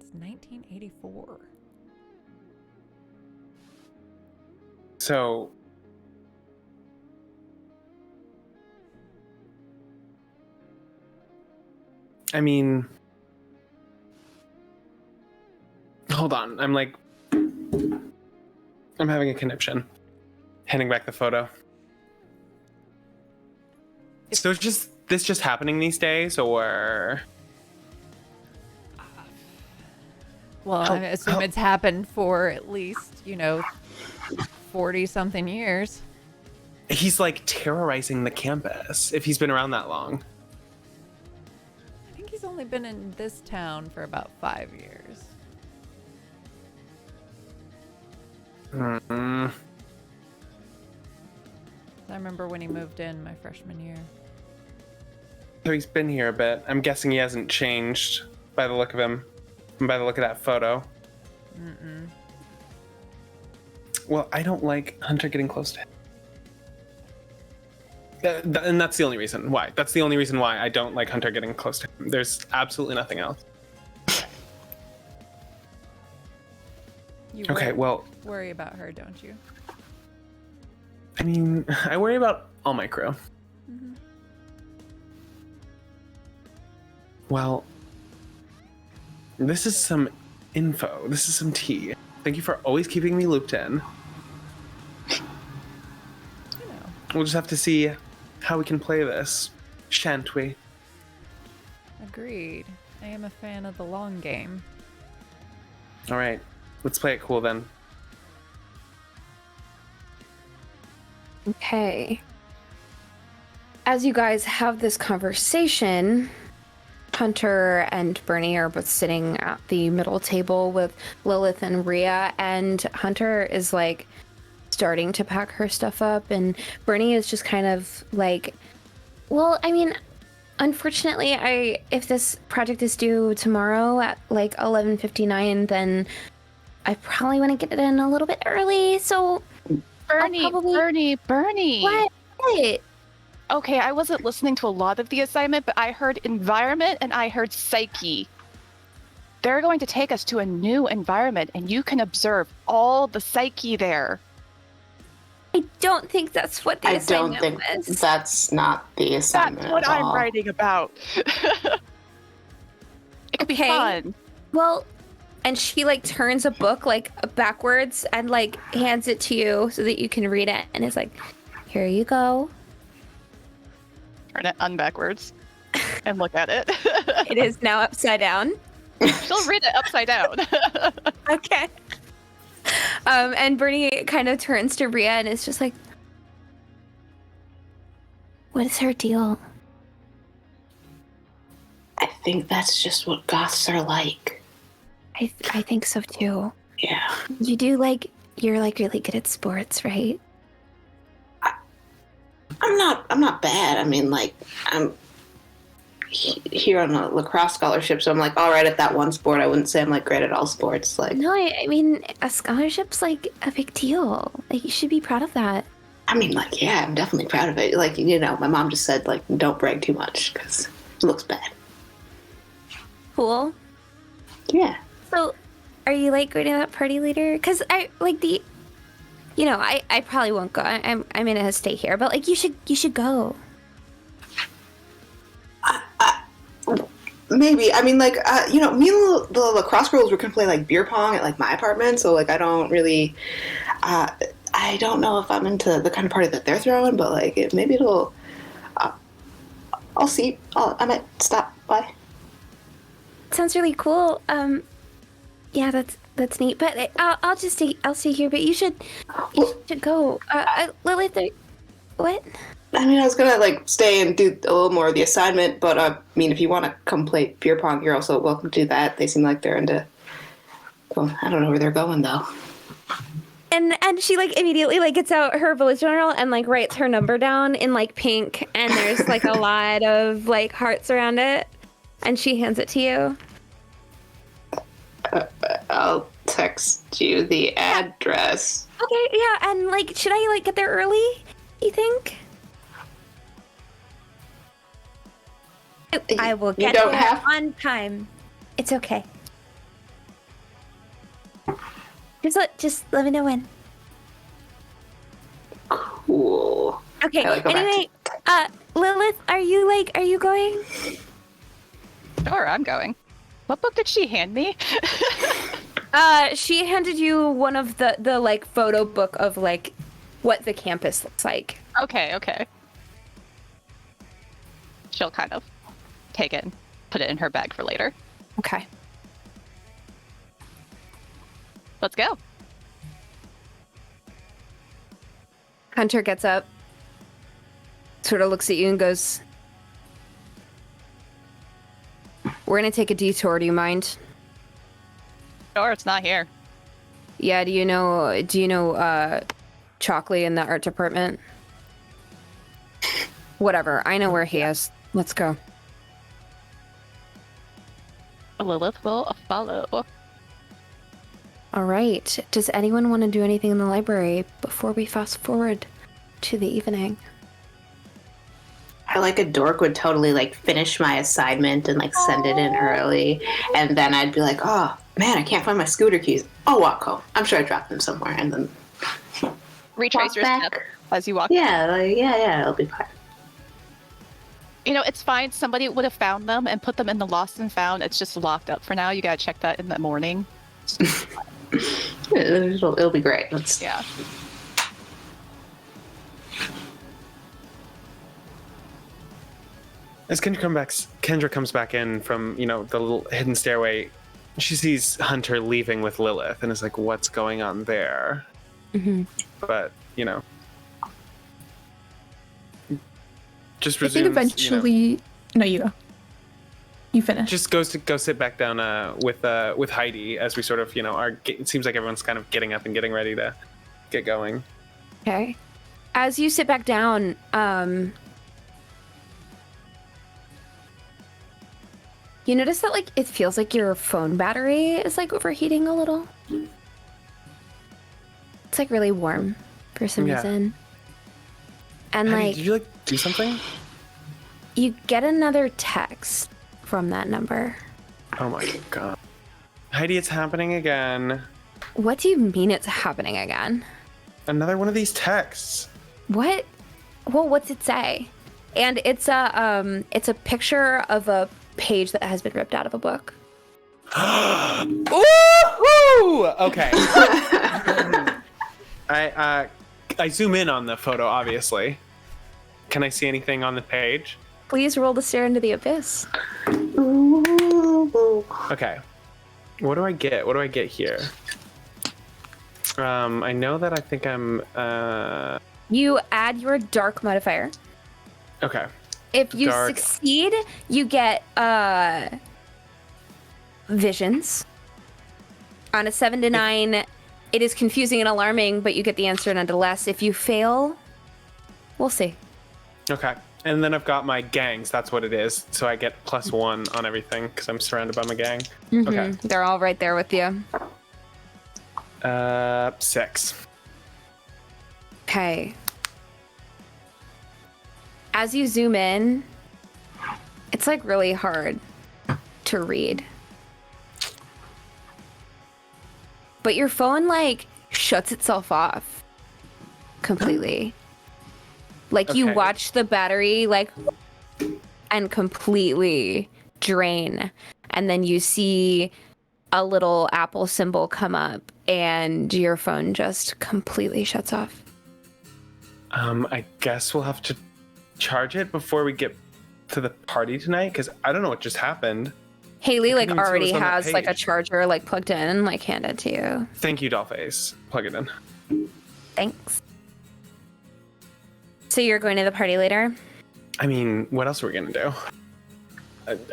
S2: It's 1984.
S4: So, I mean, hold on. I'm having a conniption. Handing back the photo. So is this just happening these days, or?
S2: Well, I assume it's happened for at least, 40-something years.
S4: He's like terrorizing the campus if he's been around that long.
S2: I think he's only been in this town for about 5 years.
S4: Mm.
S2: I remember when he moved in my freshman year.
S4: So he's been here a bit. I'm guessing he hasn't changed by the look of him and by the look of that photo.
S2: Mm-mm.
S4: Well, I don't like Hunter getting close to him. And that's the only reason why. That's the only reason why I don't like Hunter getting close to him. There's absolutely nothing else.
S2: You
S4: Okay, well,
S2: worry about her, don't you?
S4: I mean, I worry about all my crew.
S2: Mm-hmm.
S4: Well, this is some info. This is some tea. Thank you for always keeping me looped in. We'll just have to see how we can play this, shan't we?
S2: Agreed. I am a fan of the long game.
S4: All right, let's play it cool then.
S3: Okay. As you guys have this conversation, Hunter and Bernie are both sitting at the middle table with Lillith and Rhea, and Hunter is like starting to pack her stuff up, and Bernie is just kind of like, well, I mean, unfortunately, if this project is due tomorrow at like 11:59, then I probably want to get it in a little bit early, so
S5: Bernie.
S3: What?
S5: Okay, I wasn't listening to a lot of the assignment, but I heard environment and I heard psyche. They're going to take us to a new environment, and you can observe all the psyche there.
S7: I don't think that's what the
S6: I don't
S7: assignment
S6: think
S7: was.
S6: that's not the assignment.
S5: That's what
S6: at
S5: I'm
S6: all.
S5: writing about. It could be
S7: Okay.
S5: fun.
S7: Well, and she like turns a book like backwards and like hands it to you so that you can read it, and is like, here you go.
S5: Turn it unbackwards and look at it.
S7: It is now upside down.
S5: She'll read it upside down.
S7: Okay. And Bernie kind of turns to Rhea and is just like, what is her deal?
S6: I think that's just what goths are like.
S7: I think so too.
S6: Yeah.
S7: You're like really good at sports, right?
S6: I'm not bad. I mean, like, I'm here on a lacrosse scholarship, so I'm like all right at that one sport. I wouldn't say I'm like great at all sports. Like,
S7: No, I mean, a scholarship's like a big deal. Like, you should be proud of that.
S6: I mean, like, yeah, I'm definitely proud of it. Like, you know, my mom just said like, don't brag too much because it looks bad.
S7: Cool.
S6: Yeah.
S7: So, are you like going to that party later? Because I like the, you know, I probably won't go. I'm gonna stay here, but like you should go.
S6: Maybe. I mean, like, you know, me and the lacrosse girls were gonna play like beer pong at like my apartment, so like I don't really, I don't know if I'm into the kind of party that they're throwing, but like maybe it'll. I'll see. I might stop by.
S7: Sounds really cool. Yeah, that's neat. But I'll stay here. But you should go. Lillith, what?
S6: I mean, I was gonna like stay and do a little more of the assignment, but I mean, if you want to come play beer pong, you're also welcome to do that. They seem like they're into. Well, I don't know where they're going though.
S7: And she like immediately like gets out her bullet journal and like writes her number down in like pink, and there's like a lot of like hearts around it, and she hands it to you.
S6: I'll text you the address.
S7: Okay, yeah, and like, should I like get there early? You think? I will
S6: You
S7: get
S6: don't
S7: there
S6: have-
S7: on time. It's okay. Just let me know when.
S6: Cool.
S7: Okay.
S6: I like go back
S7: Anyway, Lillith, are you going?
S5: Sure, I'm going. What book did she hand me?
S3: She handed you one of the like photo book of like what the campus looks like.
S5: Okay. She'll kind of take it and put it in her bag for later.
S3: Okay.
S5: Let's go.
S3: Hunter gets up, sort of looks at you and goes, "We're gonna take a detour, do you mind?"
S5: Sure, it's not here.
S3: Yeah, do you know Chalkley in the art department? Whatever, I know where he is. Let's go.
S5: Lillith will follow.
S3: All right. Does anyone want to do anything in the library before we fast forward to the evening?
S6: like a dork would totally like finish my assignment and like send it in early, and then I'd be like, oh man, I can't find my scooter keys. I'll walk home. I'm sure I dropped them somewhere, and then
S5: Retrace
S6: walk
S5: your
S6: back.
S5: step as you walk.
S6: Yeah, like yeah, it'll be fine.
S5: You know, it's fine. Somebody would have found them and put them in the lost and found. It's just locked up for now. You gotta check that in the morning.
S6: It'll be great.
S5: Yeah.
S4: As Kendra comes back in from, the little hidden stairway, she sees Hunter leaving with Lillith and is like, what's going on there?
S7: Mm-hmm.
S4: But, just
S1: I think
S4: resumes,
S1: eventually. No, you go. You finish.
S4: just goes to go sit back down with Heidi as we sort of, it seems like everyone's kind of getting up and getting ready to get going.
S7: Okay. As you sit back down, you notice that, like, it feels like your phone battery is, like, overheating a little. It's, like, really warm for some
S4: Yeah.
S7: reason. And,
S4: Heidi,
S7: like,
S4: did you do something?
S7: you get another text from that number.
S4: Oh my god. Heidi, it's happening again.
S7: What do you mean it's happening again?
S4: Another one of these texts.
S7: What? Well, what's it say? And it's a picture of a page that has been ripped out of a book.
S4: Ooh! Okay. I zoom in on the photo, obviously. Can I see anything on the page?
S7: Please roll to stare into the abyss.
S6: Ooh.
S4: Okay. What do I get? What do I get here? I know that I think I'm
S7: You add your dark modifier.
S4: okay.
S7: If you
S4: Dark.
S7: succeed, you get visions. On a 7 to 9, it is confusing and alarming, but you get the answer nonetheless. If you fail, we'll see.
S4: Okay. And then I've got my gangs. That's what it is. So I get +1 on everything because I'm surrounded by my gang. Okay.
S7: They're all right there with you.
S4: 6.
S7: Okay. As you zoom in, it's like really hard to read. But your phone like shuts itself off completely. Like you
S4: Okay.
S7: watch the battery like and completely drain. And then you see a little Apple symbol come up and your phone just completely shuts off.
S4: I guess we'll have to charge it before we get to the party tonight because I don't know what just happened.
S7: Haley like
S4: couldn't even see what
S7: already
S4: was on that
S7: has like a
S4: page.
S7: charger like plugged in and like handed to you.
S4: Thank you, Dollface. Plug it in.
S7: Thanks. So you're going to the party later?
S4: I mean, what else are we gonna do?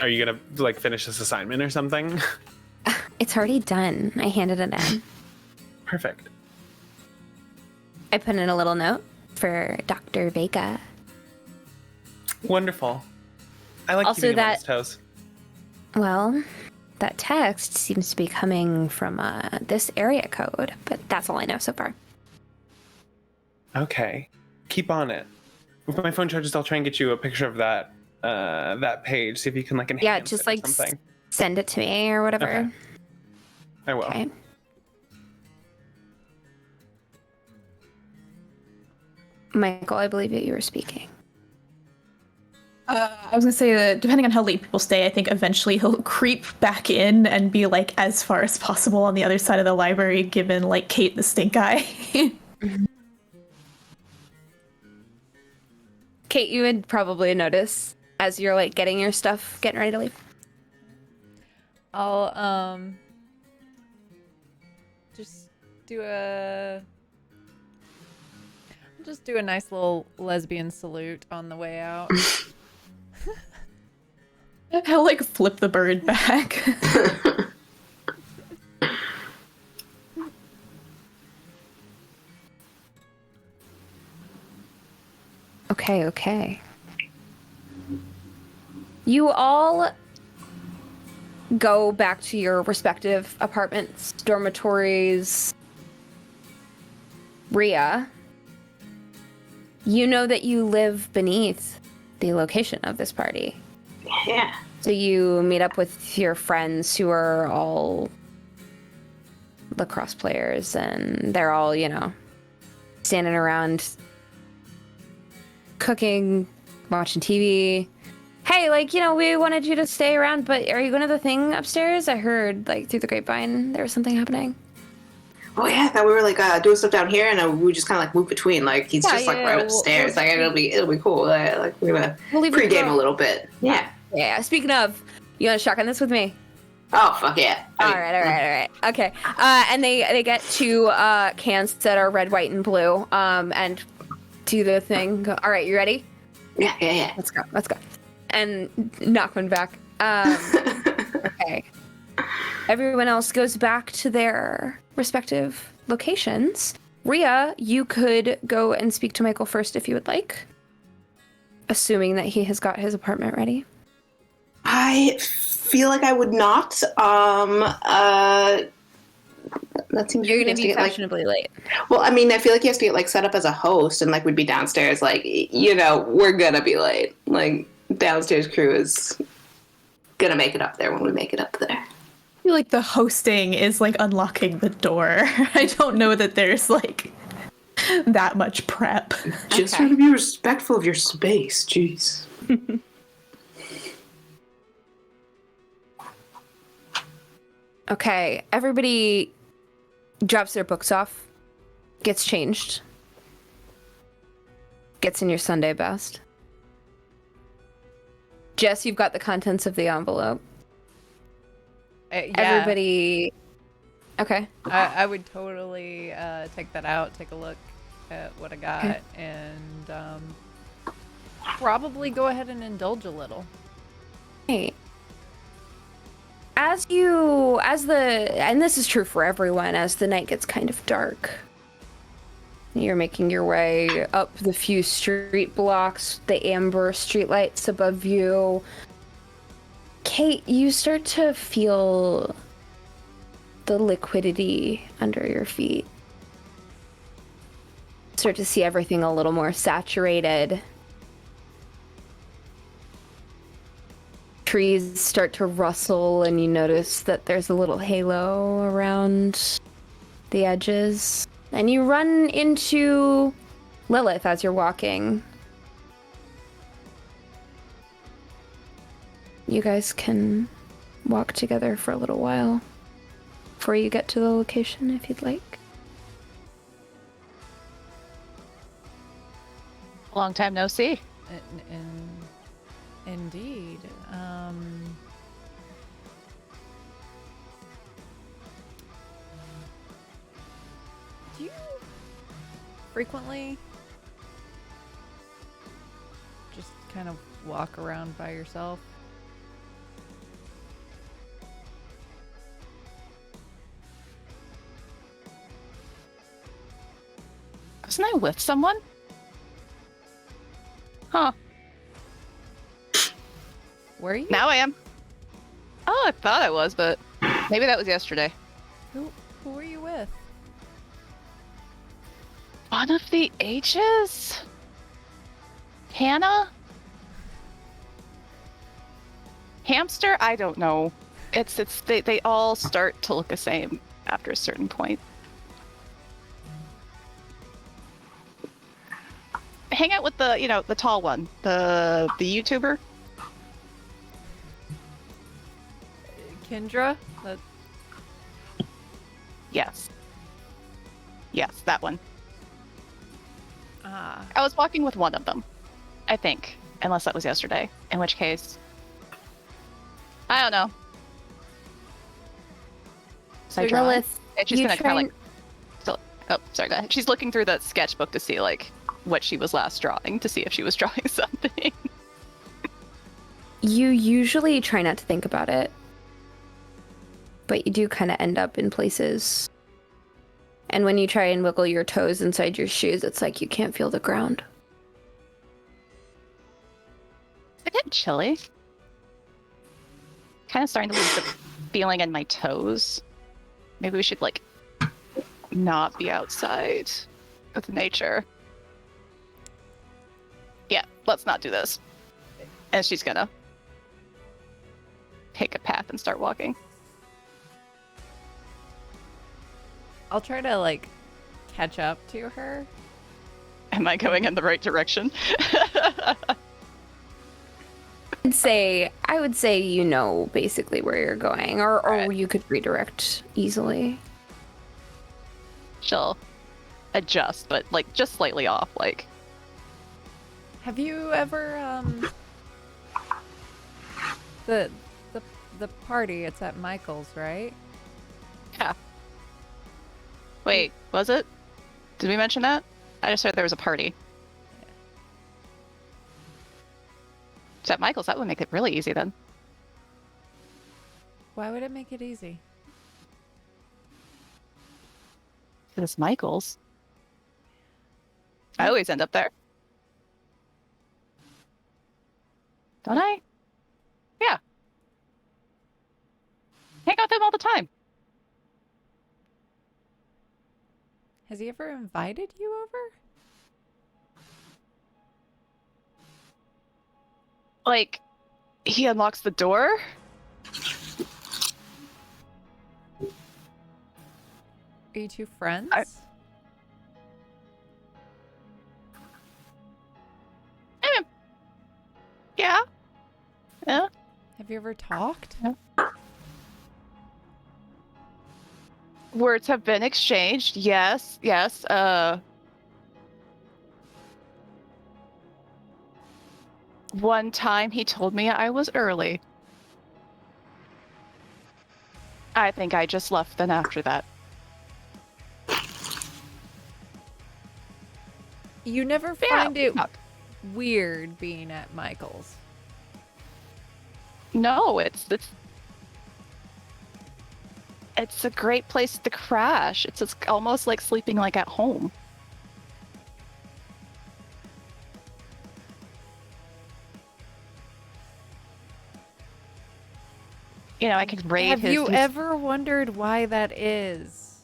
S4: Are you gonna like finish this assignment or something?
S7: It's already done. I handed it in.
S4: Perfect.
S7: I put in a little note for Dr. Vega.
S4: Wonderful. I like
S7: Also
S4: keeping him on
S7: that-
S4: his toes.
S7: Well, that text seems to be coming from this area code, but that's all I know so far.
S4: Okay. Keep on it. If my phone charges, I'll try and get you a picture of that page. See if you can like enhance
S7: Yeah,
S4: it
S7: just
S4: or
S7: like
S4: something.
S7: send it to me or whatever.
S4: Okay. I will.
S7: Okay. Michael, I believe that you were speaking.
S1: I was gonna say that depending on how late people stay, I think eventually he'll creep back in and be like as far as possible on the other side of the library, given like Kate the stink eye.
S7: Kate, you would probably notice as you're like getting your stuff, getting ready to leave.
S2: I'll just do a nice little lesbian salute on the way out.
S1: He'll like flip the bird back.
S7: Okay. You all go back to your respective apartments, dormitories. Rhea, you know that you live beneath the location of this party.
S6: Yeah.
S7: So you meet up with your friends who are all lacrosse players, and they're all, standing around cooking, watching TV. Hey, we wanted you to stay around, but are you going to the thing upstairs? I heard, through the grapevine, there was something happening.
S6: Oh yeah, I thought we were doing stuff down here, and we would just kind of move between. He's right upstairs. It'll be cool. We're gonna pregame a little bit. Yeah.
S7: Yeah. Speaking of, you want to shotgun this with me?
S6: Oh fuck yeah!
S7: All right. Okay. And they get two cans that are red, white, and blue. And do the thing. All right, you ready?
S6: Yeah.
S7: Let's go. And knock one back. Okay. Everyone else goes back to their respective locations. Rhea, you could go and speak to Michael first if you would like. Assuming that he has got his apartment ready.
S6: I feel like I would not. That seems
S7: You're going to be fashionably late.
S6: Well, I mean, I feel like he has to get set up as a host, and we'd be downstairs. We're gonna be late. Downstairs crew is gonna make it up there when we make it up there.
S1: I feel like the hosting is unlocking the door. I don't know that there's that much prep.
S6: Just trying to be respectful of your space. Jeez.
S7: Okay, everybody drops their books off, gets changed, gets in your Sunday best. Jess, you've got the contents of the envelope.
S2: Yeah.
S7: Everybody... Okay.
S2: I would totally take that out, take a look at what I got, and probably go ahead and indulge a little.
S7: Hey. And this is true for everyone, as the night gets kind of dark, you're making your way up the few street blocks, the amber streetlights above you. Kate, you start to feel the liquidity under your feet. Start to see everything a little more saturated. Trees start to rustle, and you notice that there's a little halo around the edges. And you run into Lillith as you're walking. You guys can walk together for a little while before you get to the location if you'd like.
S5: Long time no see.
S2: Indeed. Do you frequently just kind of walk around by yourself?
S5: Wasn't I with someone? Huh.
S2: Were you?
S5: Now I am. Oh, I thought I was, but maybe that was yesterday.
S2: Who were you with?
S5: One of the H's? Hannah? Hamster? I don't know. They all start to look the same after a certain point. Hang out with the tall one, the YouTuber.
S2: Kendra?
S5: Yes, that one.
S2: Ah.
S5: I was walking with one of them, I think, unless that was yesterday. In which case, I don't know.
S7: So
S5: I draw?
S7: Lillith,
S5: And she's
S7: you
S5: gonna
S7: try
S5: kind of oh, sorry, go ahead. She's looking through the sketchbook to see what she was last drawing, to see if she was drawing something.
S7: You usually try not to think about it, but you do kind of end up in places. And when you try and wiggle your toes inside your shoes, it's like you can't feel the ground.
S5: It's a bit chilly. Kind of starting to lose the feeling in my toes. Maybe we should not be outside with nature. Yeah, let's not do this. And she's gonna pick a path and start walking.
S2: I'll try to like catch up to her.
S5: Am I going in the right direction?
S3: I would say you know basically where you're going, or
S5: Right.
S3: you could redirect easily.
S5: She'll adjust, but like just slightly off. Like,
S2: Have you ever the party? It's at Michael's, right?
S5: yeah. Wait, was it? Did we mention that? I just heard there was a party. It's at Michael's. That would make it really easy then.
S2: Why would it make it easy?
S5: It's Michael's. I always end up there. Don't I? Yeah. Hang out with him all the time.
S2: Has he ever invited you over?
S5: Like, he unlocks the door.
S2: Are you two friends?
S5: Yeah. Yeah.
S2: Have you ever talked?
S5: Words have been exchanged. Yes. Yes. One time he told me I was early. I think I just left then after that.
S2: You never
S5: Yeah,
S2: find it
S5: fuck.
S2: weird being at Michael's?
S5: No, it's a great place to crash. It's almost like sleeping like at home. You know, I could raid
S2: Have
S5: his...
S2: you ever wondered why that is?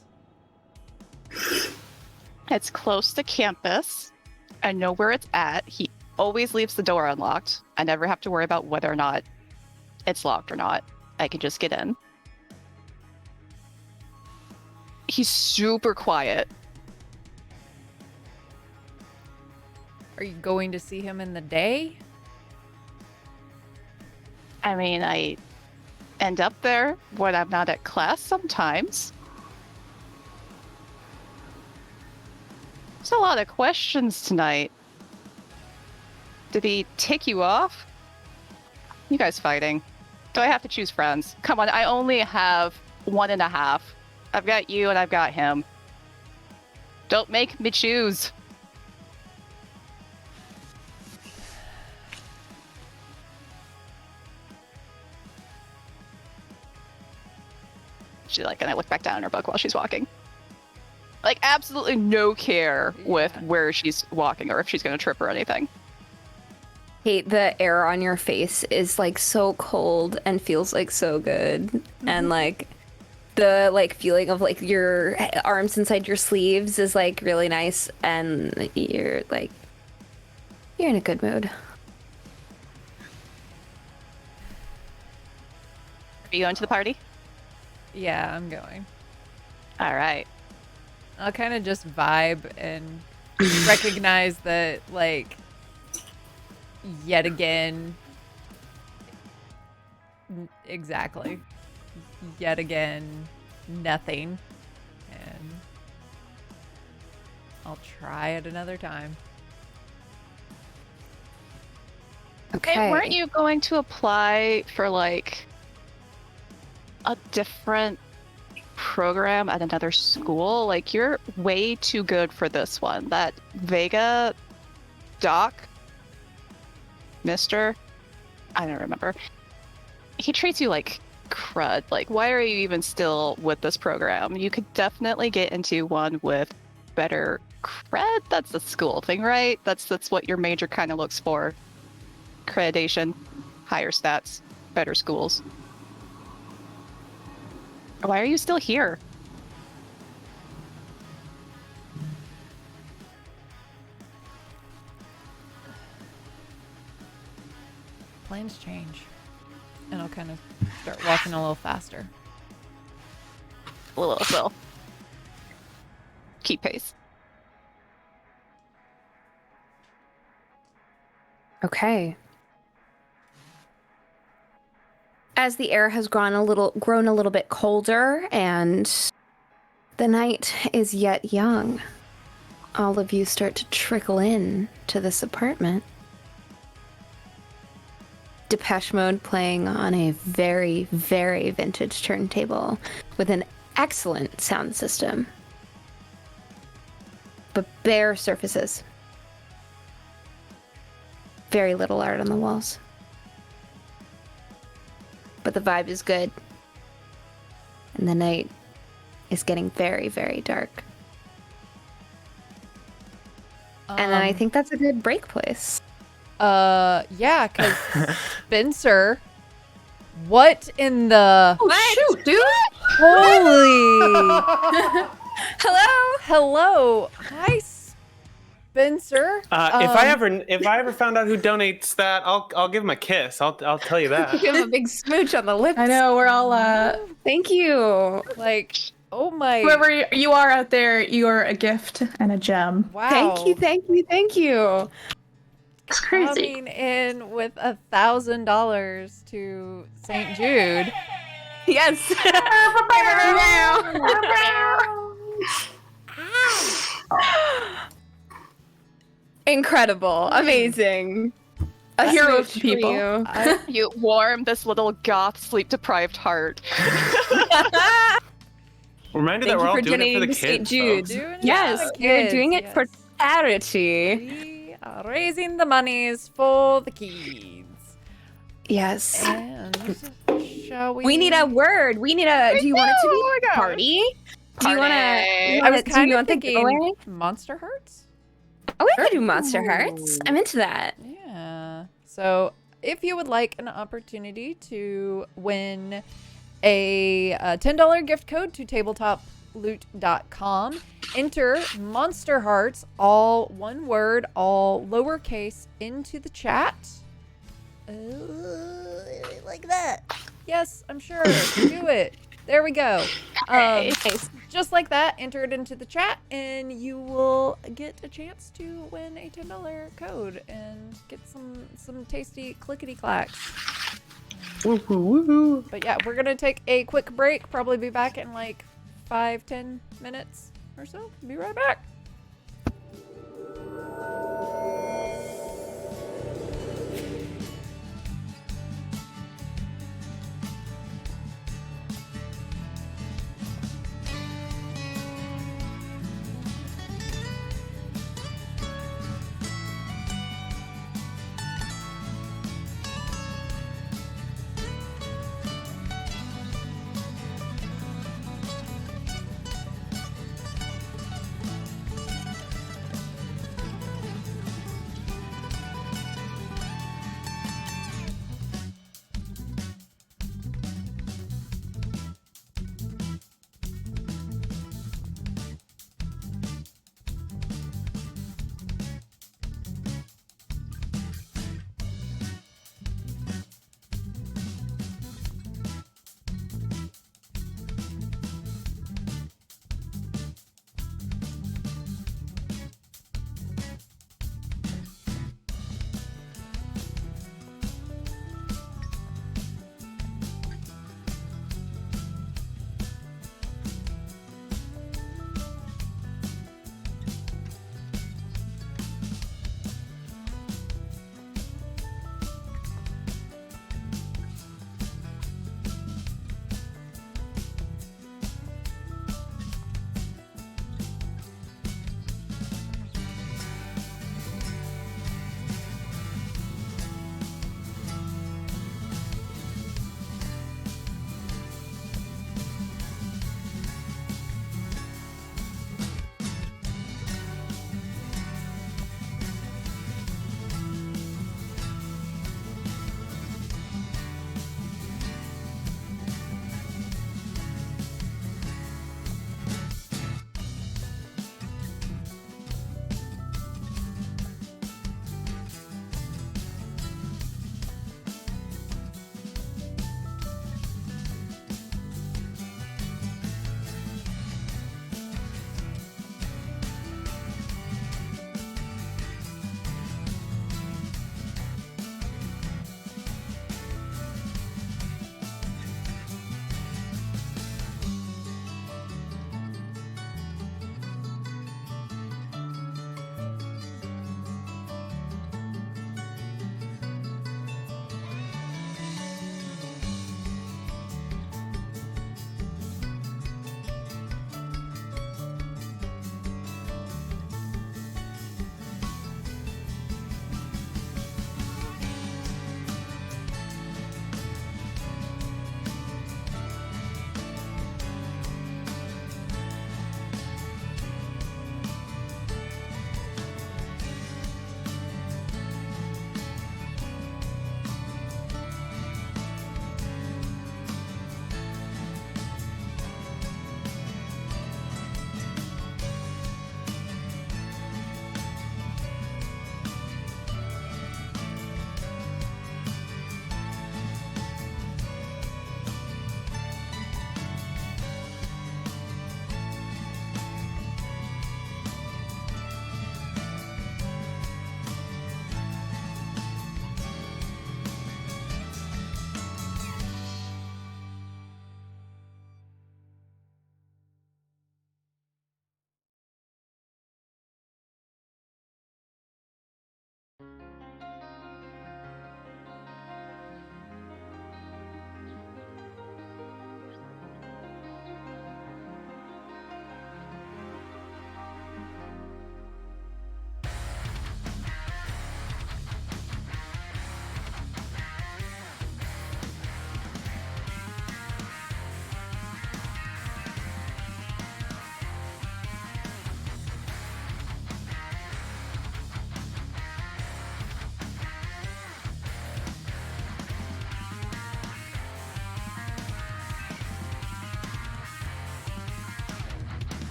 S5: It's close to campus. I know where it's at. He always leaves the door unlocked. I never have to worry about whether or not it's locked or not. I can just get in. He's super quiet.
S2: Are you going to see him in the day?
S5: I mean, I end up there when I'm not at class sometimes. There's a lot of questions tonight. Did he tick you off? You guys fighting? Do I have to choose friends? Come on, I only have 1.5. I've got you and I've got him. Don't make me choose. She's like, and I look back down at her book while she's walking. Like, absolutely no care with where she's walking or if she's going to trip or anything.
S3: Hey, the air on your face is like so cold and feels like so good. And like the like feeling of like your arms inside your sleeves is like really nice, and you're in a good mood.
S5: Are you going to the party?
S2: Yeah, I'm going.
S5: All right.
S2: I'll kind of just vibe and recognize that, like, yet again, exactly, yet again, nothing. And I'll try it another time.
S3: Okay.
S5: Hey, weren't you going to apply for, like, a different program at another school? Like, you're way too good for this one. That Vega doc, Mister, I don't remember. He treats you like crud. Like, why are you even still with this program? You could definitely get into one with better cred. That's a school thing, right? That's what your major kind of looks for. Accreditation, higher stats, better schools. Why are you still here?
S2: plans change. And I'll kind of start walking a little faster.
S5: Lilith will keep pace.
S3: Okay. As the air has grown a little bit colder and the night is yet young, all of you start to trickle in to this apartment. Depeche Mode playing on a very, very vintage turntable with an excellent sound system, but bare surfaces. Very little art on the walls. But the vibe is good. And the night is getting very, very dark. And I think that's a good break place.
S2: Yeah, because Spencer, what in the...
S1: Oh, shoot, dude!
S2: Holy...
S3: Hello?
S2: Hi, Spencer.
S4: If I ever found out who donates that, I'll give him a kiss. I'll tell you that.
S3: Give him a big smooch on the lips.
S1: I know, we're all,
S3: Thank you.
S2: Like, oh my...
S1: whoever you are out there, you are a gift and a gem.
S2: Wow.
S3: Thank you.
S6: It's crazy.
S2: Coming in with $1,000 to St. Jude.
S3: Yes. Incredible. Amazing.
S1: A hero
S3: Smooch
S1: to
S3: for
S1: people.
S3: you.
S5: You warm this little goth sleep-deprived heart.
S4: Reminder
S3: Thank
S4: that we're
S3: you
S4: all
S3: for
S4: doing it for
S3: donating
S4: the
S3: to
S4: kids.
S3: St. Jude.
S4: folks.
S2: Doing it
S3: Yes,
S2: for the
S3: you're
S2: kids,
S3: doing it for
S2: yes.
S3: charity.
S2: We are raising the monies for the kids.
S3: Yes.
S2: And shall we?
S3: We need a word. Do you want it to be party? Do you want
S5: Party.
S2: I was
S3: to?
S2: kind of
S3: the
S2: thinking
S3: giveaway?
S2: Monsterhearts.
S3: Oh, we could do Monsterhearts. I'm into that.
S2: Yeah. So if you would like an opportunity to win a $10 gift code to tabletoploot.com, enter Monsterhearts, all one word, all lowercase, into the chat. Like that. Yes, I'm sure. Do it. There we go. Just like that, enter it into the chat, and you will get a chance to win a $10 code and get some tasty clickety clacks.
S4: Woo-hoo-woo-hoo.
S2: But yeah, we're gonna take a quick break. Probably be back in like 5-10 minutes or so. Be right back.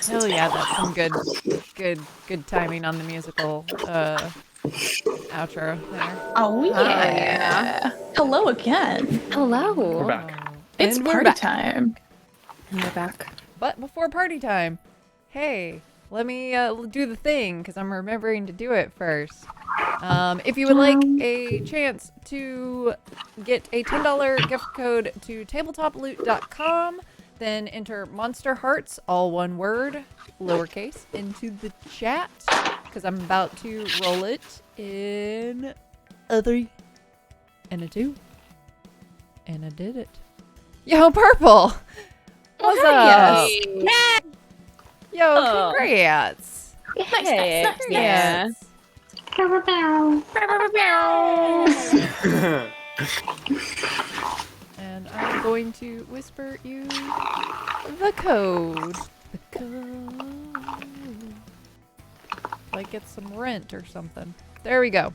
S2: Hell yeah, that's some good timing on the musical outro there.
S1: Oh yeah. Hello again.
S3: Hello.
S4: We're back.
S1: It's
S2: And we're
S1: party
S2: back.
S1: time.
S3: And we're back.
S2: But before party time, hey, let me do the thing because I'm remembering to do it first. If you would like a chance to get a $10 gift code to tabletoploot.com, then enter Monsterhearts, all one word, lowercase, into the chat because I'm about to roll it in a 3 and a 2. And I did it. Yo, Purple! What's up?
S1: Yes.
S2: Yo, congrats!
S1: Nice.
S3: Yeah.
S2: And I'm going to whisper you the code. The code. Like it's some rent or something. There we go.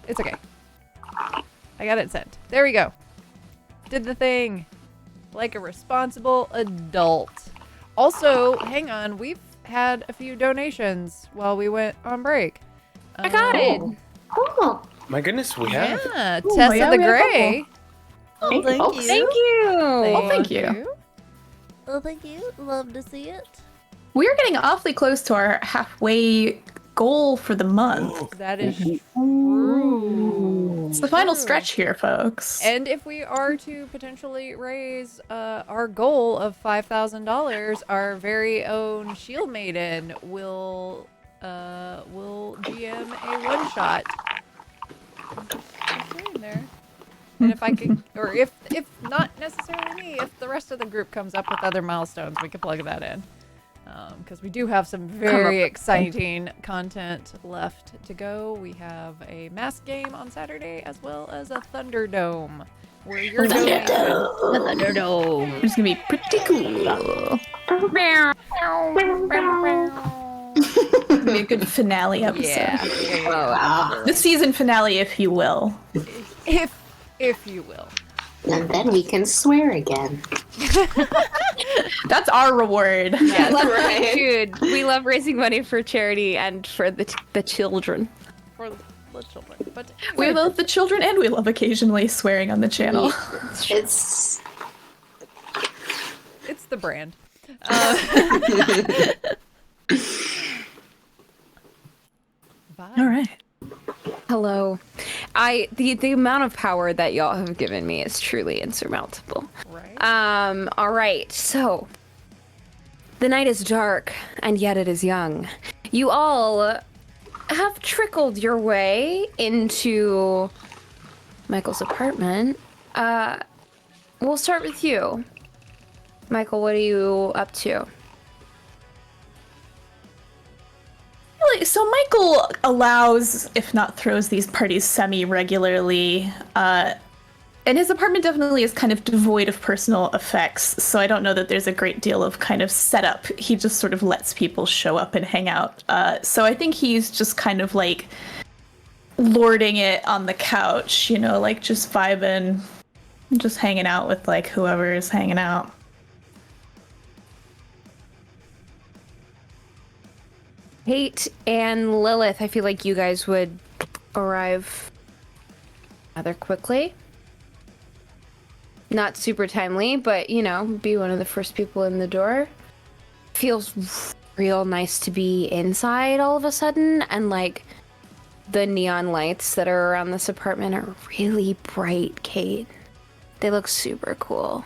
S2: It's okay. I got it sent. There we go. Did the thing. Like a responsible adult. Also, hang on. We've had a few donations while we went on break.
S3: I got it.
S6: Cool.
S4: My goodness, we have.
S2: Yeah,
S1: Ooh,
S2: Tessa
S1: yeah,
S2: the
S1: we had a
S2: Grey.
S6: Thank you. folks.
S3: Thank you.
S1: Oh, thank you.
S8: Oh, thank you. Love to see it.
S1: We're getting awfully close to our halfway goal for the month.
S2: That is true.
S1: It's the final stretch here, folks.
S2: And if we are to potentially raise our goal of $5,000, our very own Shield Maiden will GM a one shot. There. And if I could, or if not necessarily me, if the rest of the group comes up with other milestones, we could plug that in. Because we do have some very exciting content left to go. We have a mask game on Saturday as well as a Thunderdome. Where you're donating.
S1: Thunderdome. It's gonna be pretty cool. It'll be a good finale episode.
S2: Yeah.
S1: The season finale, if you will.
S2: If you will.
S6: And then we can swear again.
S1: That's our reward.
S3: Yes,
S6: Right.
S3: dude. We love raising money for charity and for the children.
S2: For the children. But
S1: We love the children and we love occasionally swearing on the channel.
S6: It's
S2: it's the brand.
S1: All right.
S3: Hello. The amount of power that y'all have given me is truly insurmountable.
S2: Right.
S3: All right. So the night is dark and yet it is young. You all have trickled your way into Michael's apartment. We'll start with you. Michael, what are you up to?
S1: So Michael allows, if not throws, these parties semi-regularly. And his apartment definitely is kind of devoid of personal effects, so I don't know that there's a great deal of kind of setup. He just sort of lets people show up and hang out. So I think he's just kind of like lording it on the couch, you know, like just vibing, just hanging out with like whoever is hanging out.
S3: Kate and Lilith, I feel like you guys would arrive rather quickly. Not super timely, but, you know, be one of the first people in the door. Feels real nice to be inside all of a sudden, and, like, the neon lights that are around this apartment are really bright, Kate. They look super cool.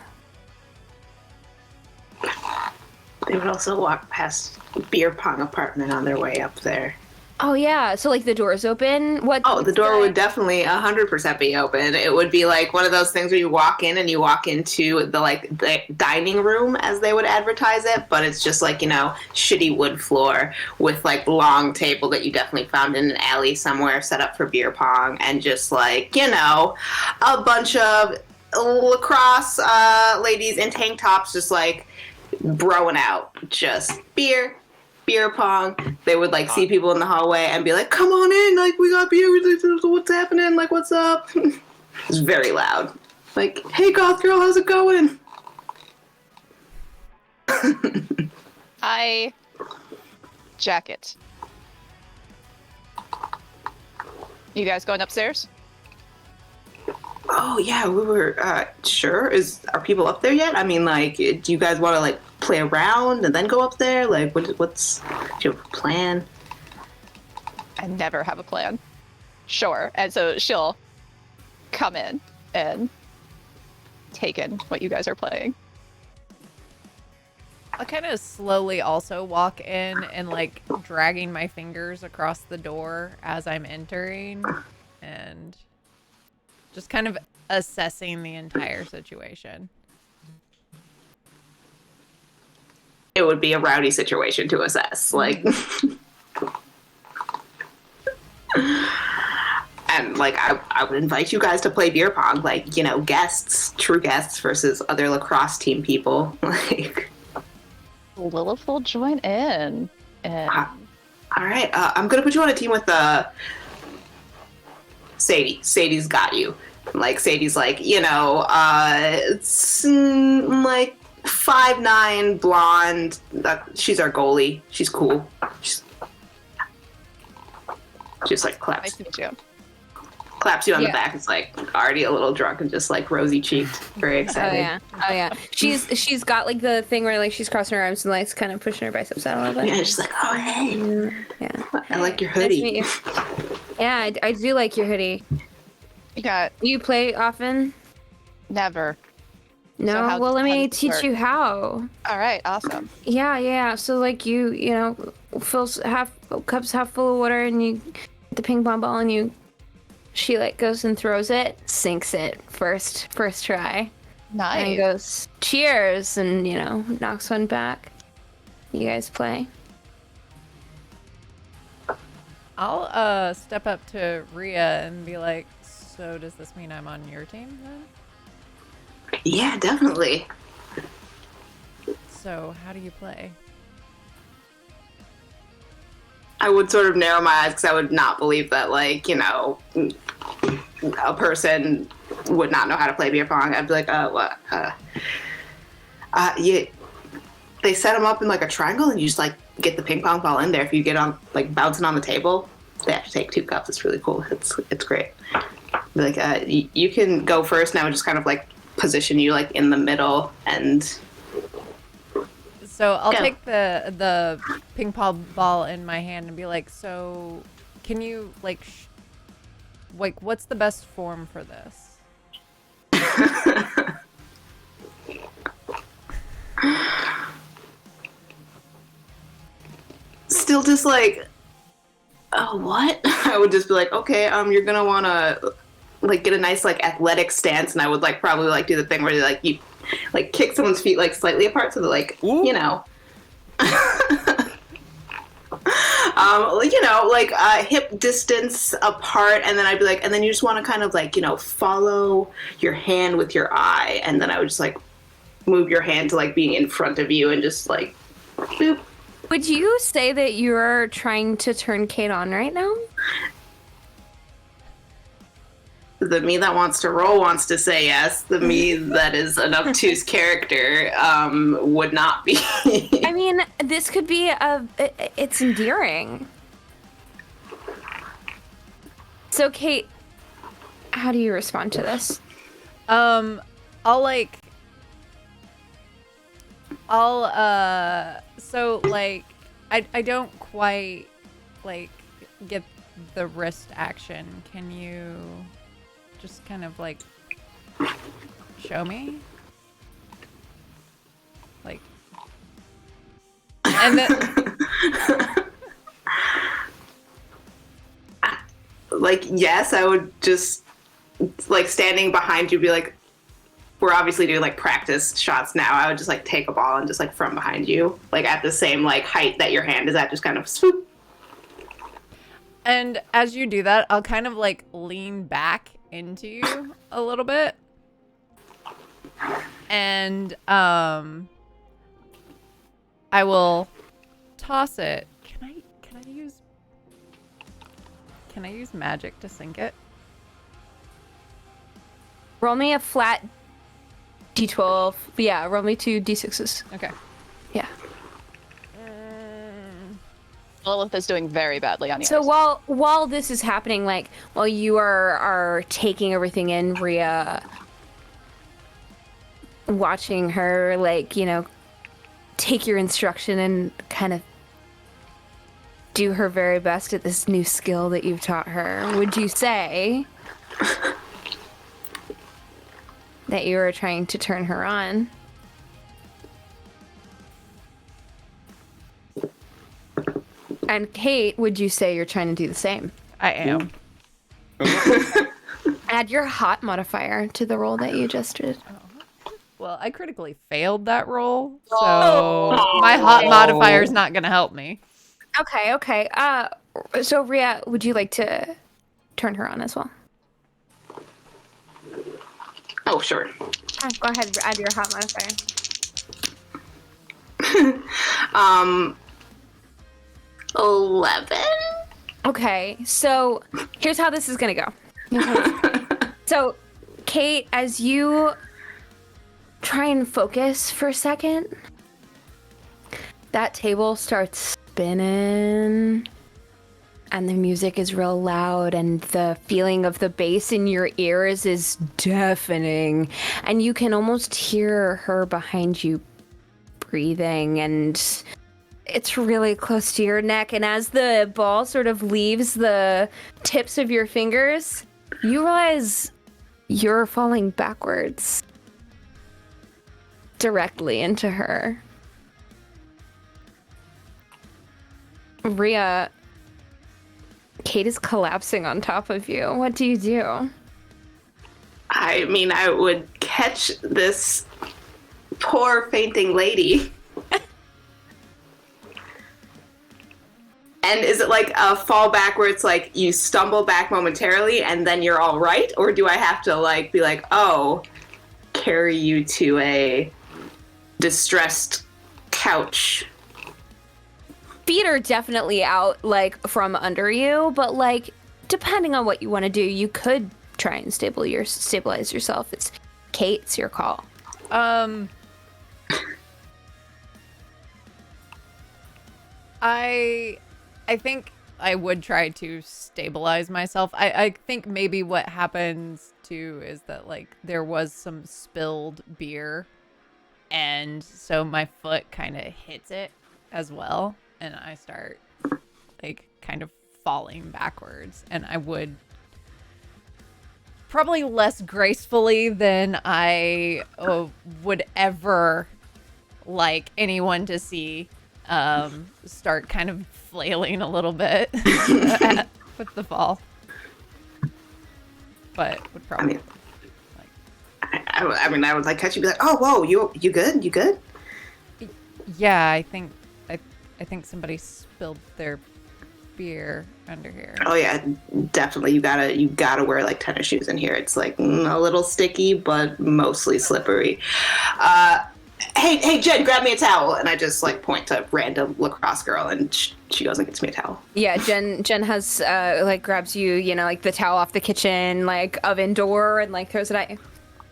S6: they would also walk past beer pong apartment on their way up there.
S3: Oh, yeah. So, like, the door's open?
S6: The door would definitely 100% be open. It would be like one of those things where you walk in and you walk into the dining room, as they would advertise it, but it's just like, you know, shitty wood floor with like long table that you definitely found in an alley somewhere set up for beer pong, and just like, you know, a bunch of lacrosse ladies in tank tops just like broing out, just beer pong. They would like see people in the hallway and be like, come on in, like we got beer, what's happening, like what's up. It's very loud, like, hey goth girl, how's it going?
S5: I jacket. You guys going upstairs?
S6: Oh yeah, we were sure. Are people up there yet? I mean, like, do you guys want to like play around and then go up there? Like, what's do you have a plan?
S5: I never have a plan. Sure. And so she'll come in and take in what you guys are playing.
S2: I'll kind of slowly also walk in and like dragging my fingers across the door as I'm entering and just kind of assessing the entire situation.
S6: It would be a rowdy situation to assess, like. And like I would invite you guys to play beer pong, like, you know, guests, true guests versus other lacrosse team people. Like,
S5: Lillith will join in. And
S6: all right, I'm gonna put you on a team with Sadie. Sadie's got you. Like, Sadie's like, you know, it's like 5'9", blonde. She's our goalie. She's cool. She's just like claps.
S5: nice to meet you.
S6: Claps you on the back. It's like already a little drunk and just like rosy cheeked. Very excited.
S7: Oh yeah. She's got like the thing where like she's crossing her arms and like kind of pushing her biceps out a little bit.
S6: Yeah, she's like, oh hey.
S7: Yeah.
S6: I like your
S7: Nice to
S6: hoodie.
S7: meet you. Yeah, I do like your hoodie.
S5: You got
S7: You play often?
S5: never.
S7: No.
S5: how-
S7: Well, let
S5: how
S7: me
S5: does it
S7: teach
S5: work?
S7: you how.
S5: All right, awesome.
S7: Yeah. So like you know, fills cups half full of water and you get the ping pong ball and she like goes and throws it, sinks it first try,
S5: Nice.
S7: and goes cheers and, you know, knocks one back. You guys play.
S2: I'll step up to Rhea and be like, so does this mean I'm on your team then?
S6: Yeah, definitely.
S2: So how do you play?
S6: I would sort of narrow my eyes because I would not believe that, like, you know, a person would not know how to play beer pong. I'd be like, what? Yeah. They set them up in like a triangle and you just like get the ping pong ball in there. If you get on like bouncing on the table, they have to take 2 cups. It's really cool. It's great. Be like, you can go first now. Just kind of like position you like in the middle and.
S2: So I'll
S6: Go.
S2: take the ping pong ball in my hand and be like, so can you like what's the best form for this?
S6: Still just like, oh, what? I would just be like, okay, you're gonna wanna like get a nice like athletic stance, and I would like probably like do the thing where you like kick someone's feet like slightly apart so they're like, you know. You know, like hip distance apart, and then I'd be like, and then you just want to kind of like, you know, follow your hand with your eye, and then I would just like move your hand to like being in front of you and just like, boop.
S7: Would you say that you're trying to turn Kate on right now?
S6: The me that wants to roll wants to say yes. The me that is an obtuse character would not be.
S7: I mean, this could be it's endearing. So, Kate, how do you respond to this?
S2: I'll so like I don't quite like get the wrist action. Can you just kind of like show me? Like, and then
S6: like, yes, I would just like standing behind you be like, we're obviously doing like practice shots now. I would just like take a ball and just like from behind you, like at the same like height that your hand is at, just kind of swoop.
S2: and as you do that, I'll kind of like lean back into you a little bit. And I will toss it. Can I use magic to sink it?
S7: Roll me a flat d12. Yeah, roll me 2 d6s.
S2: Okay.
S3: Yeah.
S5: Lilith is doing very badly on the
S3: So
S5: ice.
S3: while this is happening, like while you are taking everything in, Rhea, watching her, like, you know, take your instruction and kind of do her very best at this new skill that you've taught her, would you say that you are trying to turn her on? And Kate, would you say you're trying to do the same?
S2: I am.
S3: Add your hot modifier to the roll that you just did.
S2: Well, I critically failed that roll, so my hot modifier is not going to help me.
S3: Okay. So Rhea, would you like to turn her on as well?
S6: Oh, sure.
S3: Go ahead, add your hot modifier.
S6: 11?
S3: Okay, so here's how this is gonna go. So, Kate, as you try and focus for a second, that table starts spinning, and the music is real loud, and the feeling of the bass in your ears is deafening, and you can almost hear her behind you breathing, and it's really close to your neck, and as the ball sort of leaves the tips of your fingers, you realize you're falling backwards directly into her. Rhea, Kate is collapsing on top of you. What do you do?
S6: I mean, I would catch this poor fainting lady. And is it like a fall back where it's like you stumble back momentarily and then you're all right? Or do I have to like be like, oh, carry you to a distressed couch?
S3: Feet are definitely out, like, from under you, but, like, depending on what you want to do, you could try and stabilize yourself. It's Kate, it's your call.
S2: I think I would try to stabilize myself. I think maybe what happens too is that like there was some spilled beer, and so my foot kind of hits it as well, and I start like kind of falling backwards, and I would probably less gracefully than I would ever like anyone to see. Start kind of flailing a little bit with the fall, but would probably.
S6: I mean, I would like catch you, and be like, oh, whoa, you good? You good?
S2: Yeah, I think somebody spilled their beer under here.
S6: Oh yeah, definitely. You gotta wear like tennis shoes in here. It's like a little sticky, but mostly slippery. Hey, Jen, grab me a towel. And I just like point to random lacrosse girl, and she goes and gets me a towel.
S3: Yeah, Jen has like grabs you, you know, like the towel off the kitchen like oven door and like throws it at you.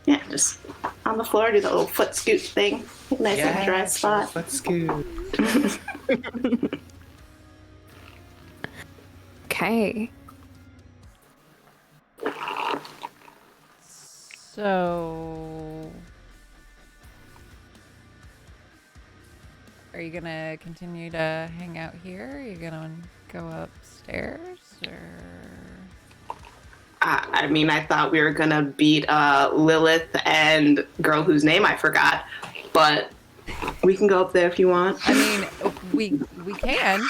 S6: Yeah, just on the floor, do the little foot scoot thing. Nice and dry spot.
S4: Foot scoot.
S3: Okay.
S2: So, are you gonna continue to hang out here? Are you gonna go upstairs, or?
S6: I mean, I thought we were gonna beat Lillith and girl whose name I forgot, but we can go up there if you want.
S2: I mean, we can.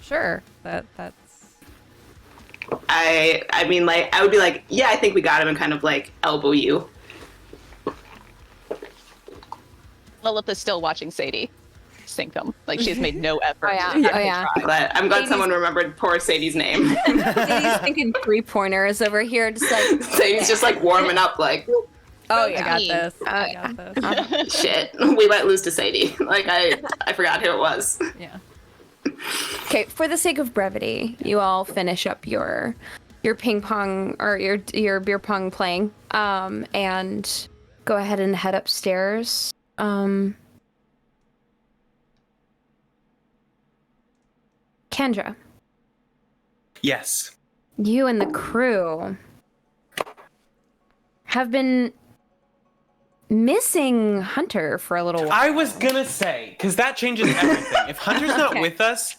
S2: Sure, that's.
S6: I mean, like, I would be like, yeah, I think we got him, and kind of like elbow you.
S5: Lilith is still watching Sadie sink them. Like she's made no effort.
S3: Oh yeah.
S6: I'm glad someone remembered poor Sadie's name.
S3: Sadie's thinking 3-pointers over here, just like
S6: Sadie's just like warming up, like,
S3: oh
S2: I
S3: yeah.
S2: got this. I got this.
S6: shit, we let loose to Sadie. Like I forgot who it was.
S2: Yeah.
S3: Okay, for the sake of brevity, you all finish up your ping pong or your beer pong playing, and go ahead and head upstairs.
S7: Kendra,
S4: Yes.
S7: you and the crew have been missing Hunter for a little while.
S4: I was gonna say, because that changes everything. If Hunter's not with us,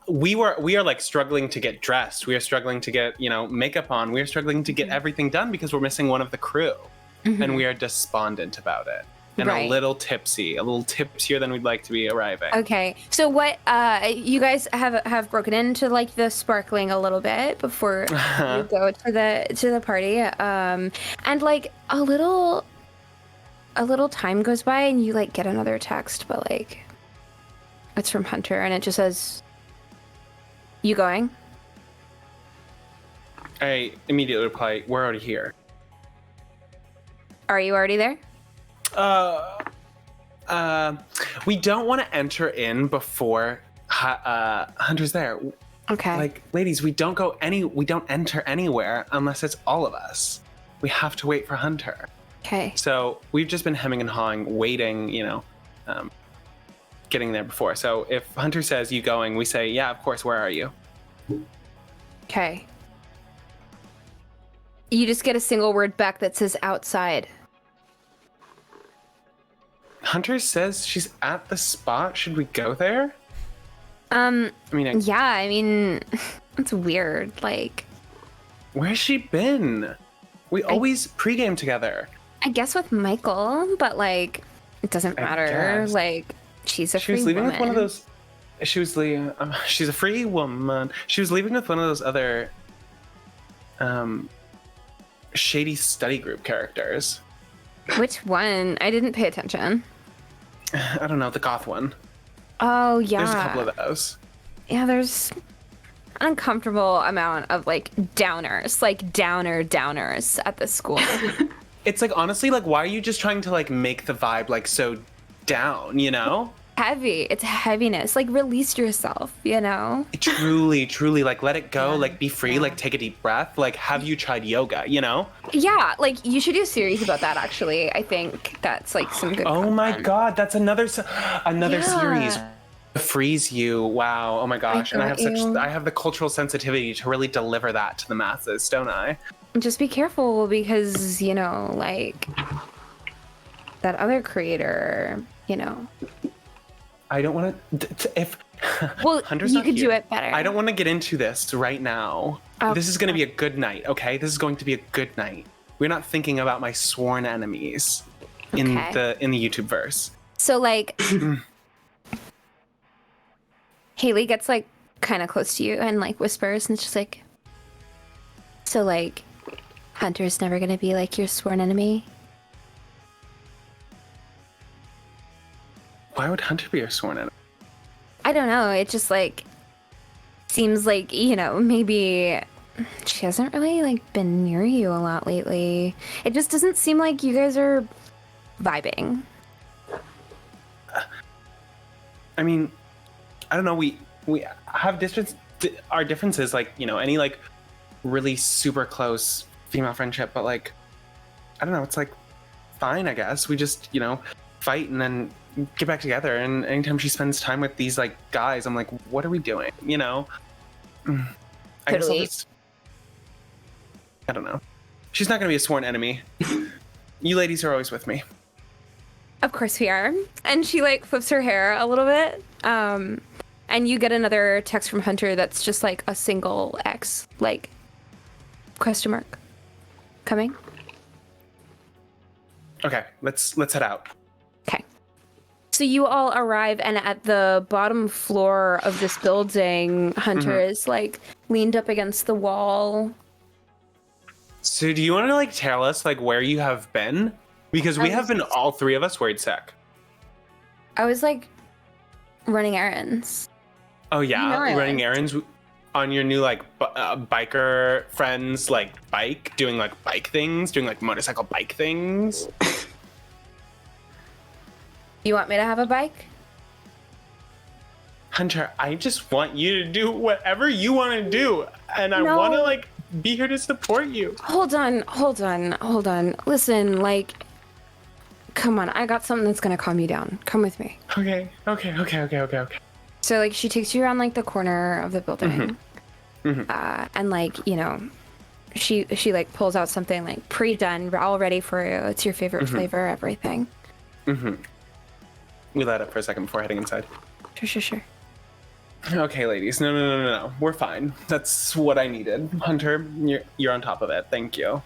S4: we are like struggling to get dressed. We are struggling to get, makeup on. We are struggling to get everything done because we're missing one of the crew. And we are despondent about it. And
S7: Right.
S4: a little tipsier than we'd like to be arriving.
S7: Okay, so what you guys have broken into like the sparkling a little bit before you go to the party, and like a little time goes by and you like get another text, but like it's from Hunter and it just says, "You going?"
S4: I immediately reply, "We're already here."
S7: Are you already there?
S4: We don't want to enter in before Hunter's there.
S7: Okay.
S4: Like, ladies, we don't enter anywhere unless it's all of us. We have to wait for Hunter.
S7: Okay.
S4: So we've just been hemming and hawing, waiting, getting there before. So if Hunter says, "You going?" we say, "Yeah, of course. Where are you?"
S7: Okay. You just get a single word back that says "outside."
S4: Hunter says she's at the spot. Should we go there?
S7: Yeah, I mean, it's weird. Like,
S4: where's she been? We always pregame together.
S7: I guess with Michael, but like, it doesn't matter.
S4: guess.
S7: Like, she's a
S4: She
S7: free
S4: was leaving
S7: woman.
S4: with one of those. She's a free woman. She was leaving with one of those other, shady study group characters.
S7: Which one? I didn't pay attention.
S4: I don't know, the goth one.
S7: Oh yeah.
S4: There's a couple of those.
S7: Yeah, there's an uncomfortable amount of like downers, like downers at the school.
S4: It's like, honestly, like, why are you just trying to like make the vibe like so down,
S7: Heavy. It's heaviness. Like, release yourself,
S4: Truly, like, let it go, like, be free, like, take a deep breath, like, have you tried yoga,
S7: Yeah, like, you should do a series about that, actually. I think that's, like, some good
S4: Oh my
S7: content.
S4: god, that's another
S7: Yeah.
S4: series. Freeze you, wow, oh my gosh. And I have the cultural sensitivity to really deliver that to the masses, don't I?
S7: Just be careful because, like, that other creator,
S4: I don't want to, if
S7: Well,
S4: Hunter's
S7: you
S4: not
S7: could do
S4: here,
S7: it better.
S4: I don't want to get into this right now.
S7: Oh,
S4: This is going to be a good night, okay? This is going to be a good night. We're not thinking about my sworn enemies in
S7: Okay.
S4: the YouTube verse.
S7: So, like, Haley gets, like, kind of close to you and, like, whispers, and it's just like, so, like, Hunter's never gonna be, like, your sworn enemy?
S4: Why would Hunter be your sworn enemy?
S7: I don't know. It just, like, seems like, maybe she hasn't really, like, been near you a lot lately. It just doesn't seem like you guys are vibing.
S4: I mean, I don't know. We have our differences, like, any like really super close female friendship, but like, I don't know. It's like fine, I guess. We just fight and then get back together. And anytime she spends time with these like guys, I'm like, what are we doing? I guess I'll
S7: Totally.
S4: just, I don't know. She's not gonna be a sworn enemy. You ladies are always with me.
S7: Of course we are. And she, like, flips her hair a little bit. And you get another text from Hunter that's just, like, a single X. Like, question mark. Coming?
S4: Okay, let's head out.
S7: Okay. So you all arrive, and at the bottom floor of this building, Hunter is, like, leaned up against the wall.
S4: So do you want to like tell us like where you have been? Because we have been, all three of us, worried sick.
S7: I was, like, running errands.
S4: Oh yeah,
S7: No, I
S4: running
S7: was.
S4: errands on your new like biker friends like bike, doing like bike things, doing like motorcycle bike things.
S7: You want me to have a bike?
S4: Hunter, I just want you to do whatever you want to do, and I want to
S7: No.
S4: like be here to support you.
S7: Hold on. Listen, like, come on. I got something that's gonna calm you down. Come with me.
S4: Okay.
S3: So like she takes you around like the corner of the building, and like she like pulls out something like pre-done, all ready for you. It's your favorite flavor, everything.
S4: We light up for a second before heading inside.
S3: Sure.
S4: Okay, ladies. No. We're fine. That's what I needed. Hunter, you're on top of it. Thank you.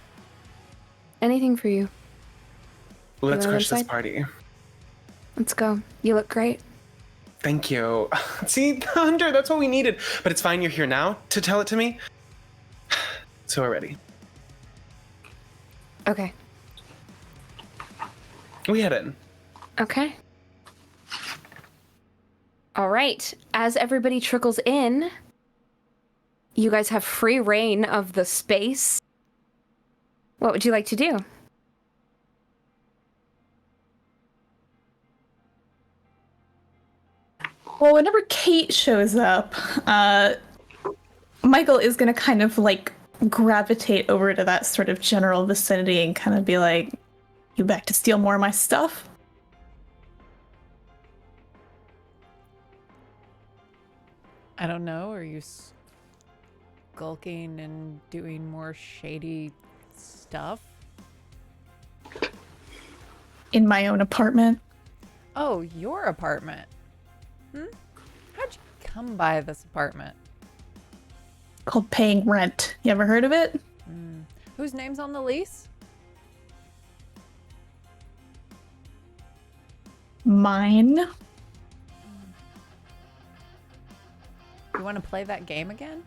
S3: Anything for you.
S4: Let's
S3: wanna
S4: crush this
S3: inside?
S4: party.
S3: Let's go. You look great.
S4: Thank you. See, Hunter, that's what we needed. But it's fine. You're here now to tell it to me. So we're ready.
S3: Okay.
S4: We head in.
S3: Okay. All right. As everybody trickles in, you guys have free reign of the space. What would you like to do?
S1: Well, whenever Kate shows up, Michael is going to kind of like gravitate over to that sort of general vicinity and kind of be like, "You back to steal more of my stuff?"
S2: I don't know. Are you skulking and doing more shady stuff?
S1: In my own apartment.
S2: Oh, your apartment. How'd you come by this apartment?
S1: Called paying rent. You ever heard of it?
S2: Whose name's on the lease?
S1: Mine.
S2: You want to play that game again?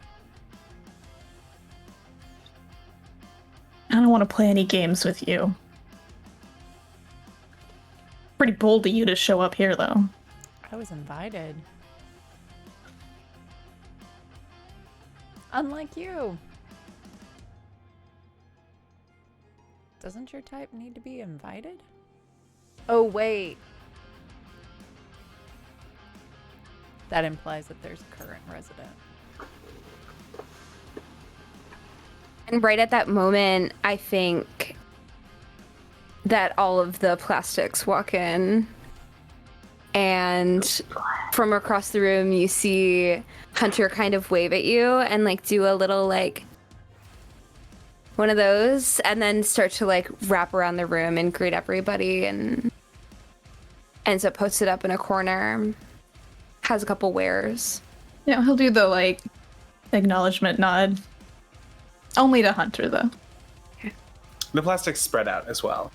S1: I don't want to play any games with you. Pretty bold of you to show up here, though.
S2: I was invited. Unlike you. Doesn't your type need to be invited? Oh, wait. That implies that there's a current resident.
S3: And right at that moment, I think that all of the plastics walk in. And from across the room, you see Hunter kind of wave at you and like do a little like one of those, and then start to like wrap around the room and greet everybody, and ends up posted up in a corner. Has a couple wares.
S1: Yeah, he'll do the like acknowledgement nod. Only to Hunter, though.
S4: The plastic's spread out as well.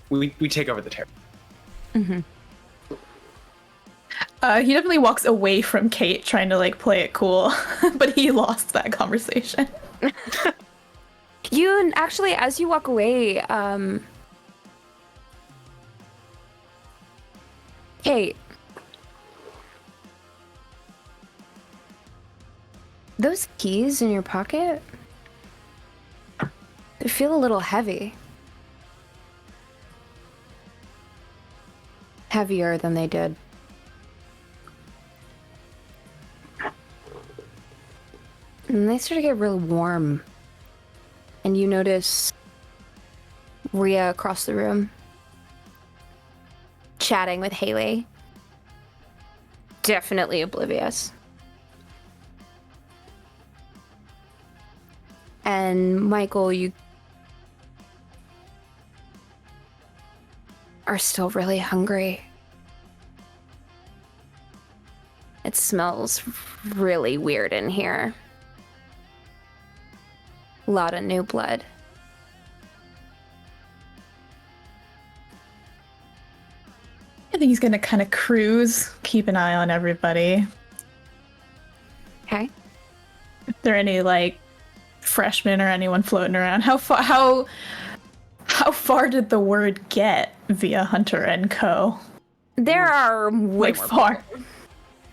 S4: We take over the territory.
S1: He definitely walks away from Kate, trying to like play it cool, but he lost that conversation.
S3: You actually, as you walk away, Kate, those keys in your pocket, they feel a little heavy. Heavier than they did. And they start to get really warm. And you notice Rhea across the room, chatting with Haley. Definitely oblivious. And Michael, you are still really hungry. It smells really weird in here. A lot of new blood.
S1: I think he's gonna kind of cruise, keep an eye on everybody.
S3: Okay.
S1: If there are any like freshmen or anyone floating around, how far did the word get via Hunter and Co?
S3: There are way
S1: Like
S3: more
S1: far.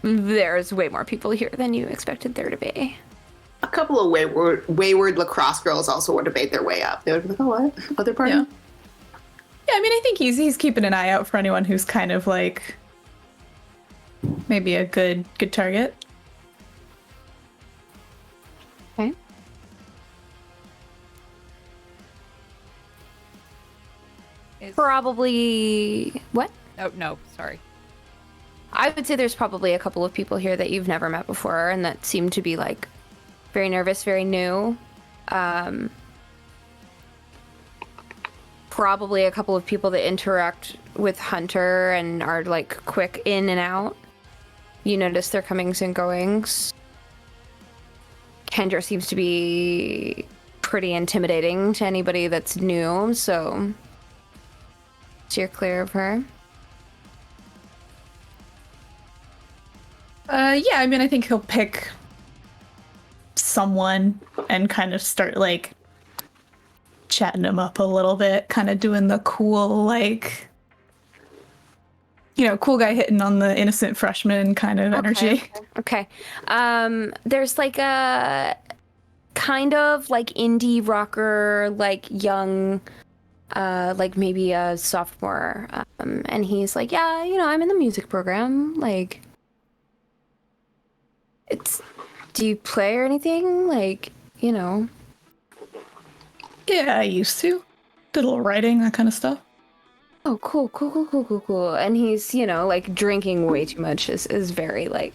S3: There's way more people here than you expected there to be.
S6: A couple of wayward lacrosse girls also would debate their way up. They would be like, "Oh, what? Other party?"
S1: Yeah. Yeah, I mean, I think he's keeping an eye out for anyone who's kind of like maybe a good target.
S3: Okay.
S2: Is...
S3: Probably what?
S2: Oh, no, sorry.
S3: I would say there's probably a couple of people here that you've never met before and that seem to be like very nervous, very new. Probably a couple of people that interact with Hunter and are like quick in and out. You notice their comings and goings. Kendra seems to be pretty intimidating to anybody that's new, so you're clear of her.
S1: Yeah, I mean, I think he'll pick someone and kind of start, like, chatting him up a little bit, kind of doing the cool, like, you know, cool guy hitting on the innocent freshman kind of energy.
S3: Okay. There's, like, a kind of, like, indie rocker, like, young, like, maybe a sophomore, and he's like, yeah, you know, I'm in the music program, like... Do you play or anything? Like, you know.
S1: Yeah, I used to. Did a little writing, that kind of stuff.
S3: Oh, cool. And he's, you know, like drinking way too much is very like,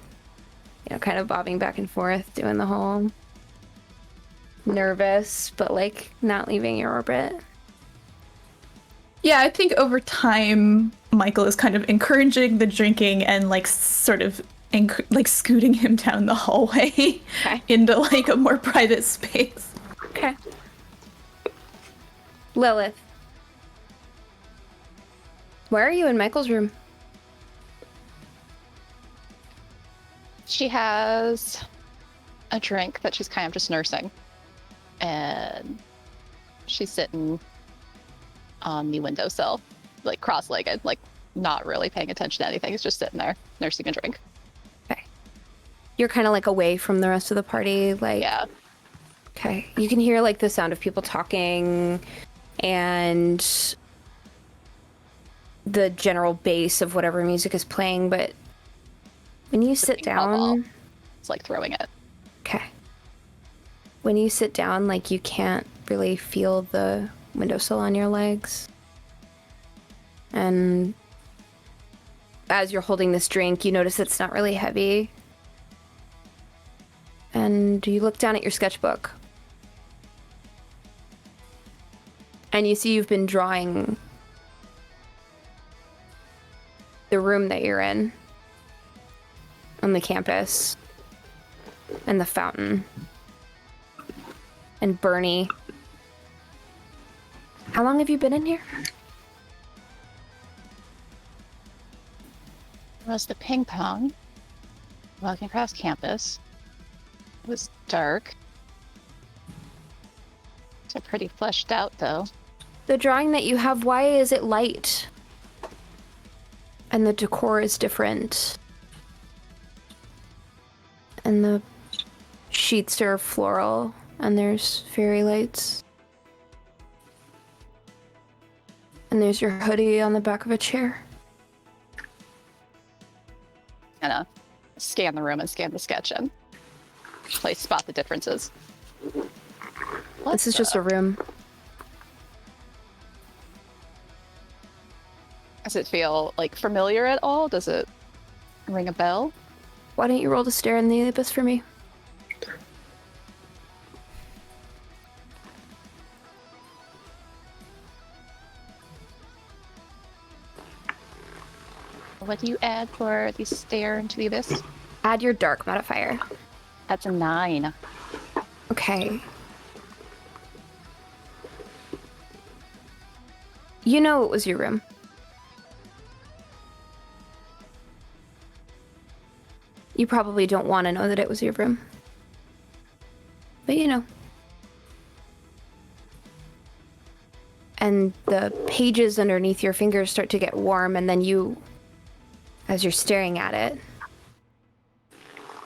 S3: you know, kind of bobbing back and forth, doing the whole nervous, but like not leaving your orbit.
S1: Yeah, I think over time, Michael is kind of encouraging the drinking and like sort of like scooting him down the hallway into like a more private space.
S3: Okay. Lillith. Why are you in Michael's room?
S5: She has a drink that she's kind of just nursing. And she's sitting on the windowsill, like cross-legged, like not really paying attention to anything. It's just sitting there, nursing a drink.
S3: Okay. You're kind of like away from the rest of the party, like...
S5: Yeah.
S3: Okay. You can hear like the sound of people talking and the general bass of whatever music is playing, but when you sit down...
S5: It's like throwing it.
S3: Okay. When you sit down, like you can't really feel the windowsill on your legs. And as you're holding this drink, you notice it's not really heavy. And you look down at your sketchbook. And you see you've been drawing the room that you're in on the campus. And the fountain. And Bernie. How long have you been in here?
S5: It was the ping pong. Walking across campus. It was dark. It's pretty fleshed out, though.
S3: The drawing that you have, why is it light? And the decor is different. And the sheets are floral, and there's fairy lights. And there's your hoodie on the back of a chair.
S5: Kind of scan the room and scan the sketch and spot the differences.
S3: This is just a room.
S5: Does it feel like familiar at all? Does it ring a bell?
S3: Why don't you roll to stare in the abyss for me?
S5: What do you add for the stare into the abyss?
S3: Add your dark modifier.
S5: That's a 9.
S3: Okay. You know it was your room. You probably don't want to know that it was your room. But you know. And the pages underneath your fingers start to get warm, and then you, as you're staring at it,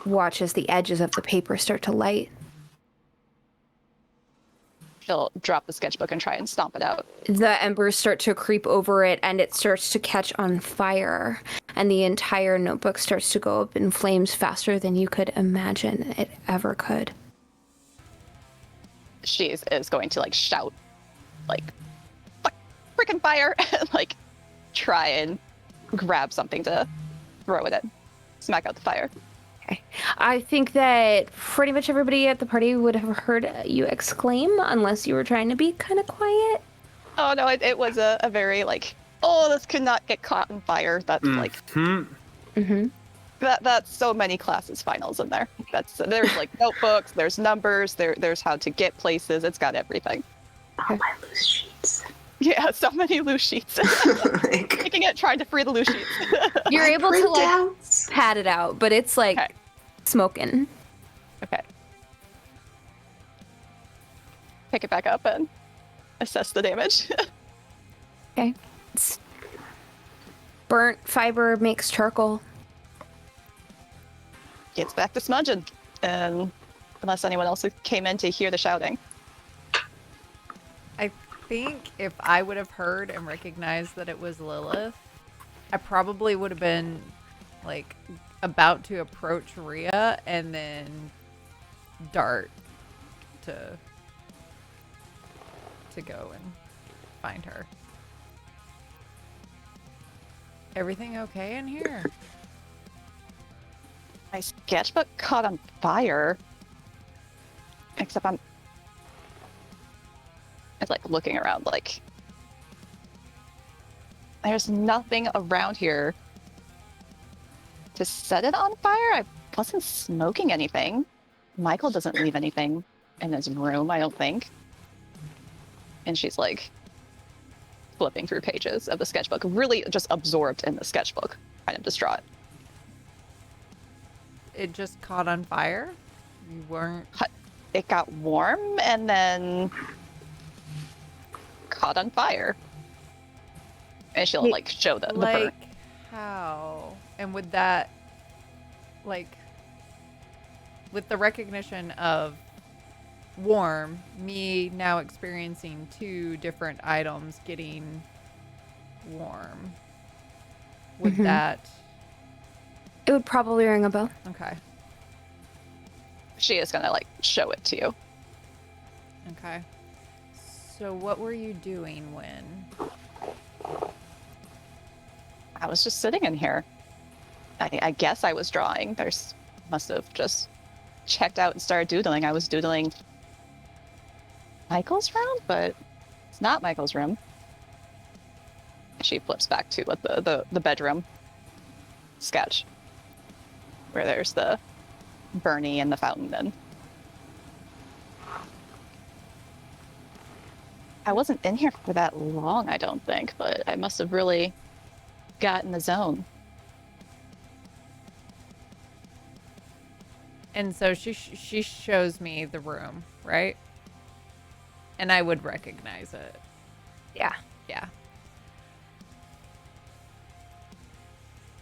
S3: watch as the edges of the paper start to light.
S5: She'll drop the sketchbook and try and stomp it out.
S3: The embers start to creep over it, and it starts to catch on fire. And the entire notebook starts to go up in flames faster than you could imagine it ever could.
S5: She is going to like shout, like, fuck, freaking fire, and like try and grab something to throw it in. Smack out the fire.
S7: Okay. I think that pretty much everybody at the party would have heard you exclaim, unless you were trying to be kind of quiet.
S5: Oh no, it was a very like, oh, this could not get caught on fire. That's like, that's so many classes finals in there. There's like notebooks, there's numbers, there's how to get places. It's got everything.
S6: All my loose sheets.
S5: Yeah, so many loose sheets. Taking it, trying to free the loose sheets.
S7: You're able to like
S6: Printouts.
S7: pat it out, but it's like
S5: Okay.
S7: smoking.
S5: Okay. Pick it back up and assess the damage.
S7: Okay. It's burnt fiber makes charcoal.
S5: Gets back to smudging. And unless anyone else came in to hear the shouting.
S2: I think if I would have heard and recognized that it was Lillith, I probably would have been like about to approach Rhea and then dart to go and find her. Everything okay in here?
S5: My sketchbook caught on fire. Except I'm like looking around like there's nothing around here to set it on fire. I wasn't smoking anything. Michael doesn't leave anything in his room, I don't think. And she's like flipping through pages of the sketchbook, really just absorbed in the sketchbook, kind of distraught.
S2: It just caught on fire? You weren't...
S5: It got warm and then caught on fire. And she'll like show the burn.
S2: Like, how? And would that, like, with the recognition of warm, me now experiencing two different items getting warm, would that...
S7: It would probably ring a bell.
S2: Okay.
S5: She is gonna like show it to you.
S2: Okay. So what were you doing when...
S5: I was just sitting in here. I guess I was drawing. Must have just checked out and started doodling. I was doodling Michael's room, but it's not Michael's room. She flips back to like the bedroom sketch, where there's the Bernie and the fountain. And I wasn't in here for that long, I don't think, but I must have really got in the zone.
S2: And so she shows me the room, right? And I would recognize it.
S7: Yeah.
S2: Yeah.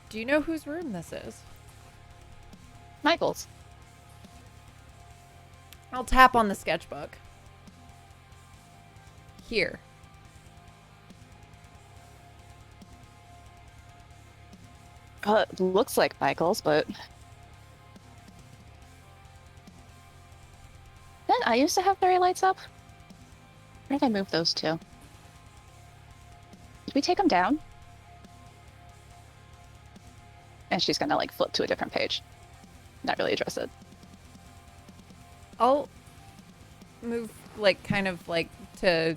S2: Do you know whose room this is?
S5: Michael's.
S2: I'll tap on the sketchbook. Here.
S5: Well, it looks like Michael's, but... Didn't I used to have fairy lights up? Where did I move those to? Did we take them down? And she's gonna like flip to a different page. Not really address it.
S2: I'll move like kind of like to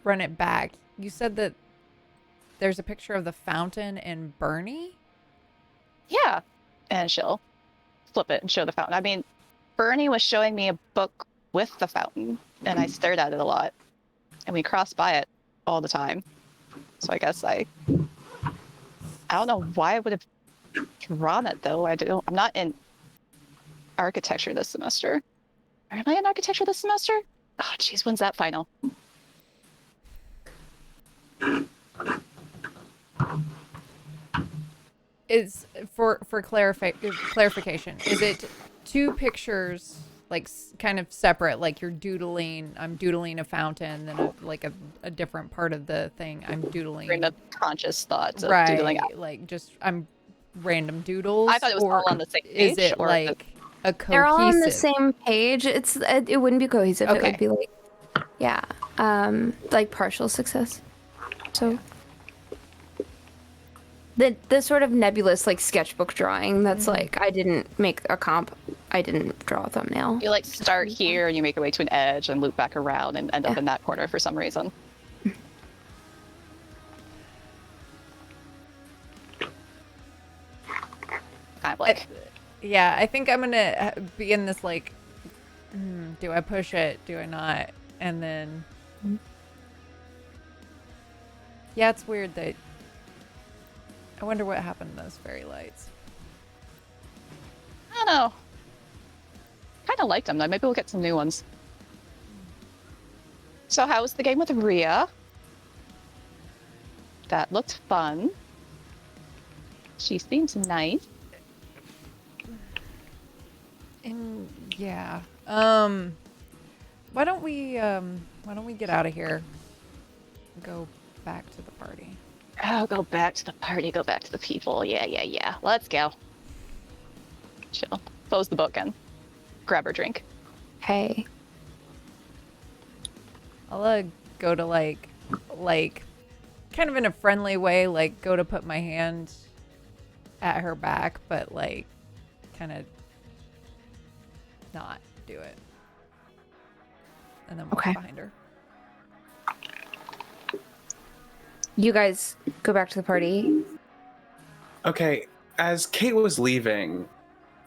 S2: run it back. You said that there's a picture of the fountain and Bernie?
S5: Yeah. And she'll flip it and show the fountain. I mean, Bernie was showing me a book with the fountain, and I stared at it a lot. And we crossed by it all the time. So I guess I don't know why I would have drawn it though. I'm not in architecture this semester. Or am I in architecture this semester? Oh jeez, when's that final?
S2: Is for clarification, is it two pictures like kind of separate, like I'm doodling a fountain, then a different part of the thing I'm doodling
S5: Bring the conscious thoughts of
S2: right,
S5: doodling out.
S2: like just I'm random doodles?
S5: I thought it was all on the same page.
S2: Is it
S5: or
S2: like a cohesive?
S7: They're all on the same page. It wouldn't be cohesive.
S2: Okay.
S7: It would be like, yeah, like partial success. So
S3: the sort of nebulous like sketchbook drawing that's like I didn't make a comp. I didn't draw a thumbnail.
S5: You like start here and you make your way to an edge and loop back around and end up in that corner for some reason. Kind of like.
S2: Yeah, I think I'm gonna be in this like, do I push it? Do I not? And then, yeah, it's weird that. I wonder what happened to those fairy lights.
S5: I don't know. Kind of liked them though. Maybe we'll get some new ones. So how was the game with Rhea? That looked fun. She seems nice.
S2: And yeah, why don't we get out of here? Go back to the party.
S5: Oh, go back to the party. Go back to the people. Yeah. Let's go. Chill. Close the book and grab her drink.
S3: Hey.
S2: I'll go to like kind of in a friendly way, like go to put my hand at her back, but like kind of not do it. And then walk behind her.
S3: You guys go back to the party.
S4: Okay, as Kate was leaving,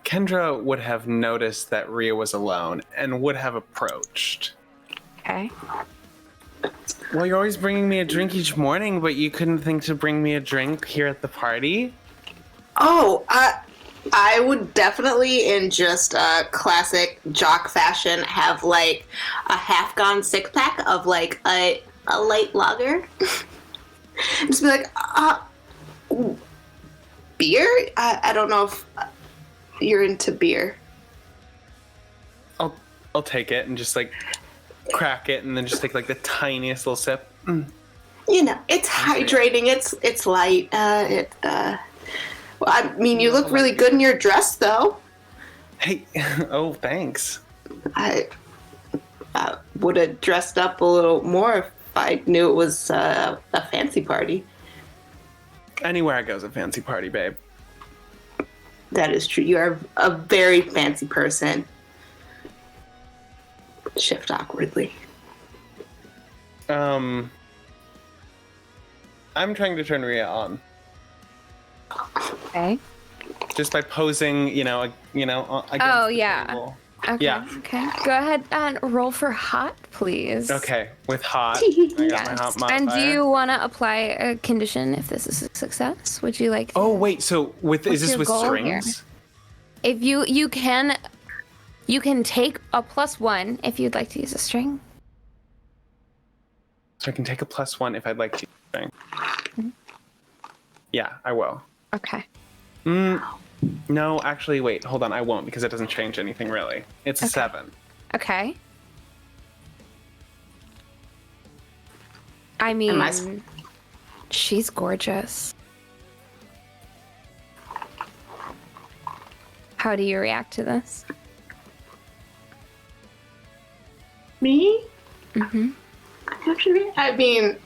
S4: Kendra would have noticed that Rhea was alone and would have approached.
S3: Okay.
S4: Well, you're always bringing me a drink each morning, but you couldn't think to bring me a drink here at the party?
S6: Oh, I would definitely, in just classic jock fashion, have like a half-gone six-pack of like a light lager. Just be like, beer? I don't know if you're into beer.
S4: I'll take it and just like crack it and then just take like the tiniest little sip.
S6: You know, it's hydrating. It's light. Well, I mean, you look really good in your dress, though.
S4: Hey, oh, thanks.
S6: I would have dressed up a little more if I knew it was a fancy party.
S4: Anywhere I go is a fancy party, babe.
S6: That is true. You are a very fancy person. Shift awkwardly.
S4: I'm trying to turn Rhea on.
S3: Okay.
S4: Just by posing, against
S3: Oh,
S4: the
S3: yeah.
S4: table.
S3: Okay.
S4: Yeah.
S3: Okay. Go ahead and roll for hot, please.
S4: Okay, with hot. I got my hot modifier.
S3: And do you want to apply a condition if this is a success? Would you like?
S4: Oh wait, so is this
S3: your
S4: with
S3: goal
S4: strings?
S3: Here? If you can take a +1 if you'd like to use a string.
S4: So I can take a +1 if I'd like to. Mm-hmm. Yeah, I will.
S3: Okay.
S4: No, actually, wait, hold on. I won't because it doesn't change anything really. It's a 7.
S3: Okay. I mean, she's gorgeous. How do you react to this?
S6: Me?
S3: Mm-hmm.
S6: I mean,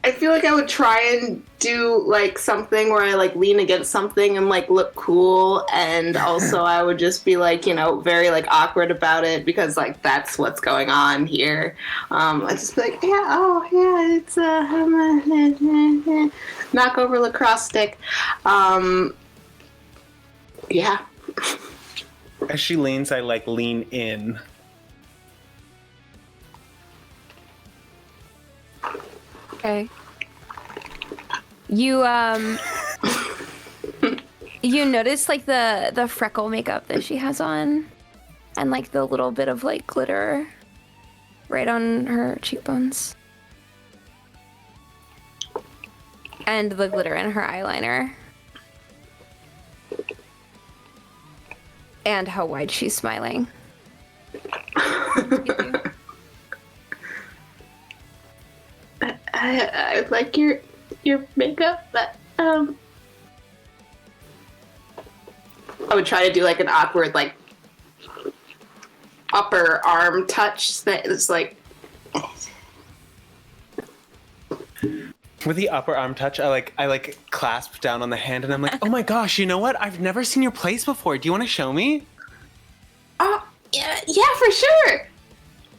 S6: I feel like I would try and do like something where I like lean against something and like look cool, and also I would just be like, very like awkward about it because like that's what's going on here. I just be like, it's knock over lacrosse stick. Yeah.
S4: As she leans, I like lean in.
S3: Okay. You you notice like the freckle makeup that she has on, and like the little bit of like glitter right on her cheekbones, and the glitter in her eyeliner, and how wide she's smiling.
S6: I like your makeup, but I would try to do like an awkward like upper arm touch that is like.
S4: With the upper arm touch, I clasp down on the hand, and I'm like, oh my gosh, you know what? I've never seen your place before. Do you want to show me?
S6: Oh yeah, for sure.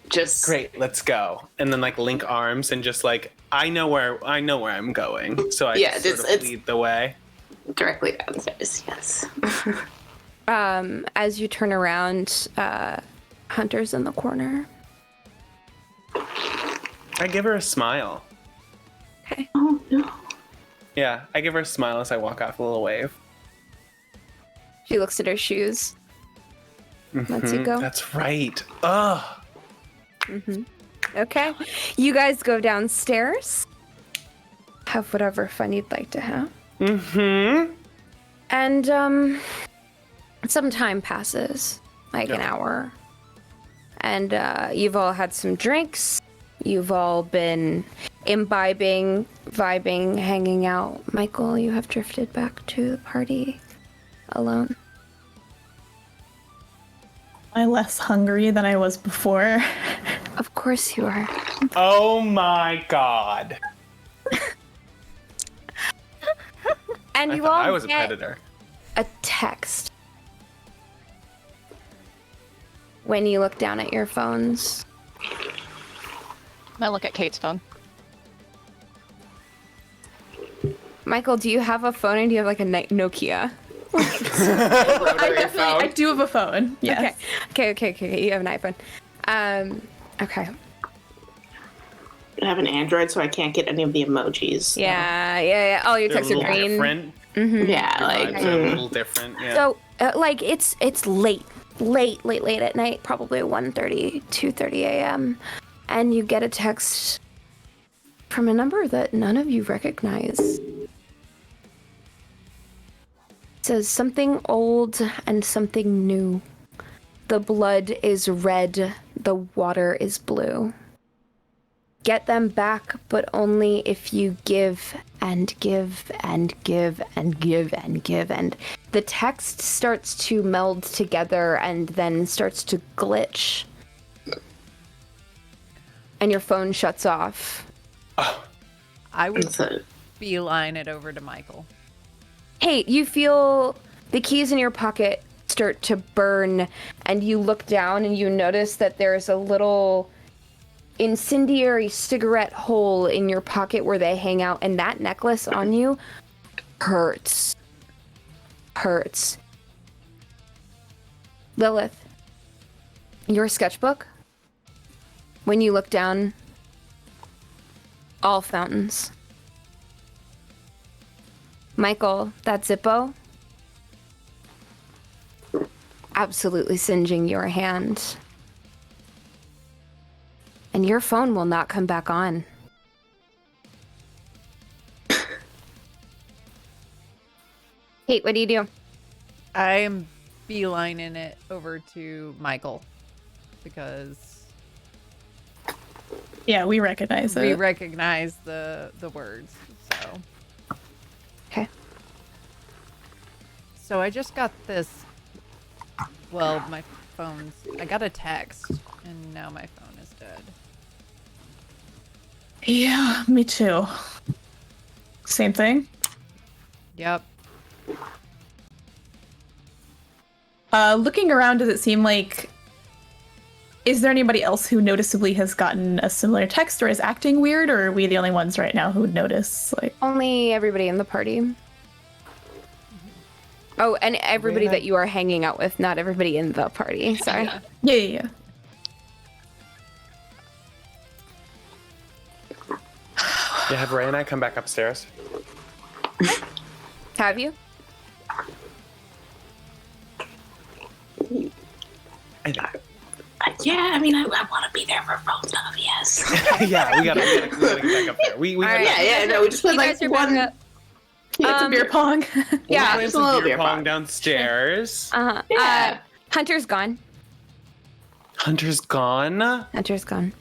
S6: Just
S4: great, let's go. And then like link arms and just like I know where I'm going, so I sort of lead the way.
S6: Directly downstairs, yes.
S3: As you turn around, Hunter's in the corner.
S4: I give her a smile.
S3: Okay.
S6: Oh no.
S4: Yeah, I give her a smile as I walk off, a little wave.
S3: She looks at her shoes. Lets you go.
S4: That's right. Ugh.
S3: Okay. You guys go downstairs. Have whatever fun you'd like to have. And some time passes, like an hour. And you've all had some drinks. You've all been imbibing, vibing, hanging out. Michael, you have drifted back to the party alone.
S1: Am I less hungry than I was before?
S3: Of course you are.
S4: Oh my god.
S3: And you
S4: I
S3: all
S4: was a
S3: get
S4: predator.
S3: a text when you look down at your phones.
S5: I look at Kate's phone.
S3: Michael, do you have a phone and do you have like a Nokia?
S1: I do have a phone. Yes.
S3: Okay. You have an iPhone. Okay.
S6: I have an Android, so I can't get any of the emojis.
S3: Yeah. All your
S4: They're
S3: texts
S4: a
S3: are
S4: little
S3: green.
S4: different.
S6: Yeah, like
S4: Vibes are a little different. Yeah.
S3: So, like, it's late at night, probably 1:30, 2:30 a.m. And you get a text from a number that none of you recognize. It says something old and something new. The blood is red, the water is blue. Get them back, but only if you give and give and give and give and give. And the text starts to meld together and then starts to glitch. And your phone shuts off.
S2: I would beeline it over to Michael.
S3: Hey, you feel the keys in your pocket start to burn, and you look down and you notice that there's a little incendiary cigarette hole in your pocket where they hang out, and that necklace on you hurts. Lillith, your sketchbook, when you look down, all fountains. Michael, that Zippo, absolutely singeing your hand. And your phone will not come back on. Kate, what do you do?
S2: I am beelining it over to Michael because
S1: Yeah, we recognize it.
S2: we recognize the words. So
S3: Okay.
S2: So I just got this. Well, my phone's. I got a text, and now my phone is dead.
S1: Yeah, me too. Same thing.
S2: Yep.
S1: Looking around, does it seem like... Is there anybody else who noticeably has gotten a similar text or is acting weird, or are we the only ones right now who would notice? Like,
S3: Only everybody in the party. Oh, and everybody that you are hanging out with, not everybody in the party. Sorry.
S1: yeah.
S4: Yeah, have Rhea and I come back upstairs.
S3: Have you?
S6: yeah, I mean, I want to be there for phone stuff, yes.
S4: Yeah, we gotta get back up there. We
S3: right.
S6: No, we just put
S3: You
S6: like
S3: guys are
S6: one.
S3: back up.
S1: It's a beer pong.
S3: Yeah,
S4: playing
S6: just a little
S4: some beer
S6: beer
S4: pong
S6: pong.
S4: downstairs.
S3: Uh-huh.
S6: Yeah.
S3: Hunter's gone.
S4: Hunter's gone.
S3: Hunter's gone.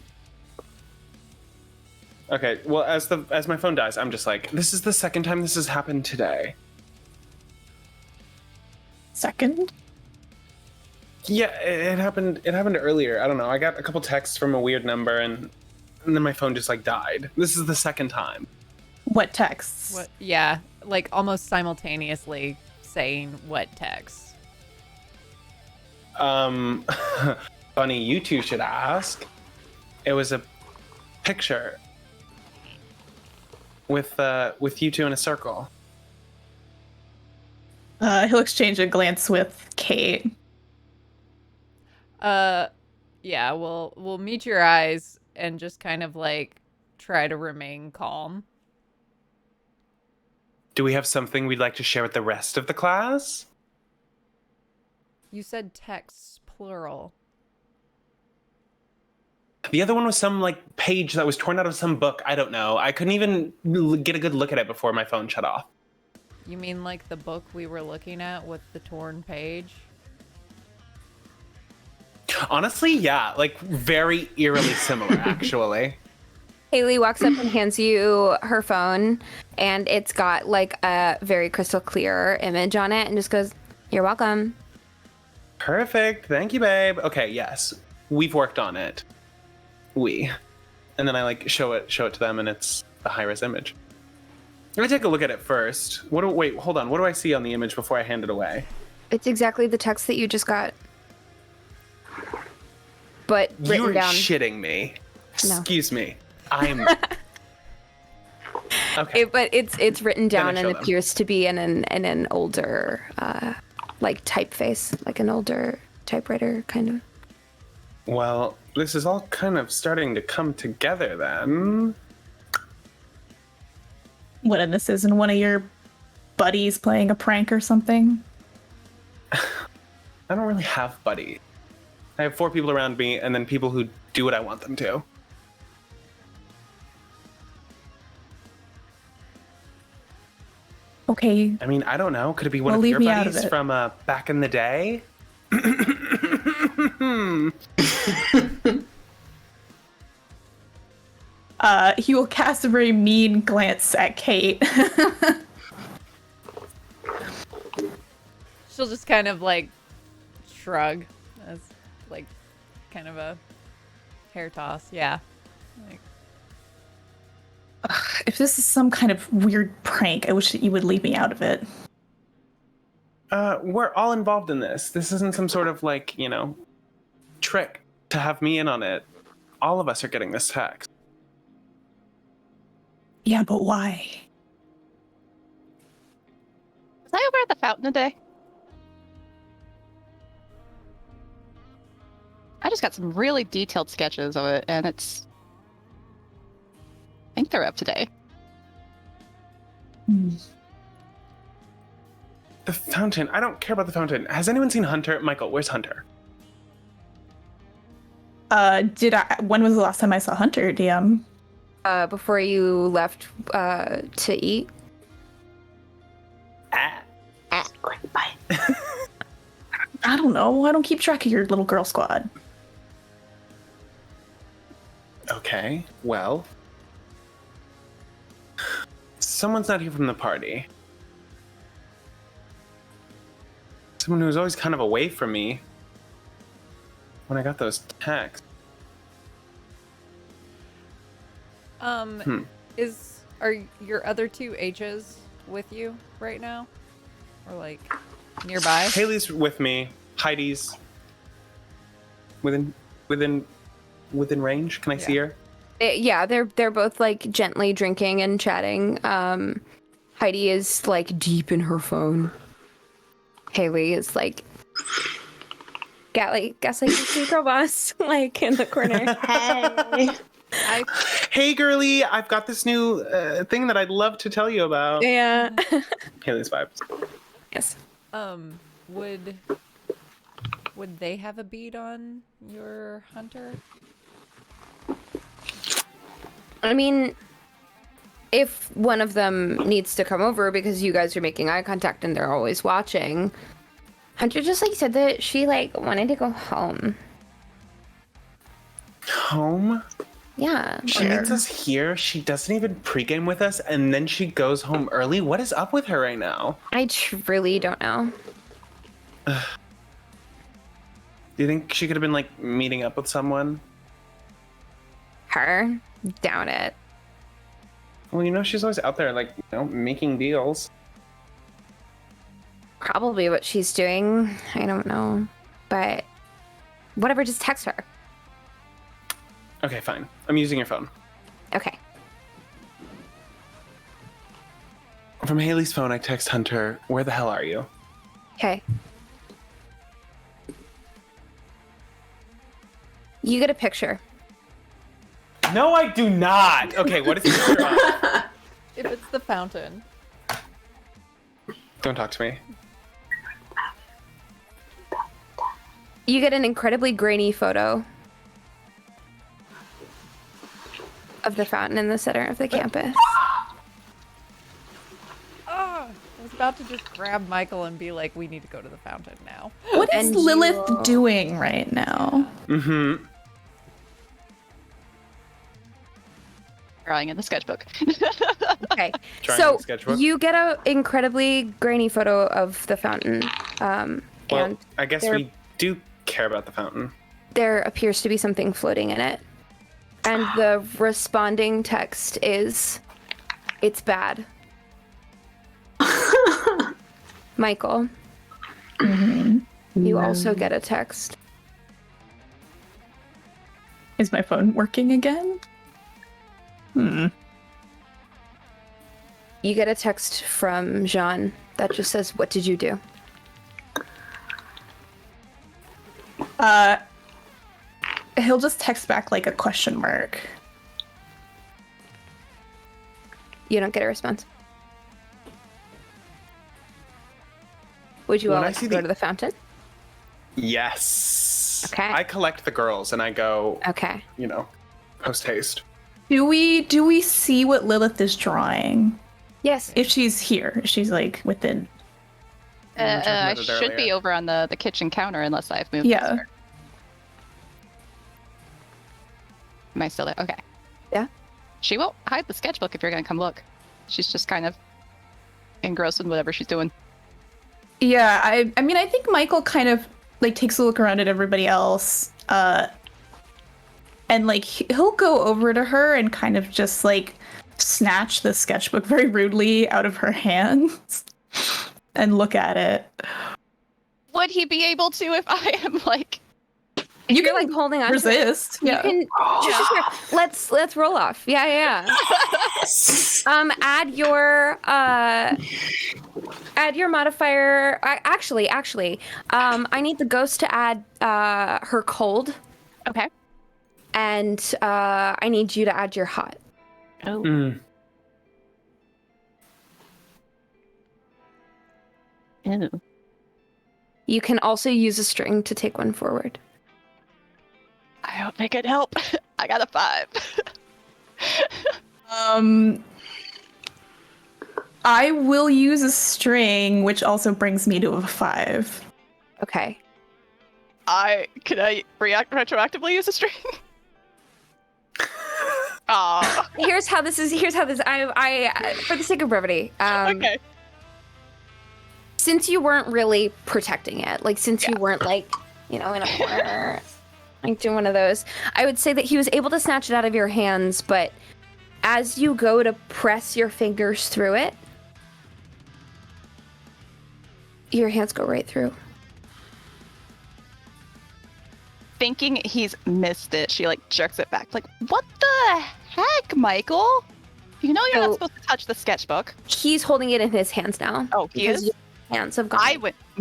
S4: Okay, well, as my phone dies, I'm just like, this is the second time this has happened today.
S1: Second?
S4: Yeah, it happened earlier. I don't know. I got a couple texts from a weird number and then my phone just like died. This is the second time.
S1: What texts?
S2: What? Yeah, like almost simultaneously saying what text.
S4: Funny, you two should ask. It was a picture with you two in a circle.
S1: He'll exchange a glance with Kate.
S2: Yeah, we'll meet your eyes and just kind of like try to remain calm.
S4: Do we have something we'd like to share with the rest of the class?
S2: You said texts plural.
S4: The other one was some like page that was torn out of some book. I don't know. I couldn't even get a good look at it before my phone shut off.
S2: You mean like the book we were looking at with the torn page?
S4: Honestly, yeah, like very eerily similar, actually.
S3: Haley walks up and hands you her phone, and it's got like a very crystal clear image on it, and just goes, "You're welcome."
S4: Perfect. Thank you, babe. Okay, yes. We've worked on it. And then I like show it to them, and it's a high-res image. Let me take a look at it first. Wait, hold on. What do I see on the image before I hand it away?
S3: It's exactly the text that you just got, but written
S4: You're
S3: down.
S4: shitting me.
S3: No.
S4: Excuse me. I'm okay.
S3: But it's written down
S4: I
S3: and
S4: show them.
S3: appears to be in an older like typeface, like an older typewriter kind of.
S4: Well, this is all kind of starting to come together then.
S1: What, and this isn't one of your buddies playing a prank or something?
S4: I don't really have buddies. I have 4 people around me and then people who do what I want them to.
S1: Okay.
S4: I mean, I don't know. Could it be one
S1: Well,
S4: of
S1: leave
S4: your
S1: me out of
S4: buddies
S1: it.
S4: from back in the day?
S1: He will cast a very mean glance at Kate.
S2: She'll just kind of like shrug as like kind of a hair toss. Yeah. Like,
S1: If this is some kind of weird prank, I wish that you would leave me out of it.
S4: We're all involved in this. This isn't some sort of like, trick to have me in on it. All of us are getting this text.
S1: Yeah, but why?
S5: Was I over at the fountain today? I just got some really detailed sketches of it, and I think they're up today.
S4: The fountain. I don't care about the fountain. Has anyone seen Hunter? Michael, where's Hunter?
S1: When was the last time I saw Hunter, DM?
S3: Before you left to eat.
S6: Quick bite.
S1: I don't know. I don't keep track of your little girl squad.
S4: Okay, well. Someone's not here from the party. Someone who was always kind of away from me when I got those texts.
S2: Are your other 2 H's with you right now? Or like nearby?
S4: Haley's with me. Heidi's within range. Can I see her?
S3: Yeah, they're both like gently drinking and chatting. Heidi is like deep in her phone. Haley is like gaslighting the girl boss, like in the corner.
S6: Hey.
S4: Hey, girly! I've got this new thing that I'd love to tell you about.
S3: Yeah.
S4: Haley's vibes.
S3: Yes.
S2: Would they have a bead on your Hunter?
S3: I mean, if one of them needs to come over because you guys are making eye contact and they're always watching, Hunter just like said that she like wanted to go home.
S4: Home?
S7: Yeah.
S4: She meets us here. She doesn't even pregame with us, and then she goes home early. What is up with her right now?
S7: I truly don't know.
S4: Do you think she could have been like meeting up with someone?
S7: Her? Doubt it.
S4: Well, you know, she's always out there, like, you know, making deals.
S7: Probably what she's doing. I don't know. But whatever, just text her.
S4: Okay, fine. I'm using your phone.
S7: Okay.
S4: From Haley's phone, I text Hunter, where the hell are you?
S7: Okay. You get a picture.
S4: No, I do not! Okay, what is the picture of?
S2: If it's the fountain.
S4: Don't talk to me.
S7: You get an incredibly grainy photo of the fountain in the center of the campus.
S2: I was about to just grab Michael and be like, we need to go to the fountain now.
S1: What is
S7: And
S1: Lillith doing right now?
S4: Mm-hmm.
S5: Drawing in the sketchbook.
S7: Okay.
S4: Drawing in
S7: So
S4: the sketchbook?
S7: you get a incredibly grainy photo of the fountain.
S4: Well,
S7: And
S4: I guess
S7: there-
S4: we do care about the fountain.
S7: there appears to be something floating in it. And the responding text is, it's bad. Michael, you also get a text.
S1: Is my phone working again?
S7: You get a text from Jean that just says, what did you do?
S1: He'll just text back like a question mark.
S7: You don't get a response. Would you
S4: When
S7: all
S4: I
S7: like
S4: see
S7: to go
S4: the-
S7: to the fountain?
S4: Yes.
S7: Okay.
S4: I collect the girls and I go,
S7: Okay.
S4: you know, post haste.
S1: Do we see what Lillith is drawing?
S7: Yes.
S1: If she's here, if she's like within.
S4: We were talking
S5: I
S4: about it
S5: should be
S4: earlier.
S5: over on the kitchen counter unless I've moved.
S1: Yeah.
S5: closer. Am I still there? Okay.
S7: Yeah.
S5: She won't hide the sketchbook if you're gonna come look. She's just kind of engrossed in whatever she's doing.
S1: Yeah, I mean I think Michael kind of like takes a look around at everybody else, and like he'll go over to her and kind of just like snatch the sketchbook very rudely out of her hands and look at it.
S5: Would he be able to if I am like?
S1: You
S7: You're
S1: can
S7: like holding on to it.
S1: resist. Yeah.
S7: You can sure. Let's roll off. Yeah. Add your modifier. Actually, I need the ghost to add her cold,
S5: Okay.
S7: and I need you to add your hot.
S5: Oh. Ew.
S7: You can also use a string to take one forward.
S5: I hope they could help. I got a 5.
S1: I will use a string, which also brings me to a 5.
S7: Okay.
S5: Can I retroactively use a string? Aw.
S7: Here's how this. I for the sake of brevity.
S5: Okay.
S7: Since you weren't really protecting it, like since you weren't like, in a corner, like doing one of those, I would say that he was able to snatch it out of your hands, but as you go to press your fingers through it, your hands go right through.
S5: Thinking he's missed it, she like jerks it back. Like, what the heck, Michael? You know you're not supposed to touch the sketchbook.
S7: He's holding it in his hands now.
S5: Oh, he
S7: because
S5: is?
S7: your hands have gone.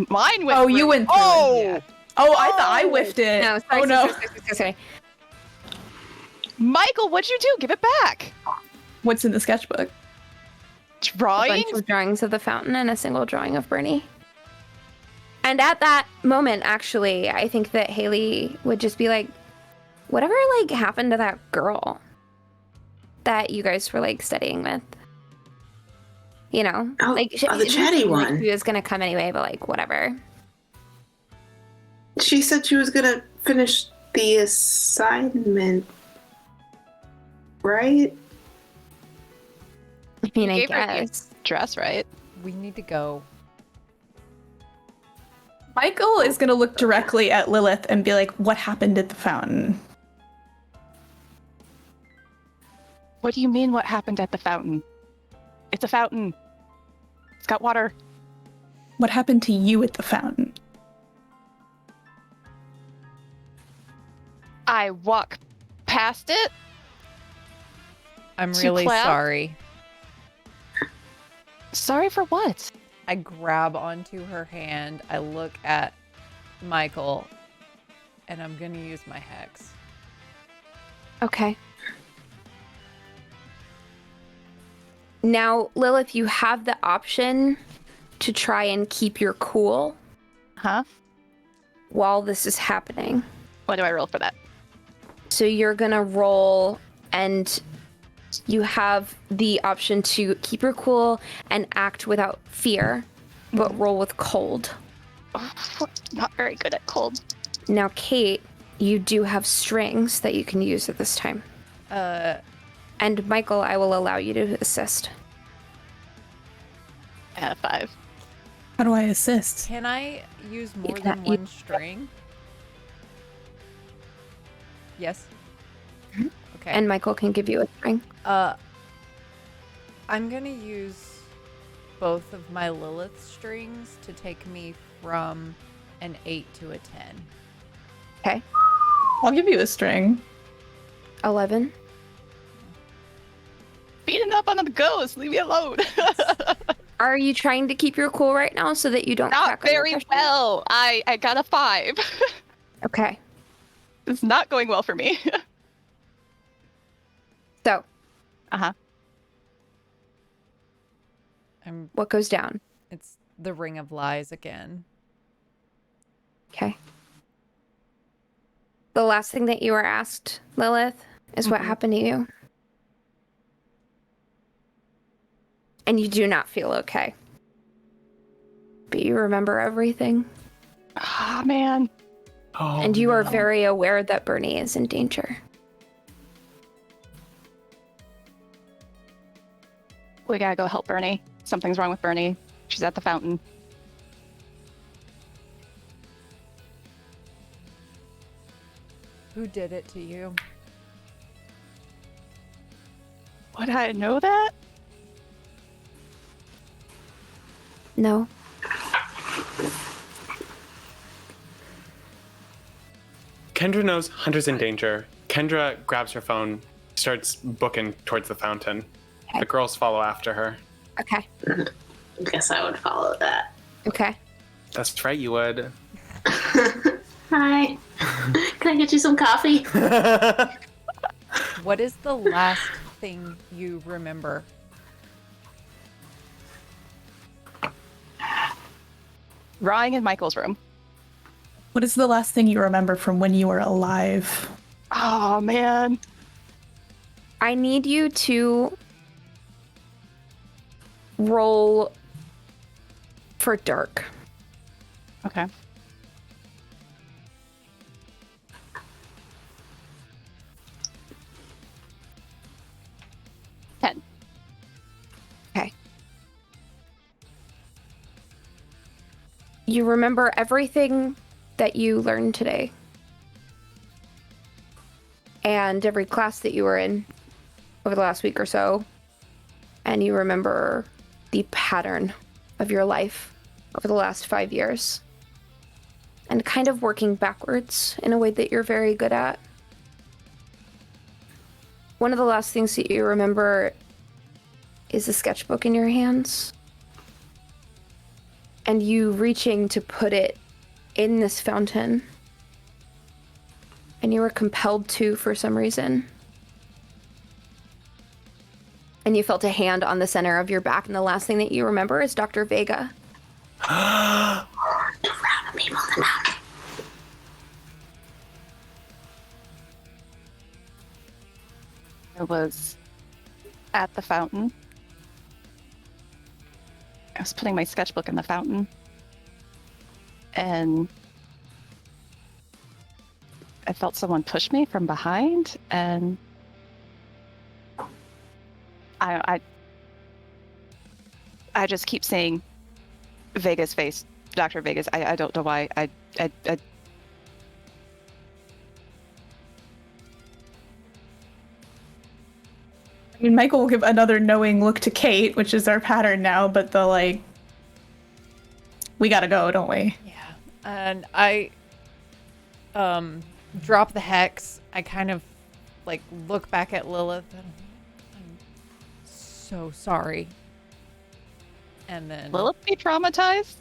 S5: Mine went
S1: Oh,
S5: through.
S1: you went through it,
S5: Oh!
S1: yeah. Oh, I thought I whiffed it.
S7: No, sorry,
S1: oh no.
S7: sorry.
S5: Michael, what'd you do? Give it back.
S1: What's in the sketchbook?
S7: A
S5: Drawings?
S7: bunch of drawings of the fountain and a single drawing of Bernie. And at that moment, actually, I think that Haley would just be like, whatever like happened to that girl that you guys were like studying with?
S6: Oh,
S7: like
S6: the chatty one.
S7: She was gonna come anyway, but like whatever.
S6: She said she was gonna finish the assignment. right?
S7: I mean,
S5: You
S7: I
S5: gave her your
S7: guess.
S5: dress, right?
S2: We need to go.
S1: Michael is going to look directly at Lilith and be like, what happened at the fountain?
S5: What do you mean, what happened at the fountain? It's a fountain. It's got water.
S1: What happened to you at the fountain?
S5: I walk past it.
S2: I'm
S5: To
S2: really
S5: clap?
S2: sorry.
S5: Sorry for what?
S2: I grab onto her hand. I look at Michael, and I'm gonna use my hex.
S7: Okay. Now, Lilith, you have the option to try and keep your cool
S5: Huh?
S7: while this is happening.
S5: What do I roll for that?
S7: So you're gonna roll, and you have the option to keep your cool and act without fear, but roll with cold.
S5: Oh, not very good at cold.
S7: Now, Kate, you do have strings that you can use at this time. And Michael, I will allow you to assist.
S5: I had a 5.
S1: How do I assist?
S2: Can I use more
S7: can-
S2: than
S7: you-
S2: one string? Yes. Okay.
S7: And Michael can give you a string.
S2: I'm gonna use both of my Lilith strings to take me from an 8 to a 10.
S7: Okay.
S1: I'll give you a string.
S7: 11.
S5: Beating up on the ghost. Leave me alone.
S7: Are you trying to keep your cool right now so that you don't
S5: Not
S7: crack under
S5: very
S7: pressure?
S5: well. I got a 5.
S7: Okay.
S5: It's not going well for me.
S7: So,
S5: Uh-huh.
S7: what goes down?
S2: It's the Ring of Lies again.
S7: Okay. The last thing that you were asked, Lilith, is what happened to you. And you do not feel okay. But you remember everything.
S5: Ah, man.
S4: Oh,
S7: And you are
S4: no.
S7: very aware that Bernie is in danger.
S5: We gotta go help Bernie. Something's wrong with Bernie. She's at the fountain.
S2: Who did it to you?
S5: Would I know that?
S7: No.
S4: Kendra knows Hunter's in danger. Kendra grabs her phone, starts booking towards the fountain. The girls follow after her.
S7: Okay.
S6: I guess I would follow that.
S7: Okay.
S4: That's right, you would.
S6: Hi. Can I get you some coffee?
S2: What is the last thing you remember?
S5: Rawing in Michael's room.
S1: What is the last thing you remember from when you were alive?
S5: Oh, man.
S7: I need you to roll for dark.
S5: Okay. Ten.
S7: Okay. You remember everything that you learned today. And every class that you were in over the last week or so. And you remember the pattern of your life over the last 5 years. And kind of working backwards in a way that you're very good at. One of the last things that you remember is a sketchbook in your hands. And you reaching to put it in this fountain. And you were compelled to for some reason. And you felt a hand on the center of your back, and the last thing that you remember is Dr. Vega.
S6: Random people in the mountain.
S5: I was at the fountain. I was putting my sketchbook in the fountain. And I felt someone push me from behind, and I just keep saying Vega's face, Dr. Vegas. I don't know why. I
S1: mean, Michael will give another knowing look to Kate, which is our pattern now, but the like, we gotta go, don't we?
S2: Yeah. And I drop the hex. I kind of like look back at Lillith and I'm so sorry. And then
S5: will it be traumatized?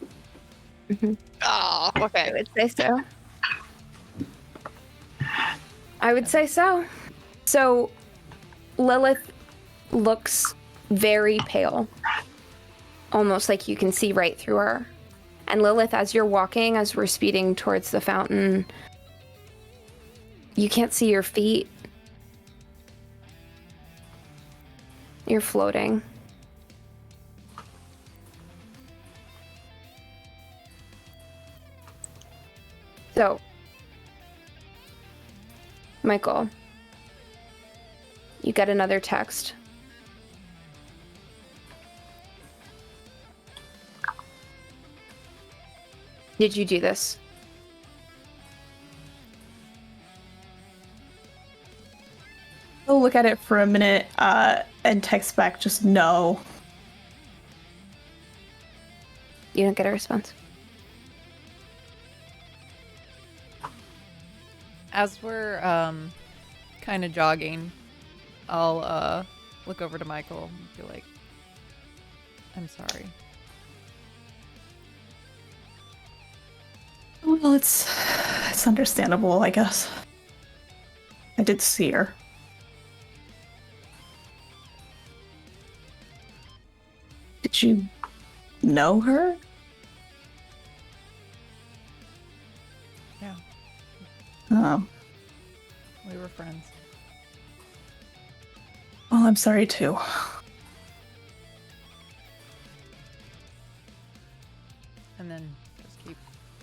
S5: Oh, okay.
S7: I would say so. I would say so. So, Lilith looks very pale. Almost like you can see right through her. And Lilith, as you're walking, as we're speeding towards the fountain, you can't see your feet. You're floating. So, Michael, you get another text. Did you do this?
S1: He'll look at it for a minute and text back just no.
S7: You don't get a response.
S2: as we're kind of jogging, I'll look over to Michael and be like, I'm sorry.
S1: Well, it's understandable, I guess. I did see her. Did you know her?
S2: Yeah,
S1: Oh.
S2: we were friends.
S1: Well, I'm sorry too.
S2: And then just keep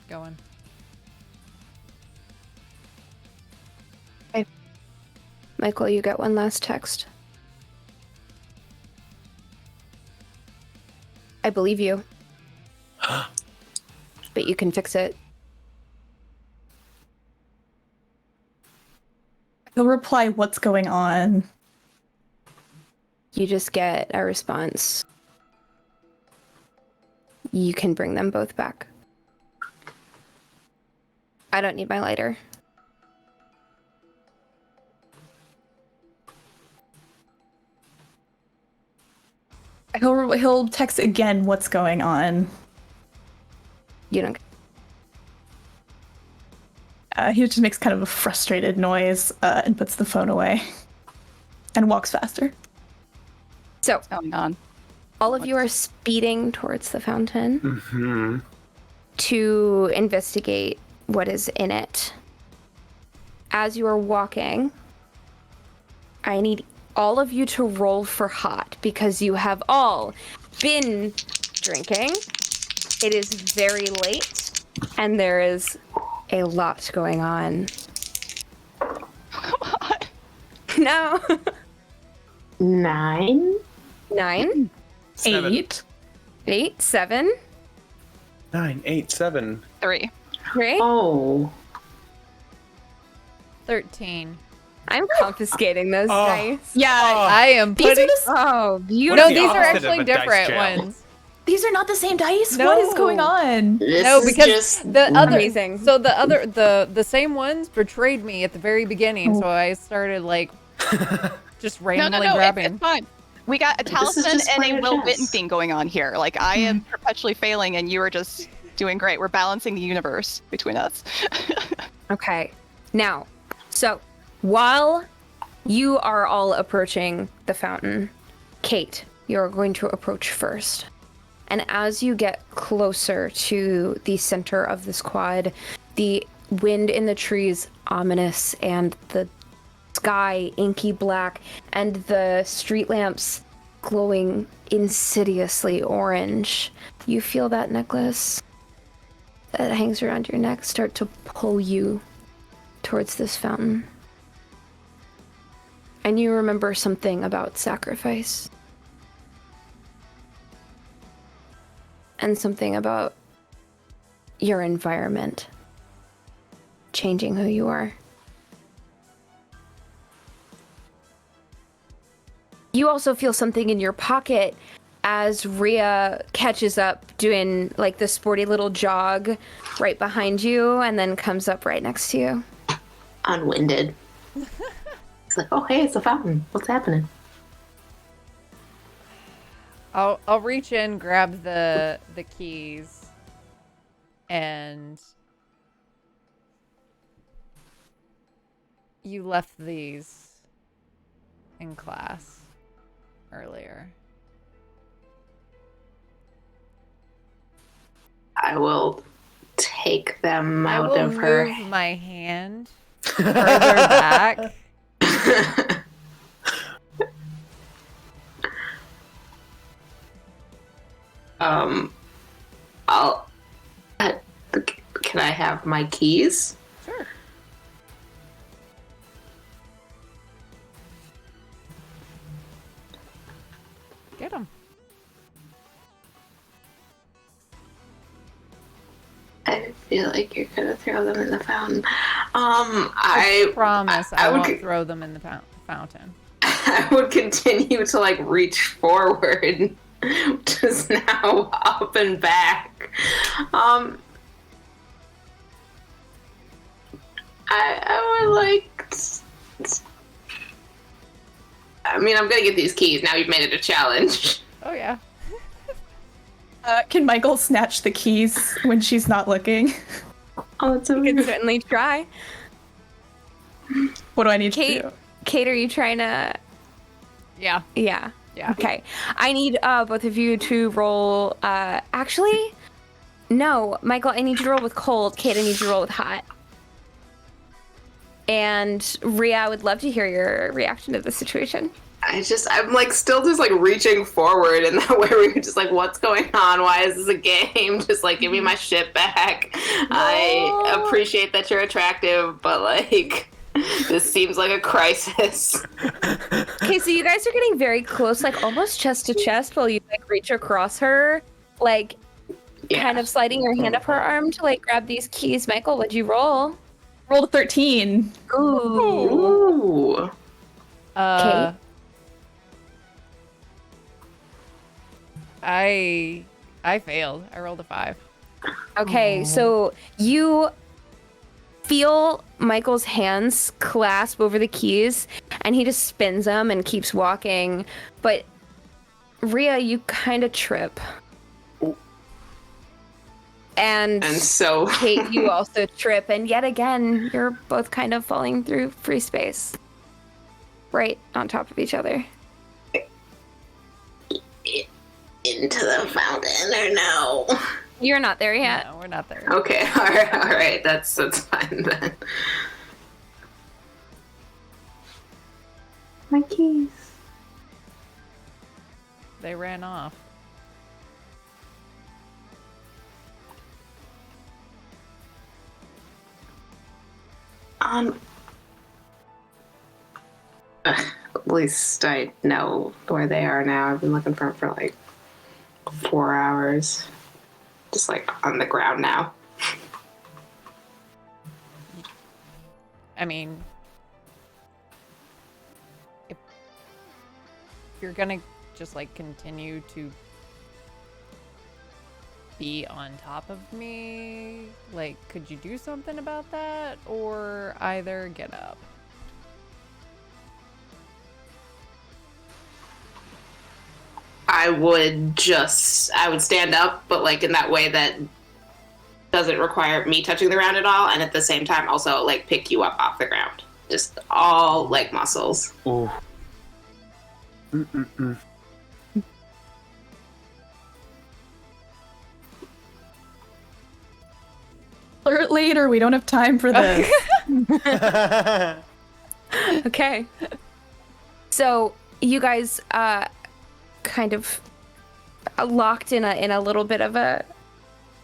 S2: going.
S7: Michael, you get one last text. I believe you. But you can fix it.
S1: He'll reply, "What's going on?"
S7: You just get a response. You can bring them both back. I don't need my lighter.
S1: He'll text again, "What's going on?"
S7: You don't.
S1: He just makes kind of a frustrated noise and puts the phone away and walks faster.
S7: So,
S5: Going on.
S7: all of you are speeding towards the fountain
S4: Mm-hmm.
S7: to investigate what is in it. As you are walking, I need all of you to roll for hot because you have all been drinking. It is very late and there is a lot going on.
S5: What?
S7: No.
S6: 9.
S7: 9,
S1: 8.
S7: 8, 7,
S4: 9, 8, 7.
S5: 3.
S7: 3.
S6: Oh.
S2: 13.
S7: I'm confiscating those
S4: Oh.
S7: dice.
S1: Yeah,
S2: I am
S1: these are
S2: putting.
S7: Oh, beautiful.
S2: No,
S4: the
S2: these are
S4: opposite of
S2: actually
S4: a dice
S2: different
S4: jail?
S2: ones.
S1: these are not the same dice.
S2: No.
S1: What is going on?
S6: This
S2: No,
S6: is
S2: because
S6: just
S2: the other
S7: Amazing.
S2: So the same ones betrayed me at the very beginning, so I started like just
S5: No,
S2: randomly
S5: it's
S2: grabbing.
S5: fine. We got a
S6: This is
S5: talisman
S6: just
S5: and
S6: plain
S5: a Will
S6: chess.
S5: Witten thing going on here. Like, I am perpetually failing, and you are just doing great. We're balancing the universe between us.
S7: Okay. Now, so while you are all approaching the fountain, Kate, you're going to approach first. And as you get closer to the center of this quad, the wind in the trees ominous and the sky inky black and the street lamps glowing insidiously orange. You feel that necklace that hangs around your neck start to pull you towards this fountain. And you remember something about sacrifice. and something about your environment changing who you are. You also feel something in your pocket as Rhea catches up doing like the sporty little jog right behind you and then comes up right next to you.
S6: Unwinded. It's like, oh, hey, it's a fountain. What's happening?
S2: I'll reach in, grab the keys, and you left these in class earlier.
S6: I will take them
S2: I
S6: out
S2: will
S6: of her.
S2: move my hand further back.
S6: I'll. Can I have my keys?
S2: Sure. Get them.
S6: I feel like you're gonna throw them in the fountain. I
S2: promise I
S6: would
S2: won't throw them in the fountain.
S6: I would continue to like reach forward, just now up and back. I would like. I mean, I'm gonna get these keys. Now you've made it a challenge.
S2: Oh yeah.
S1: Can Michael snatch the keys when she's not looking?
S6: Oh, it's
S7: You can certainly try.
S1: What do I need
S7: Kate,
S1: to do?
S7: Kate, are you trying to...
S2: Yeah.
S7: Yeah.
S2: Yeah.
S7: Okay. I need both of you to roll... actually, no. Michael, I need you to roll with cold. Kate, I need you to roll with hot. And Rhea, I would love to hear your reaction to this situation.
S6: I'm like still just like reaching forward in that way where you're just like, what's going on? Why is this a game? Just like, give me my shit back. No. I appreciate that you're attractive, but like, this seems like a crisis.
S7: Okay, so you guys are getting very close, like almost chest to chest while you like reach across her, like kind of sliding your hand up her arm to like grab these keys. Michael, what'd you roll?
S1: Rolled a 13.
S6: Ooh.
S7: Kate?
S2: I failed. I rolled a 5.
S7: Okay, so you feel Michael's hands clasp over the keys, and he just spins them and keeps walking. But Rhea, you kind of trip. And
S6: so
S7: Kate, you also trip, and yet again, you're both kind of falling through free space. Right on top of each other.
S6: Into the fountain or no?
S7: You're not there yet.
S2: No, we're not there.
S6: Okay, all right. That's fine then. My keys.
S2: They ran off.
S6: At least I know where they are now. I've been looking for them for like 4 hours. Just like on the ground now.
S2: I mean, if you're gonna just like continue to be on top of me, like, could you do something about that, or either get up?
S6: I would stand up, but like in that way that doesn't require me touching the ground at all, and at the same time also like pick you up off the ground. Just all leg muscles.
S4: Ooh.
S1: Alert later, we don't have time for this.
S7: Okay. So you guys kind of locked in a little bit of a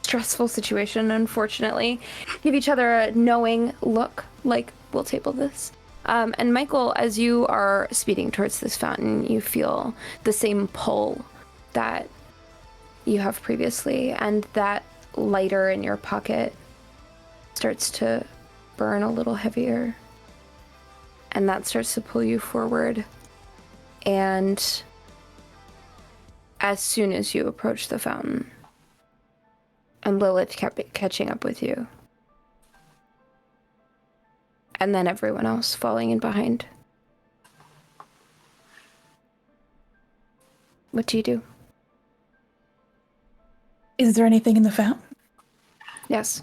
S7: stressful situation, unfortunately. Give each other a knowing look, like, we'll table this. And Michael, as you are speeding towards this fountain, you feel the same pull that you have previously, and that lighter in your pocket starts to burn a little heavier. And that starts to pull you forward. And as soon as you approach the fountain, and Lillith kept catching up with you. And then everyone else falling in behind. What do you do?
S1: Is there anything in the fountain?
S7: Yes.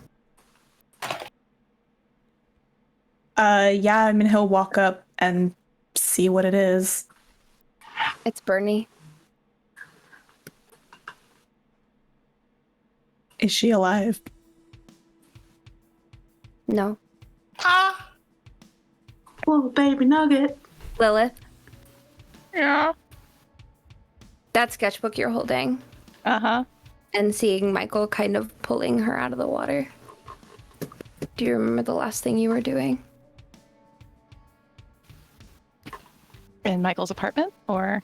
S1: Yeah, I mean, he'll walk up and see what it is.
S7: It's Bernie.
S1: Is she alive?
S7: No.
S6: Whoa, baby nugget.
S7: Lillith,
S5: Yeah.
S7: that sketchbook you're holding,
S5: Uh-huh.
S7: and seeing Michael kind of pulling her out of the water. Do you remember the last thing you were doing?
S5: In Michael's apartment? Or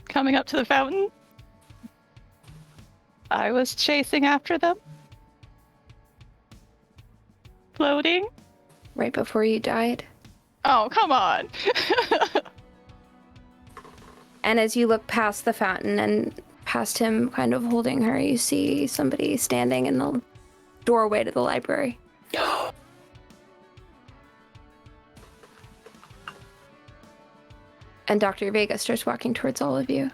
S5: coming up to the fountain? I was chasing after them. Floating?
S7: Right before you died?
S5: Oh, come on.
S7: And as you look past the fountain and past him kind of holding her, you see somebody standing in the doorway to the library. And Dr. Vega starts walking towards all of you.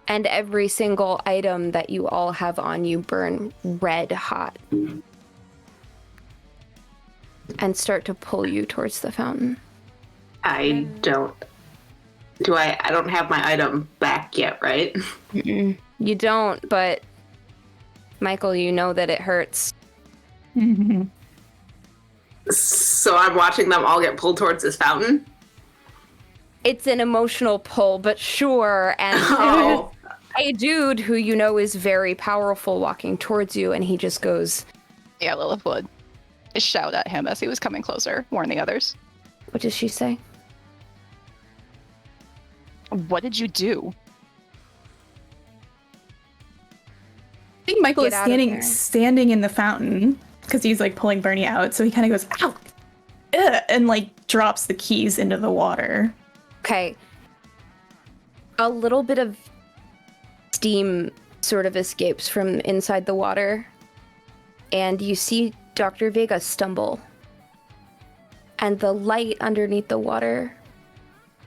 S7: And every single item that you all have on you burn red hot. And start to pull you towards the fountain.
S6: I don't have my item back yet, right?
S7: Mm-mm. You don't, but Michael, you know that it hurts.
S6: So I'm watching them all get pulled towards this fountain?
S7: It's an emotional pull, but sure. And
S6: Oh.
S7: a dude who you know is very powerful walking towards you, and he just goes,
S5: Yeah, Lilith would shout at him as he was coming closer, warn the others.
S7: what does she say?
S5: What did you do?
S1: I think Michael
S7: Get
S1: is
S7: out of there.
S1: standing in the fountain because he's like pulling Bernie out. So he kind of goes, ow, ugh, and like drops the keys into the water.
S7: Okay. A little bit of steam sort of escapes from inside the water, and you see Dr. Vega stumble. And the light underneath the water,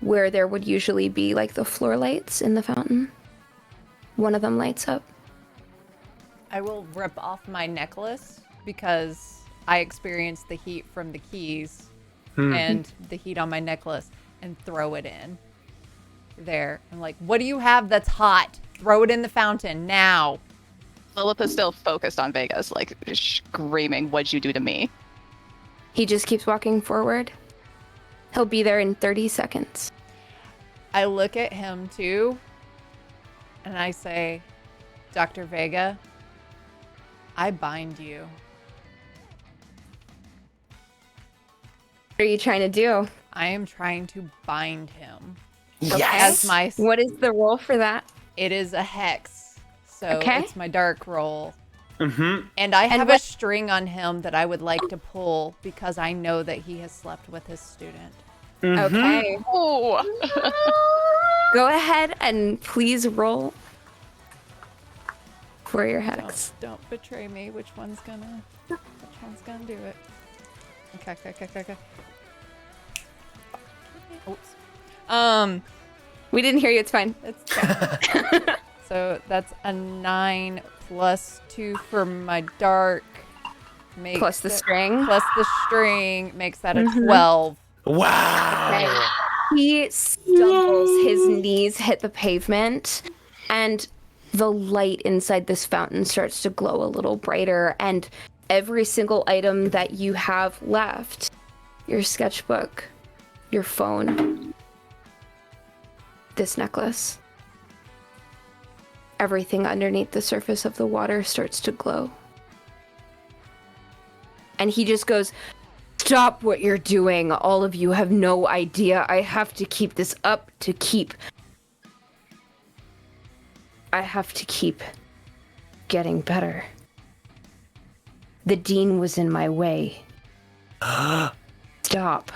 S7: where there would usually be like the floor lights in the fountain, one of them lights up.
S2: I will rip off my necklace because I experienced the heat from the keys and the heat on my necklace, and throw it in there. I'm like, what do you have that's hot? Throw it in the fountain now.
S5: Lilith is still focused on Vegas, like screaming, what'd you do to me?
S7: He just keeps walking forward. He'll be there in 30 seconds.
S2: I look at him too, and I say, Dr. Vega, I bind you.
S7: What are you trying to do?
S2: I am trying to bind him.
S4: Yes.
S2: As my,
S7: What is the role for that?
S2: it is a hex, so
S7: Okay.
S2: it's my dark roll.
S4: Mm-hmm.
S2: And I have
S7: what-
S2: a string on him that I would like to pull because I know that he has slept with his student.
S7: Okay.
S5: Oh,
S7: Go ahead and please roll for your hex.
S2: Don't betray me. Which one's gonna do it? Okay. Oops.
S7: We didn't hear you, it's fine.
S2: It's so that's a 9 plus 2 for my dark. Makes
S7: Plus the
S2: it-
S7: string.
S2: Plus the string makes that a 12.
S4: Wow.
S7: He stumbles, his knees hit the pavement, and the light inside this fountain starts to glow a little brighter, and every single item that you have left, your sketchbook, your phone, this necklace, everything underneath the surface of the water starts to glow. And he just goes,
S3: Stop what you're doing. All of you have no idea. I have to keep this up to keep... I have to keep getting better. The dean was in my way. Stop.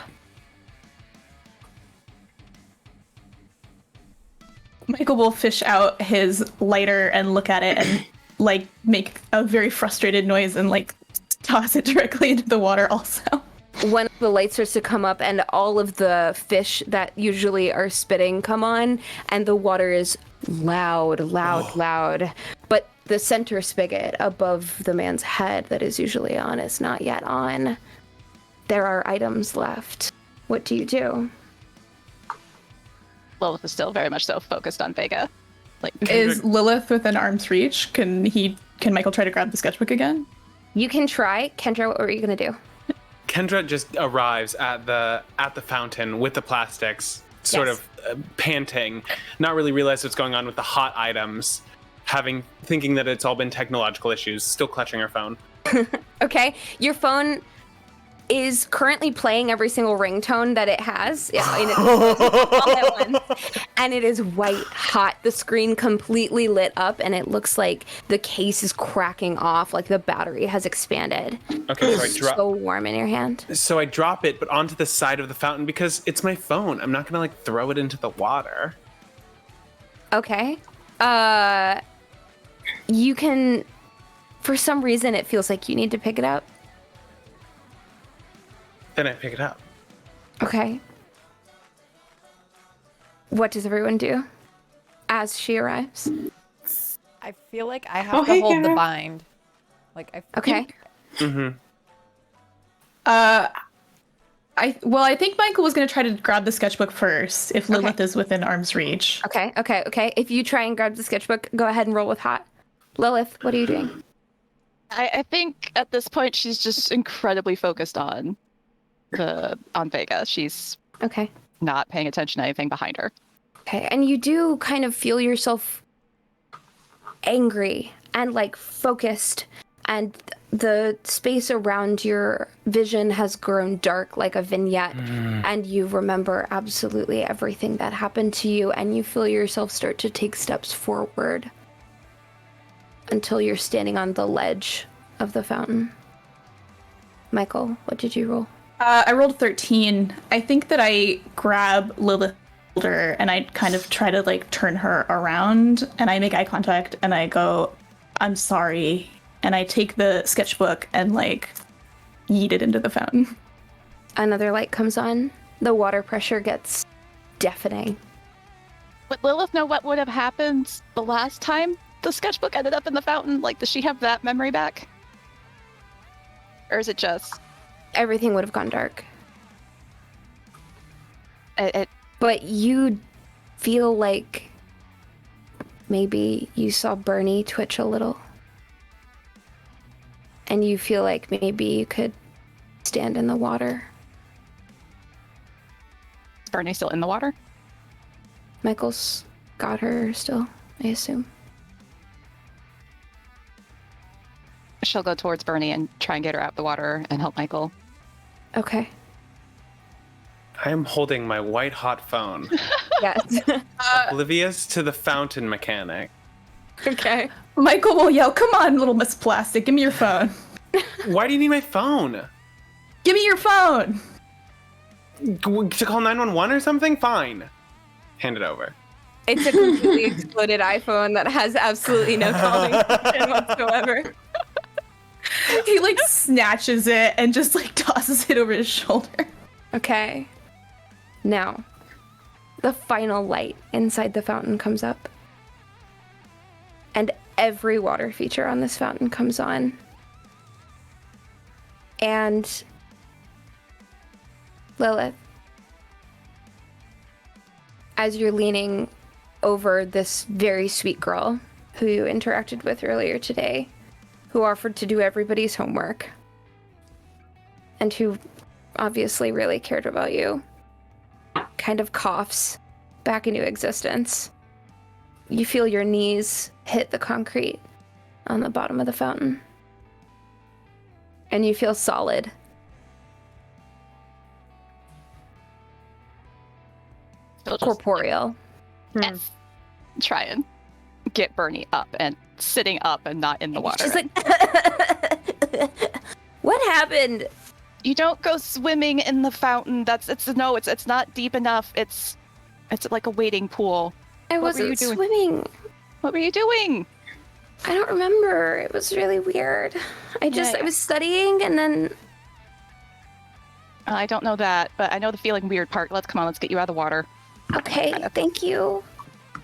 S1: Michael will fish out his lighter and look at it and like make a very frustrated noise and like toss it directly into the water also.
S3: When the light starts to come up and all of the fish that usually are spitting come on, and the water is loud. But the center spigot above the man's head that is usually on is not yet on. There are items left. What do you do?
S5: Lilith is still very much so focused on Vega. Like,
S1: Is Lilith within arm's reach? Can Michael try to grab the sketchbook again?
S3: You can try. Kendra, what were you gonna do?
S4: Kendra just arrives at the fountain with the plastics, sort
S3: Yes.
S4: of panting, not really realize what's going on with the hot items, thinking that it's all been technological issues, still clutching her phone.
S3: Okay, your phone is currently playing every single ringtone that it has. Yeah, I mean, all at once. And it is white hot. The screen completely lit up, and it looks like the case is cracking off, like the battery has expanded.
S4: Okay, so I
S3: It's
S4: drop.
S3: so warm in your hand.
S4: So I drop it, but onto the side of the fountain because it's my phone. I'm not gonna like throw it into the water.
S3: Okay. You can, for some reason, it feels like you need to pick it up.
S4: Then I pick it up.
S3: Okay. What does everyone do as she arrives?
S2: I feel like I have
S6: hey,
S2: to hold the
S6: Kendra.
S2: bind. Like I
S3: Okay.
S4: Mm-hmm.
S1: I think Michael was going to try to grab the sketchbook first if Lilith is within arm's reach.
S3: Okay. If you try and grab the sketchbook, go ahead and roll with hot. Lilith, what are you doing?
S5: I think at this point she's just incredibly focused on Vega. She's
S3: Okay.
S5: not paying attention to anything behind her.
S3: Okay. And you do kind of feel yourself angry and like focused, and the space around your vision has grown dark like a vignette, and you remember absolutely everything that happened to you, and you feel yourself start to take steps forward until you're standing on the ledge of the fountain. Michael, what did you roll?
S1: I rolled 13. I think that I grab Lilith's shoulder and I kind of try to like turn her around, and I make eye contact and I go, "I'm sorry." And I take the sketchbook and like yeet it into the fountain.
S3: Another light comes on. The water pressure gets deafening.
S5: Would Lilith know what would have happened the last time the sketchbook ended up in the fountain? Like, does she have that memory back? Or is it just...
S3: Everything would have gone dark.
S5: It
S3: But you feel like maybe you saw Bernie twitch a little. And you feel like maybe you could stand in the water.
S5: is Bernie still in the water?
S3: Michael's got her still, I assume.
S5: She'll go towards Bernie and try and get her out of the water and help Michael.
S3: Okay.
S4: I am holding my white hot phone,
S3: Yes.
S4: oblivious to the fountain mechanic.
S3: Okay.
S1: Michael will yell, "Come on, little Miss Plastic, give me your phone.
S4: Why do you need my phone?
S1: Give me your phone."
S4: To call 911 or something? Fine. Hand it over.
S3: It's a completely exploded iPhone that has absolutely no calling function whatsoever.
S1: He like snatches it and just like tosses it over his shoulder.
S3: Okay. Now, the final light inside the fountain comes up. And every water feature on this fountain comes on. And Lilith, as you're leaning over this very sweet girl who you interacted with earlier today, who offered to do everybody's homework, and who obviously really cared about you, kind of coughs back into existence. You feel your knees hit the concrete on the bottom of the fountain. And you feel solid.
S5: He'll just
S3: corporeal.
S5: try and get Bernie up and sitting up and not in the water.
S3: She's like, what happened?
S5: You don't go swimming in the fountain. It's not deep enough. It's like a wading pool.
S3: I
S5: What were you
S3: wasn't
S5: doing?
S3: swimming.
S5: What were you doing?
S3: I don't remember. It was really weird. I was studying and then
S5: I don't know that, but I know the feeling weird part. Let's get you out of the water.
S3: okay, thank you.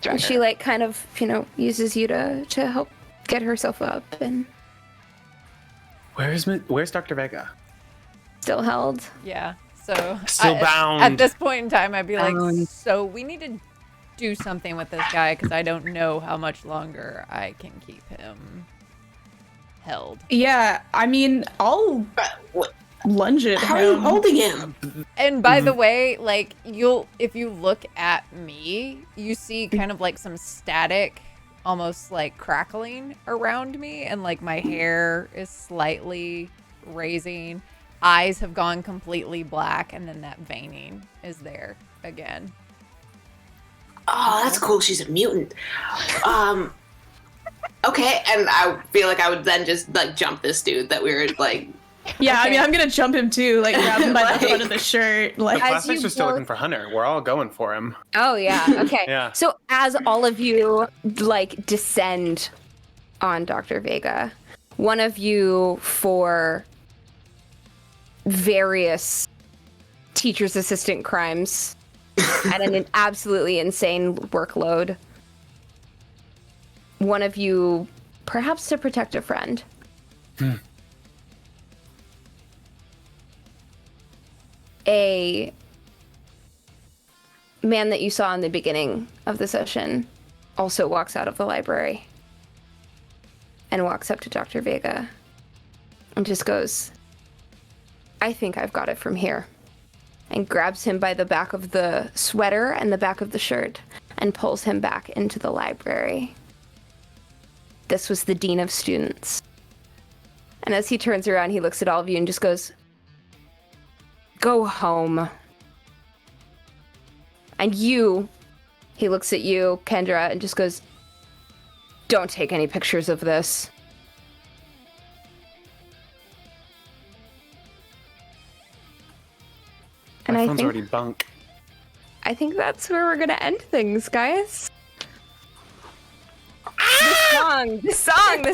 S5: Drag
S3: And
S5: her.
S3: she like kind of, uses you to help get herself up and
S4: Where's Dr. Vega?
S3: still held.
S2: Yeah. So
S4: Still bound.
S2: At this point in time, I'd be like, so we need to do something with this guy because I don't know how much longer I can keep him held.
S1: Yeah, I mean, I'll lunge at
S6: How are you
S1: him.
S6: holding him?
S2: And by the way, like if you look at me, you see kind of like some static, almost like crackling around me, and like my hair is slightly raising. Eyes have gone completely black, and then that veining is there again.
S6: Oh, that's cool. She's a mutant. Okay, and I feel like I would then just like jump this dude that we were like.
S1: Yeah, I mean, I'm gonna jump him too, like grab him by the front of the shirt,
S4: The
S1: like.
S4: plastics are still looking for Hunter. We're all going for him.
S3: Oh yeah, okay.
S4: Yeah.
S3: So as all of you like descend on Dr. Vega, one of you for various teacher's assistant crimes and an absolutely insane workload. One of you perhaps to protect a friend. A man that you saw in the beginning of the session also walks out of the library and walks up to Dr. Vega and just goes, I think I've got it from here. And grabs him by the back of the sweater and the back of the shirt and pulls him back into the library. This was the dean of students. And as he turns around, he looks at all of you and just goes, go home. And you, he looks at you, Kendra, and just goes, don't take any pictures of this. And
S4: My
S3: I
S4: phone's
S3: think,
S4: already bunk.
S3: I think that's where we're gonna end things, guys. The song.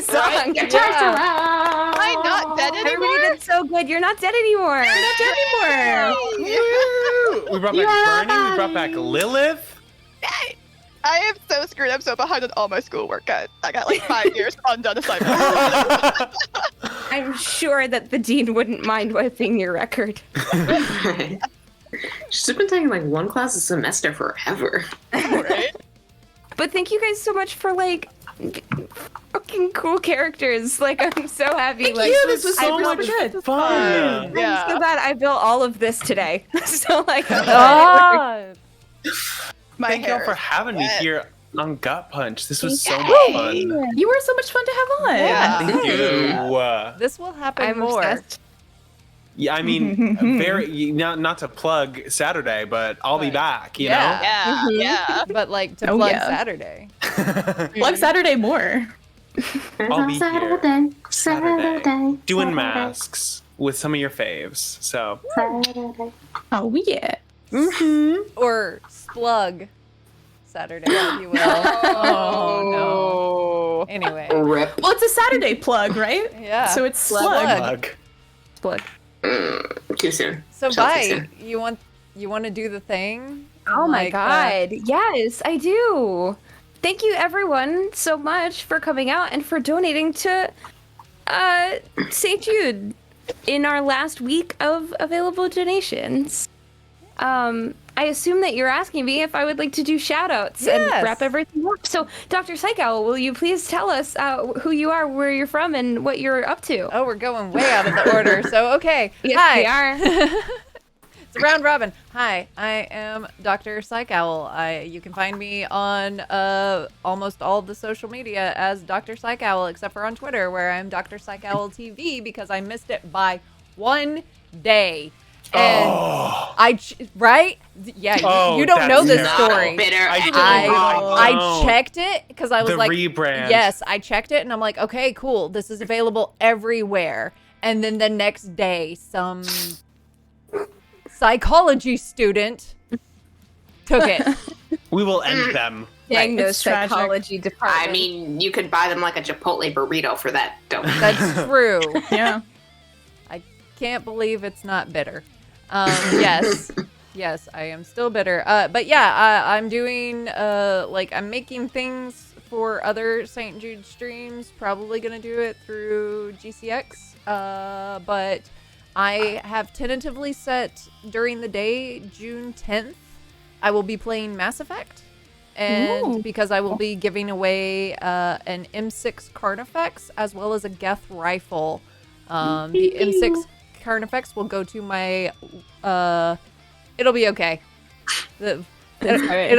S5: I'm not dead anymore.
S3: Everybody did so good. You're not dead anymore. You're not dead anymore.
S4: We brought back Bernie. We brought back Lilith.
S5: I am so screwed. I'm so behind on all my schoolwork. I got like 5 years undone assignments.
S3: I'm sure that the dean wouldn't mind wiping your record.
S6: She's been taking like one class a semester forever.
S5: Right?
S3: But thank you guys so much for like fucking cool characters. Like I'm so happy. Like
S4: This was so much fun.
S3: I'm so glad I built all of this today. So like
S2: God.
S4: Thank y'all
S5: hair
S4: for
S5: is
S4: having me
S5: wet.
S4: here on Gut Punch. This was so much fun.
S1: You were so much fun to have on.
S5: Yeah.
S4: Thank you.
S2: This will happen
S3: I'm
S2: more.
S3: obsessed.
S4: Yeah, I mean, not to plug Saturday, but I'll be
S2: Right.
S4: back. You
S5: Yeah, yeah.
S2: But like to
S1: Oh,
S2: plug
S1: yeah.
S2: Saturday.
S4: know.
S1: Plug Saturday more.
S4: I'll be here
S6: Saturday.
S4: Saturday doing masks with some of your faves. So
S1: Oh yeah.
S2: Or splug Saturday, if you will. Oh no. Anyway.
S6: Rip.
S1: Well, it's a Saturday plug, right?
S2: Yeah.
S1: So it's
S2: Plug.
S1: slug.
S4: plug.
S3: Look.
S6: Too soon.
S2: So
S6: Shall too
S2: bye.
S6: soon.
S2: You want to do the thing?
S3: Oh my
S2: Like,
S3: god. Yes, I do. Thank you everyone so much for coming out and for donating to St. Jude in our last week of available donations. I assume that you're asking me if I would like to do shout outs and
S2: Yes.
S3: wrap everything up. So, Dr. Psycho, will you please tell us who you are, where you're from, and what you're up to?
S2: Oh, we're going way out of the order. So okay.
S3: Yes,
S2: Hi.
S3: we are.
S2: It's a round robin. Hi, I am Dr. Psych Owl. You can find me on almost all of the social media as Dr. Psych Owl, except for on Twitter, where I'm Dr. Psych Owl TV because I missed it by 1 day. And right? Yeah, you don't know this story.
S6: Bitter.
S2: I checked it because I was
S4: the
S2: like,
S4: rebrand.
S2: yes, I checked it and I'm like, okay, cool. This is available everywhere. And then the next day, some psychology student took it.
S4: We will end them.
S3: Dang, those
S1: It's tragic.
S3: psychology departments.
S6: I mean, you could buy them like a Chipotle burrito for that donut.
S2: That's true.
S1: Yeah.
S2: I can't believe it's not bitter. Yes. Yes, I am still bitter. But yeah, I'm doing, I'm making things for other St. Jude streams. Probably gonna do it through GCX. But I have tentatively set during the day, June 10th, I will be playing Mass Effect. And because I will be giving away an M6 Carnifex as well as a Geth rifle. The M6 Carnifex will go to my... it'll be okay. It'll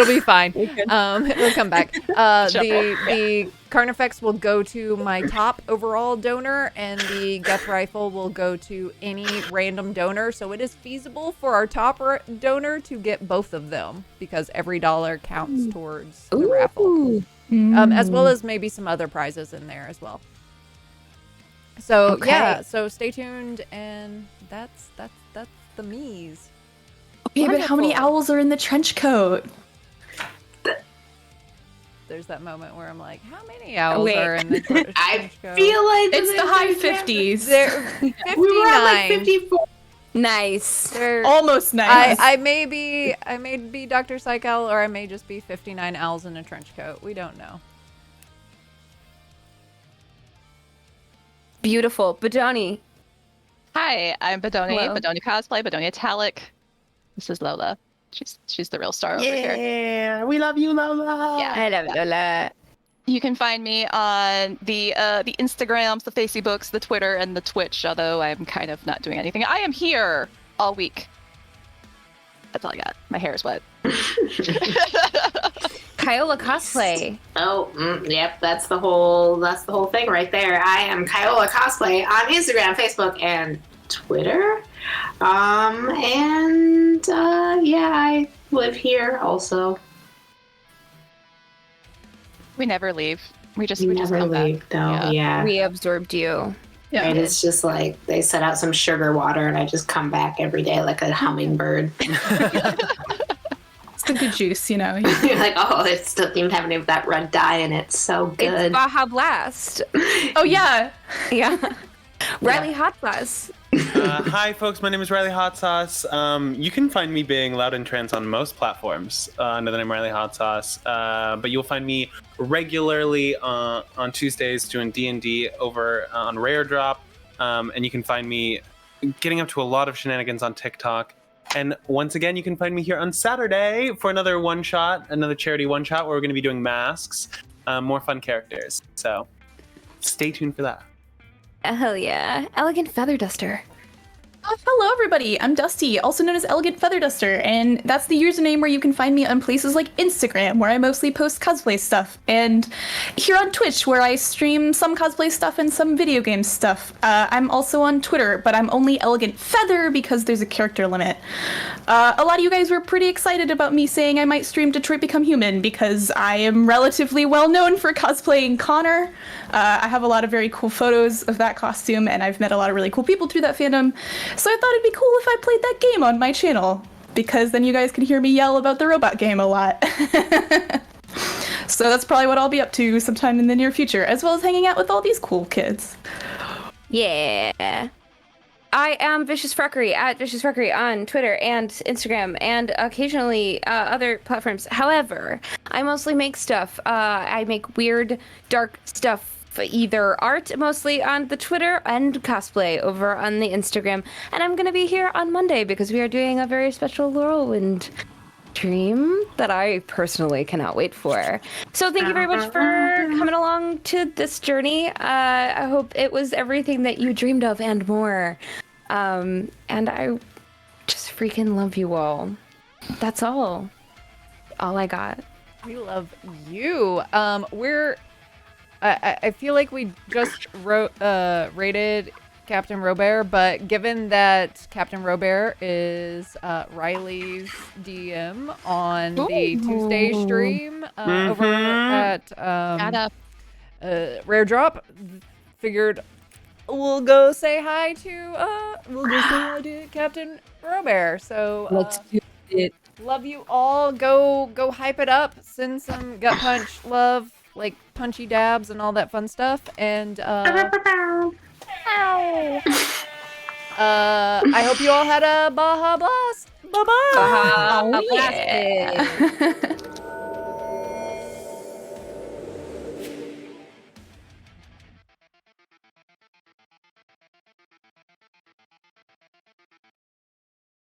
S2: be fine. It'll come back. The Carnifex will go to my top overall donor, and the Geth Rifle will go to any random donor. So it is feasible for our top donor to get both of them because every dollar counts towards the raffle, as well as maybe some other prizes in there as well. So yeah, so stay tuned, and that's the me's.
S1: Okay, but how many
S2: Wonderful.
S1: owls are in the trench coat?
S2: There's that moment where I'm like, how many owls are in the
S6: I
S2: trench coat?
S6: feel like
S1: It's the high 50s.
S2: They're 59.
S6: We were at like 54.
S3: Nice.
S2: They're-
S1: Almost nice.
S2: I may be Dr. Psychel, or I may just be 59 owls in a trench coat. We don't know.
S3: Beautiful. Badoni.
S5: Hi, I'm Badoni.
S3: Hello.
S5: Badoni cosplay. Badoni Italic. This is Lola. She's the real star over here.
S4: Yeah, we love you, Lola.
S5: Yeah.
S3: I love Lola.
S5: You can find me on the Instagrams, the Facebooks, the Twitter, and the Twitch. Although I'm kind of not doing anything. I am here all week. That's all I got. My hair is wet.
S3: Kyola cosplay.
S6: Oh, yep, that's the whole thing right there. I am Kyola Cosplay on Instagram, Facebook, and Twitter. Yeah, I live here also.
S5: We never leave. We just
S6: Never
S5: come
S6: leave
S5: back.
S6: though. Yeah.
S3: We absorbed you.
S1: yeah.
S6: And it's just like they set out some sugar water and I just come back every day like a hummingbird.
S1: It's the good juice, you know.
S6: You're like, oh, it still even have any of that red dye in it. So good.
S3: It's Baja Blast.
S1: Oh, yeah.
S3: Yeah. Riley Hot Sauce.
S4: Hi, folks. My name is Riley Hot Sauce. You can find me being loud and trans on most platforms under the name Riley Hot Sauce. But you'll find me regularly on Tuesdays doing D&D over on Rare Drop. And you can find me getting up to a lot of shenanigans on TikTok. And once again, you can find me here on Saturday for another one-shot, another charity one-shot where we're going to be doing masks, more fun characters. So stay tuned for that.
S3: Hell yeah. Elegant Feather Duster.
S1: Hello, everybody. I'm Dusty, also known as Elegant Feather Duster, and that's the username where you can find me on places like Instagram, where I mostly post cosplay stuff, and here on Twitch, where I stream some cosplay stuff and some video game stuff. I'm also on Twitter, but I'm only Elegant Feather because there's a character limit. A lot of you guys were pretty excited about me saying I might stream Detroit Become Human because I am relatively well known for cosplaying Connor. I have a lot of very cool photos of that costume, and I've met a lot of really cool people through that fandom. So I thought it'd be cool if I played that game on my channel, because then you guys can hear me yell about the robot game a lot. So that's probably what I'll be up to sometime in the near future, as well as hanging out with all these cool kids.
S3: Yeah. I am Vicious Fuckery at Vicious Fuckery on Twitter and Instagram and occasionally other platforms. However, I mostly make stuff. I make weird, dark stuff. Either art mostly on the Twitter and cosplay over on the Instagram. And I'm going to be here on Monday because we are doing a very special Whirlwind stream that I personally cannot wait for. So thank you very much for coming along to this journey. I hope it was everything that you dreamed of and more. And I just freaking love you all. That's all I got.
S2: We love you. I feel like we just rated Captain Robert, but given that Captain Robert is Riley's DM on the Tuesday stream over at Rare Drop, figured we'll go say hi to Captain Robert. So
S3: Let's do it.
S2: love you all. Go hype it up. Send some gut punch love, like punchy dabs and all that fun stuff. And I hope you all had a Baja Blast. Bye bye.
S3: Oh, yeah.